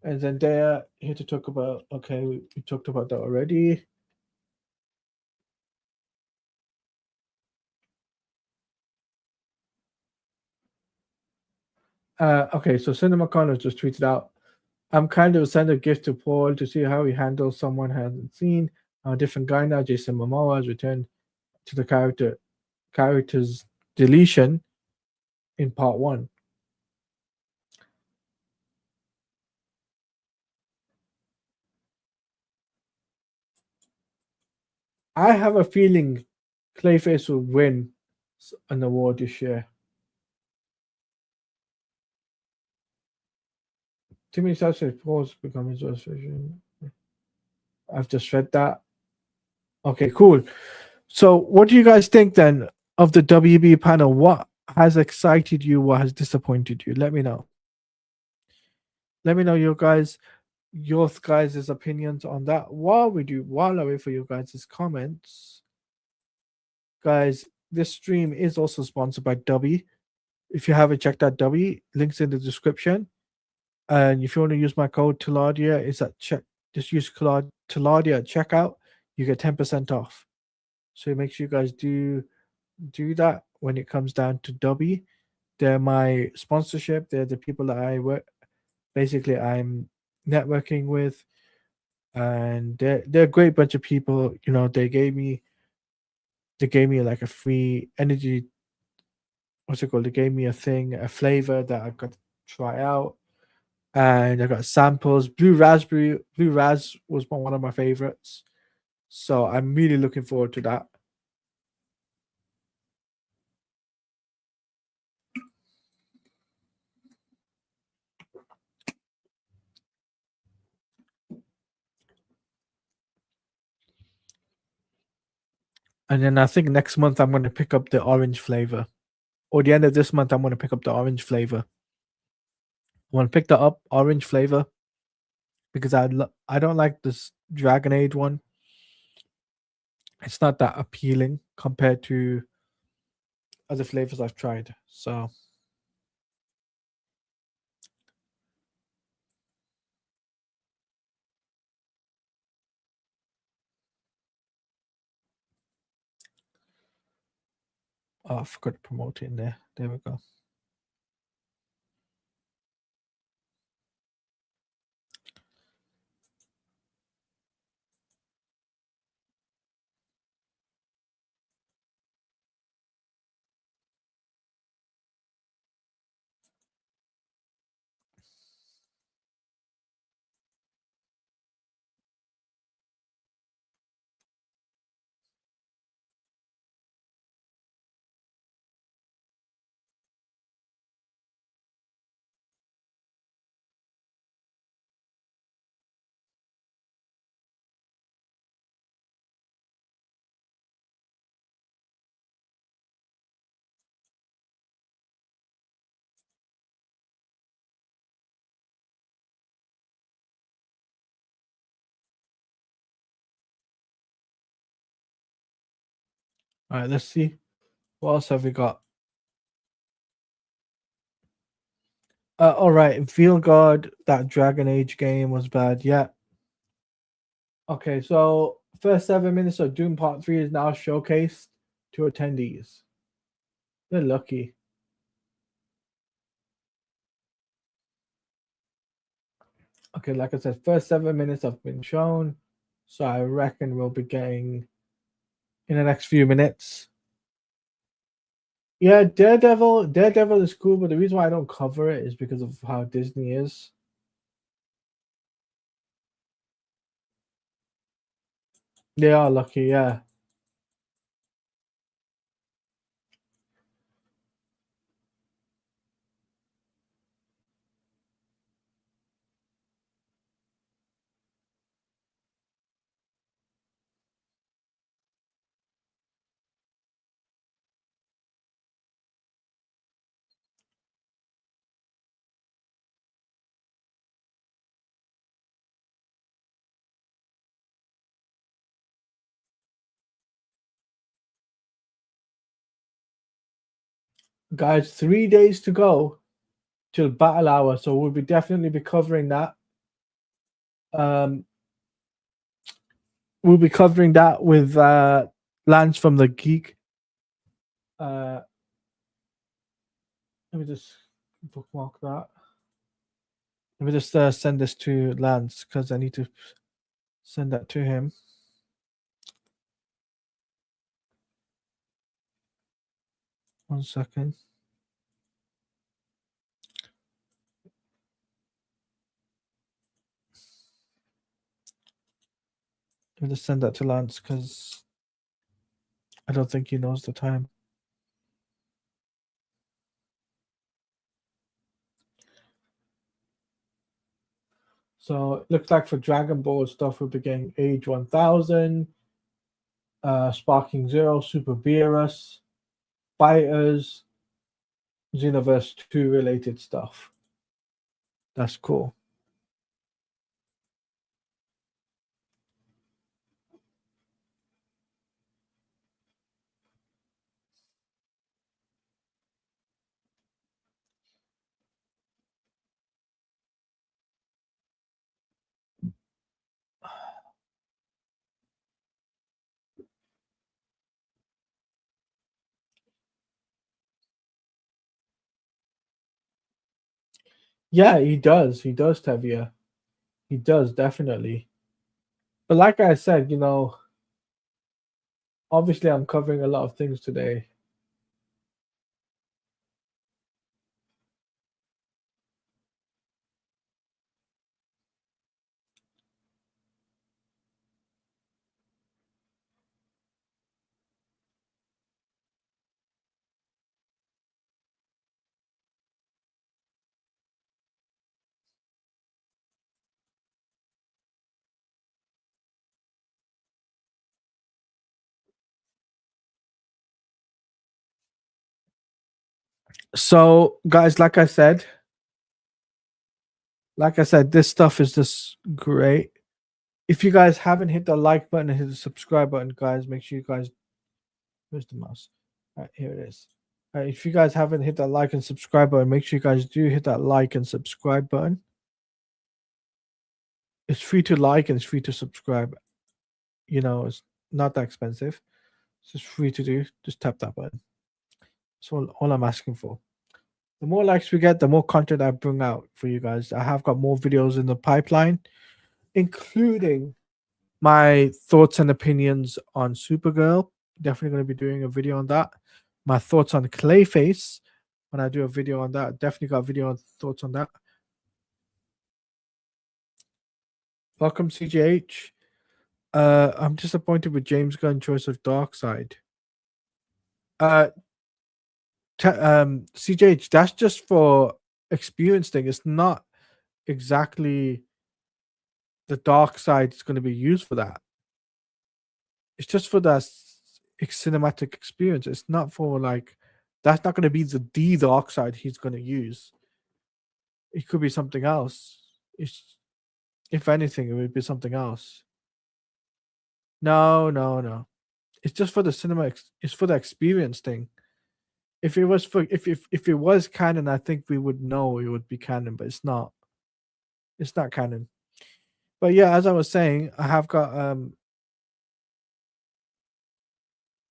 A: and Zendaya here to talk about. Okay, we talked about that already. Okay, so CinemaCon has just tweeted out. I'm kind of send a gift to Paul to see how he handles someone hasn't seen. I'm a different guy now. Jason Momoa has returned to the character's deletion in part 1. I have a feeling Clayface will win an award this year. Too many types of Paul's becoming his version. I've just read that. Okay, cool. So, what do you guys think then of the WB panel? What has excited you? What has disappointed you? Let me know. Let me know your guys' opinions on that. While I wait for your guys' comments, guys, this stream is also sponsored by W. If you haven't checked out W, links in the description. And if you want to use my code Taladia, it's at check. Just use code Taladia at checkout. You get 10% off. So make sure you guys do that when it comes down to W. They're my sponsorship. They're the people that I work. Basically, I'm networking with, and they're a great bunch of people. You know, they gave me like a free energy. What's it called? They gave me a flavor that I got to try out, and I got samples. Blue Raz was one of my favorites, so I'm really looking forward to that. And then I think next month I'm going to pick up the orange flavor, or the end of this month I'm going to pick up the orange flavor. I want to pick that up, orange flavor, because I don't like this Dragon Age one. It's not that appealing compared to other flavors I've tried. So I forgot to promote it in there. There we go. All right, let's see. What else have we got? All right, Feel God, that Dragon Age game was bad. Yeah. Okay, so first 7 minutes of Doom Part 3 is now showcased to attendees. They're lucky. Okay, like I said, first 7 minutes have been shown. So I reckon we'll be getting in the next few minutes. Yeah, Daredevil is cool, but the reason why I don't cover it is because of how Disney is. They are lucky, yeah. Guys, 3 days to go till battle hour, so we'll be definitely be covering that. We'll be covering that with Lance from the Geek. Let me just bookmark that. Let me just send this to Lance because I need to send that to him. One second. Let me just send that to Lance because I don't think he knows the time. So it looks like for Dragon Ball stuff, we'll be getting Age 1000, Sparking Zero, Super Beerus, Fighters, Xenoverse 2 related stuff. That's cool. Yeah, he does. He does, Tevia. He does, definitely. But like I said, obviously I'm covering a lot of things today. So, guys, like I said, this stuff is just great. If you guys haven't hit the like button and hit the subscribe button, guys, make sure you guys. Where's the mouse? All right, here it is. All right, if you guys haven't hit that like and subscribe button, make sure you guys do hit that like and subscribe button. It's free to like and it's free to subscribe. It's not that expensive. It's just free to do. Just tap that button. That's all I'm asking for. The more likes we get, the more content I bring out for you guys. I have got more videos in the pipeline, including my thoughts and opinions on Supergirl. Definitely going to be doing a video on that. My thoughts on Clayface. When I do a video on that, definitely got a video on thoughts on that. Welcome, CGH. I'm disappointed with James Gunn's choice of Darkseid. CGH, that's just for experience thing. It's not exactly the dark side is going to be used for that. It's just for that cinematic experience. It's not for that's not going to be the dark side he's going to use. It could be something else. If anything, it would be something else. No. It's just for the cinema. It's for the experience thing. If it was for if it was canon, I think we would know it would be canon, but it's not. It's not canon. But yeah, as I was saying, I have got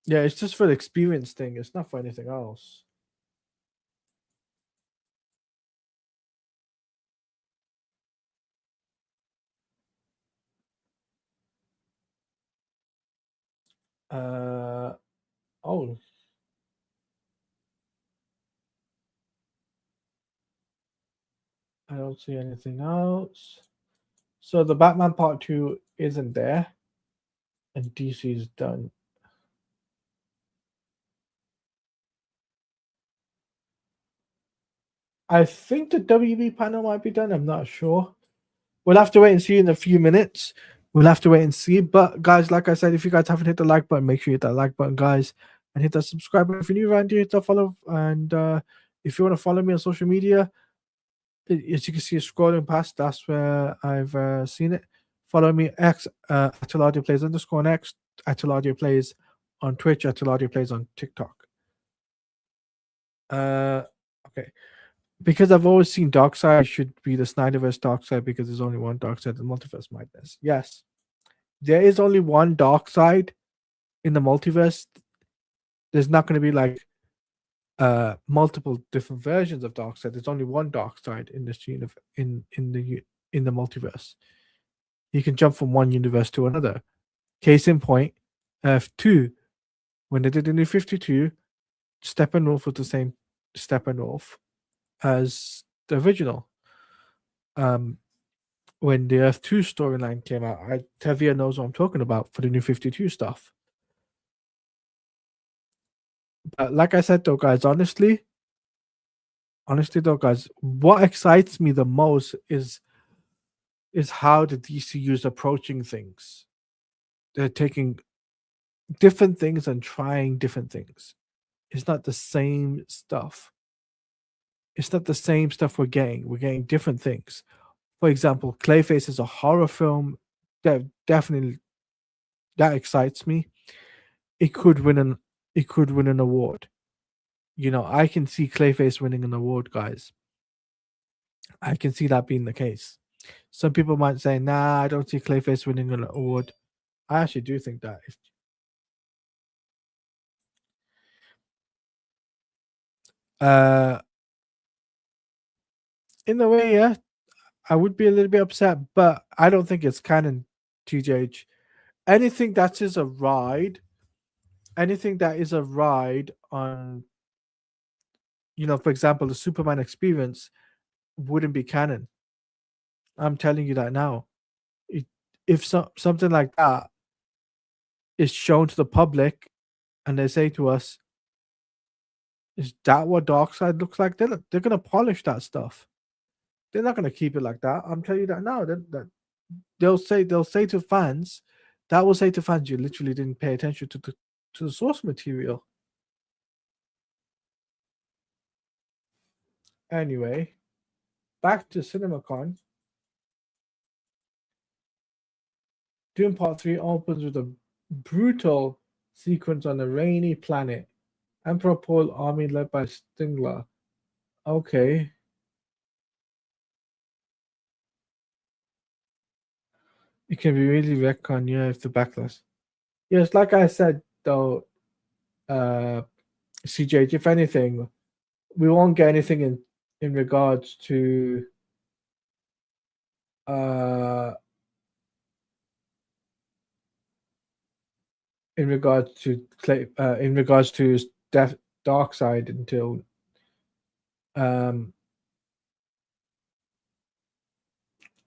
A: yeah, it's just for the experience thing. It's not for anything else. Oh, I don't see anything else. So the Batman Part 2 isn't there, and DC is done. I think the WB panel might be done. I'm not sure. We'll have to wait and see in a few minutes. We'll have to wait and see. But guys, like I said, if you guys haven't hit the like button, make sure you hit that like button, guys, and hit that subscribe button. If you're new around here, hit that follow. And if you want to follow me on social media, as you can see, scrolling past, that's where I've seen it. Follow me X at Plays underscore next at Plays on Twitch at Plays on TikTok. Okay. Because I've always seen Darkseid should be the Snyderverse Darkseid because there's only one Darkseid in Multiverse Madness. Yes, there is only one Darkseid in the multiverse. There's not going to be like multiple different versions of Darkseid. There's only one Darkseid in this in the multiverse. He can jump from one universe to another. Case in point, Earth 2, when they did the New 52, Steppenwolf was the same Steppenwolf as the original. When the Earth 2 storyline came out, Tevia knows what I'm talking about for the New 52 stuff. But like I said though, guys, honestly though, guys, what excites me the most is how the DCU is approaching things. They're taking different things and trying different things. It's not the same stuff. It's not the same stuff we're getting. We're getting different things. For example, Clayface is a horror film. That definitely that excites me. It could win an award. You know, I can see Clayface winning an award, guys. I can see that being the case. Some people might say, "Nah, I don't see Clayface winning an award." I actually do think that. In a way, yeah, I would be a little bit upset, but I don't think it's canon. TJH, anything that is a ride, on, for example, the Superman experience wouldn't be canon. I'm telling you that now. If something like that is shown to the public and they say to us, is that what Darkseid looks like? They're gonna polish that stuff. They're not gonna keep it like that. I'm telling you that now. They'll say to fans, you literally didn't pay attention to the source material. Anyway, back to CinemaCon. Dune Part 3 opens with a brutal sequence on a rainy planet. Emperor Paul army led by Stingler. Okay. It can be really retcon, yeah, if the backlash. Yes, like I said though, CJ, if anything, we won't get anything in regards to in regards to Darkseid until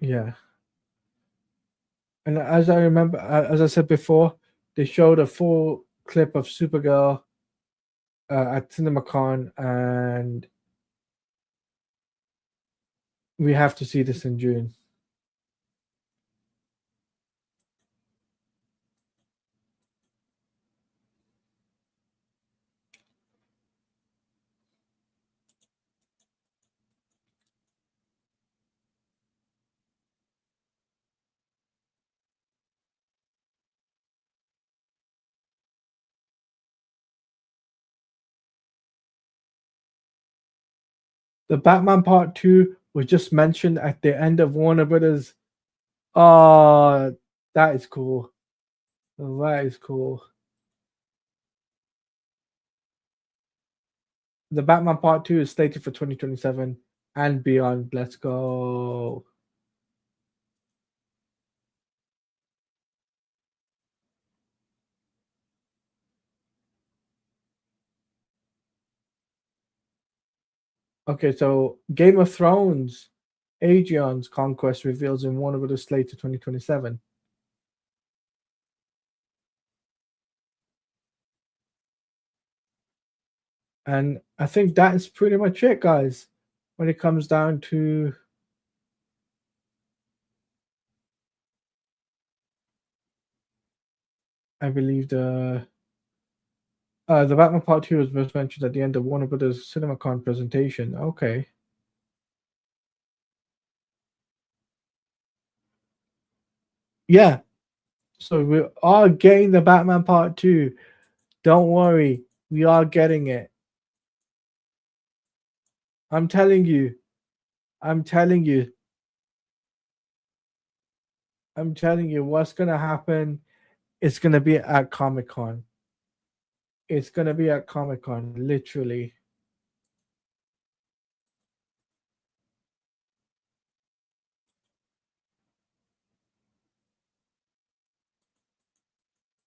A: yeah. And as I remember, as I said before, they showed a full clip of Supergirl at CinemaCon, and we have to see this in June. The Batman Part 2 was just mentioned at the end of Warner Brothers. Oh, that is cool. That is cool. The Batman Part 2 is slated for 2027 and beyond. Let's go. Okay, so Game of Thrones, Aegon's Conquest reveals in Warner Brothers slate to 2027. And I think that is pretty much it, guys, when it comes down to I believe the Batman Part 2 was most mentioned at the end of Warner Brothers CinemaCon presentation. Okay. Yeah. So we are getting the Batman Part 2. Don't worry. We are getting it. I'm telling you. I'm telling you. I'm telling you what's going to happen. It's going to be at Comic-Con. It's going to be at Comic-Con, literally.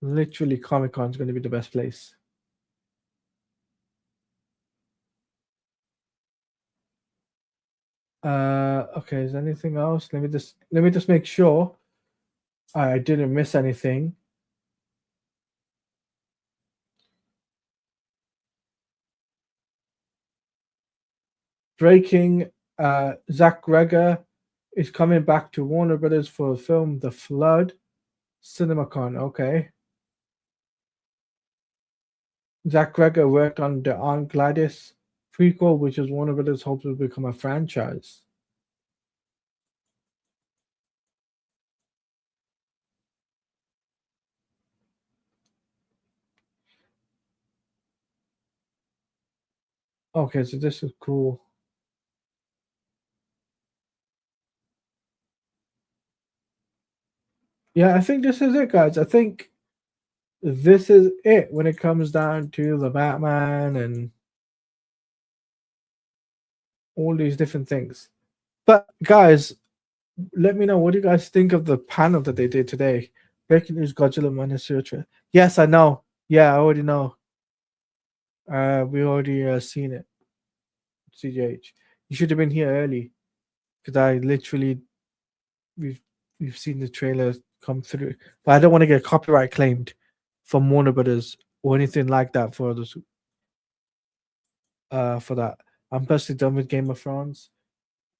A: Literally, Comic-Con is going to be the best place. Okay, is there anything else? Let me just make sure I didn't miss anything. Breaking, Zach Greger is coming back to Warner Brothers for a film The Flood. CinemaCon, okay. Zach Greger worked on the Aunt Gladys prequel, which is Warner Brothers hopes will become a franchise. Okay, so this is cool. Yeah, I think this is it, guys. I think this is it when it comes down to the Batman and all these different things. But guys, let me know what do you guys think of the panel that they did today. Breaking news: Godzilla minus Sutra. Yes, I know. Yeah, I already know. We already seen it. CJH, you should have been here early because I literally we've we've seen the trailer come through, but I don't want to get copyright claimed from Warner Brothers or anything like that for this. For that, I'm personally done with Game of Thrones.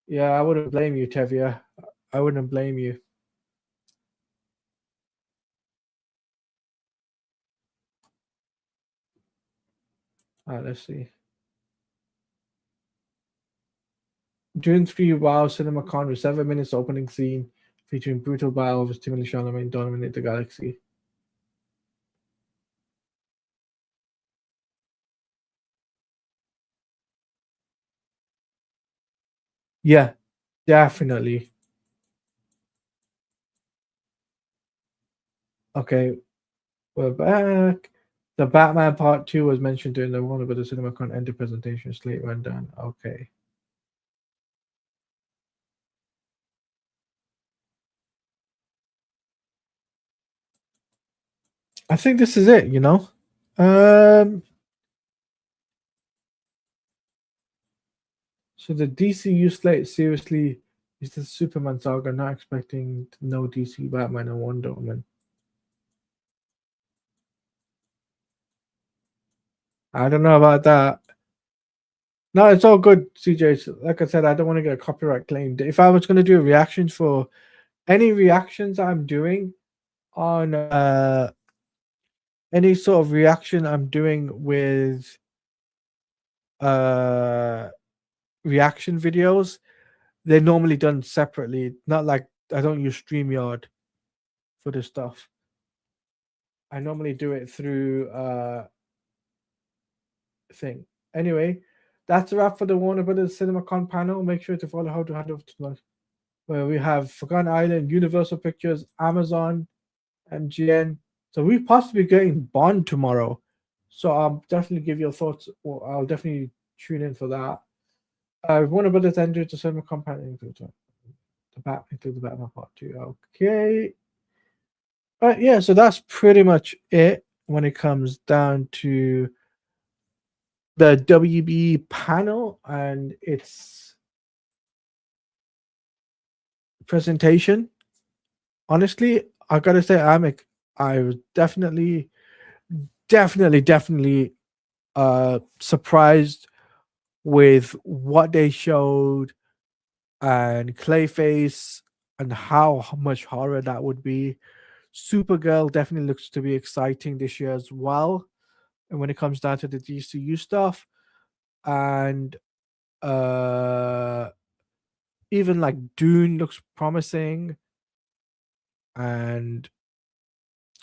A: Yeah, I wouldn't blame you, Tevia. I wouldn't blame you. Let's see. Dune 3 Wow CinemaCon with 7 minutes opening scene featuring brutal battle over Timothy Chalamet dominate the galaxy. Yeah, definitely. Okay, we're back. The Batman Part 2 was mentioned during the Warner Brothers CinemaCon Enter presentation. Slate went down. Okay. I think this is it, you know? So the DCU slate seriously is the Superman saga, not expecting no DC Batman and Wonder Woman. I don't know about that. No, it's all good, CJ. Like I said, I don't want to get a copyright claimed. If I was going to do reactions for any reactions I'm doing on any sort of reaction I'm doing with uh reaction videos, they're normally done separately. Not like I don't use StreamYard for this stuff. I normally do it through thing. Anyway, that's a wrap for the Warner Brothers CinemaCon panel. Make sure to follow How to Handle tonight, where we have Forgotten Island, Universal Pictures, Amazon, MGN. So we possibly getting Bond tomorrow. So I'll definitely give your thoughts. Or I'll definitely tune in for that. Warner Brothers entered the CinemaCon panel include the Batman Part 2. Okay. Yeah, so that's pretty much it when it comes down to the WB panel and its presentation. Honestly, I gotta say, I was definitely surprised with what they showed and Clayface and how much horror that would be. Supergirl definitely looks to be exciting this year as well. And when it comes down to the DCU stuff, and uh even like Dune looks promising, and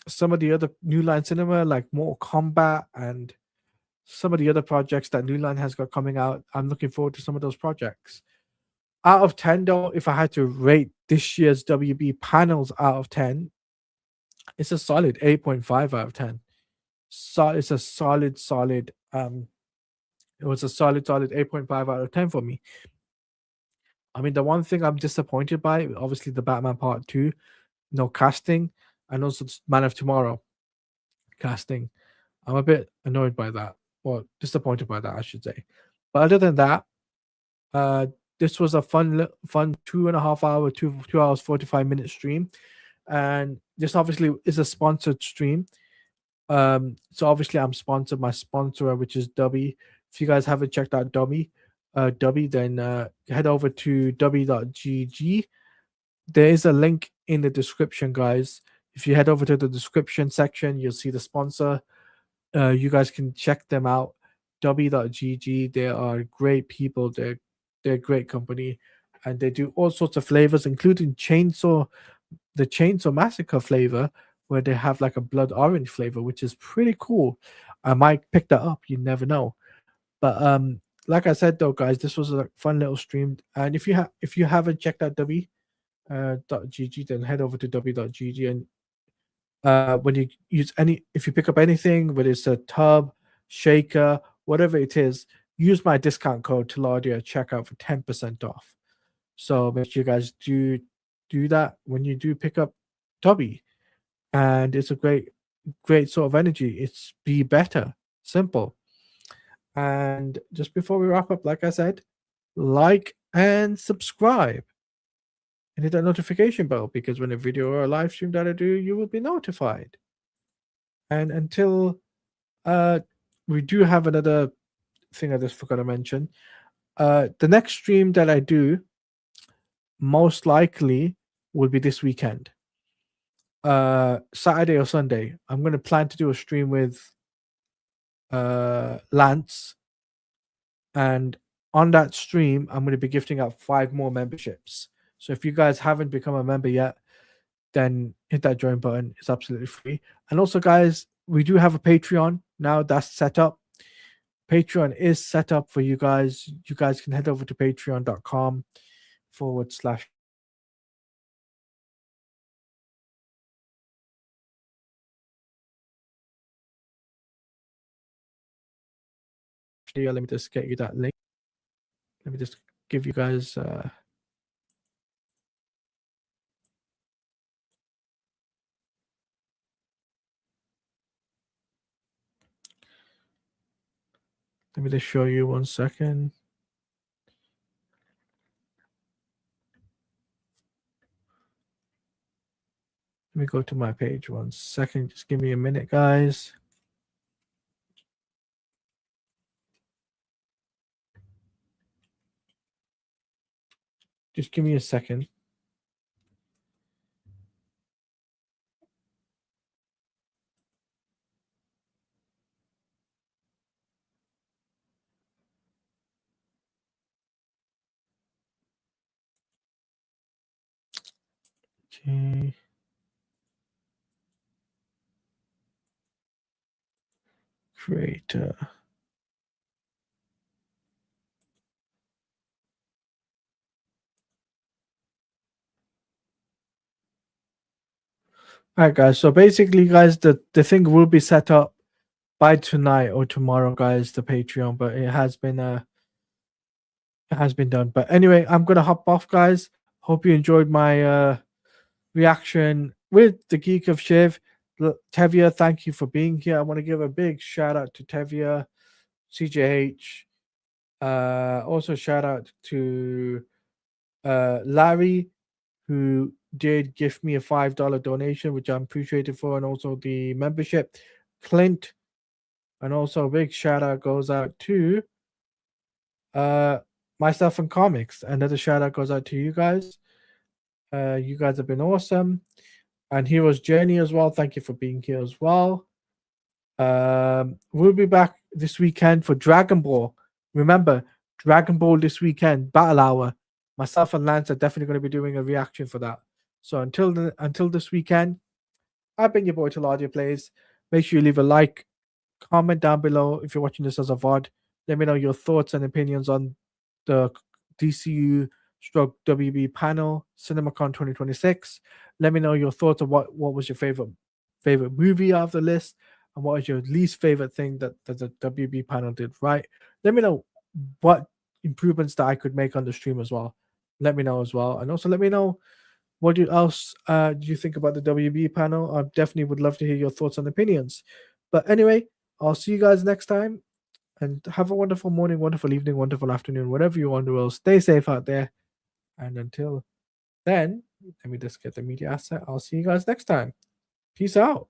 A: some of the other New Line Cinema like Mortal Kombat and some of the other projects that New Line has got coming out. I'm looking forward to some of those projects. Out of 10 though, if I had to rate this year's WB panels out of 10, it's a solid 8.5 out of 10. So it's a solid it was a solid 8.5 out of 10 for me. I mean, the one thing I'm disappointed by, obviously the Batman Part 2, no casting, and also Man of Tomorrow casting. I'm a bit annoyed by that, or disappointed by that, I should say. But other than that, uh, this was a fun 2.5 hour, 2 hours 45 minute stream, and this obviously is a sponsored stream. So obviously I'm sponsored. My sponsor, which is Dubby. If you guys haven't checked out Dubby, then head over to dubby.gg. There is a link in the description, guys. If you head over to the description section, you'll see the sponsor. You guys can check them out. Dubby.gg. They are great people. They're a great company, and they do all sorts of flavors, including the Chainsaw Massacre flavor, where they have like a blood orange flavor, which is pretty cool. I might pick that up. You never know. But like I said though, guys, this was a fun little stream. And if you haven't checked out .gg, then head over to w.gg, and when you if you pick up anything, whether it's a tub, shaker, whatever it is, use my discount code Tilardia at checkout for 10% off. So make sure you guys do that when you do pick up Tubby. And it's a great sort of energy. It's be better, simple. And just before we wrap up, like I said, like and subscribe and hit that notification bell, because when a video or a live stream that I do, you will be notified. And until we do have another thing I just forgot to mention. The next stream that I do most likely will be this weekend. Saturday or Sunday. I'm going to plan to do a stream with Lance, and on that stream I'm going to be gifting out 5 more memberships. So if you guys haven't become a member yet, then hit that join button. It's absolutely free. And also, guys, we do have a Patreon now that's set up. Patreon is set up for you guys. You guys can head over to patreon.com/. Let me just get you that link. Let me just give you guys let me just show you 1 second. Let me go to my page 1 second. Just give me a minute, guys. Just give me a second. Okay. Creator. All right, guys. So basically, guys, the thing will be set up by tonight or tomorrow, guys. The Patreon, but it has been done. But anyway, I'm gonna hop off, guys. Hope you enjoyed my reaction with the Geek of Shiv. Tevia, thank you for being here. I want to give a big shout out to Tevia, CJH. Also shout out to Larry, who did give me a $5 donation, which I'm appreciated for, and also the membership. Clint, and also a big shout out goes out to myself and comics. Another shout out goes out to you guys. You guys have been awesome. And Hero's Journey as well. Thank you for being here as well. We'll be back this weekend for Dragon Ball. Remember, Dragon Ball this weekend, Battle Hour. Myself and Lance are definitely going to be doing a reaction for that. So until this weekend, I've been your boy Taladia Plays. Make sure you leave a like, comment down below if you're watching this as a VOD. Let me know your thoughts and opinions on the DCU stroke WB panel, CinemaCon 2026. Let me know your thoughts on what was your favorite movie out of the list, and what is your least favorite thing that the WB panel did right. Let me know what improvements that I could make on the stream as well. Let me know as well. And also let me know what else do you think about the WB panel. I definitely would love to hear your thoughts and opinions. But anyway, I'll see you guys next time, and have a wonderful morning, wonderful evening, wonderful afternoon, whatever you want to do. Stay safe out there. And until then, let me just get the media asset. I'll see you guys next time. Peace out.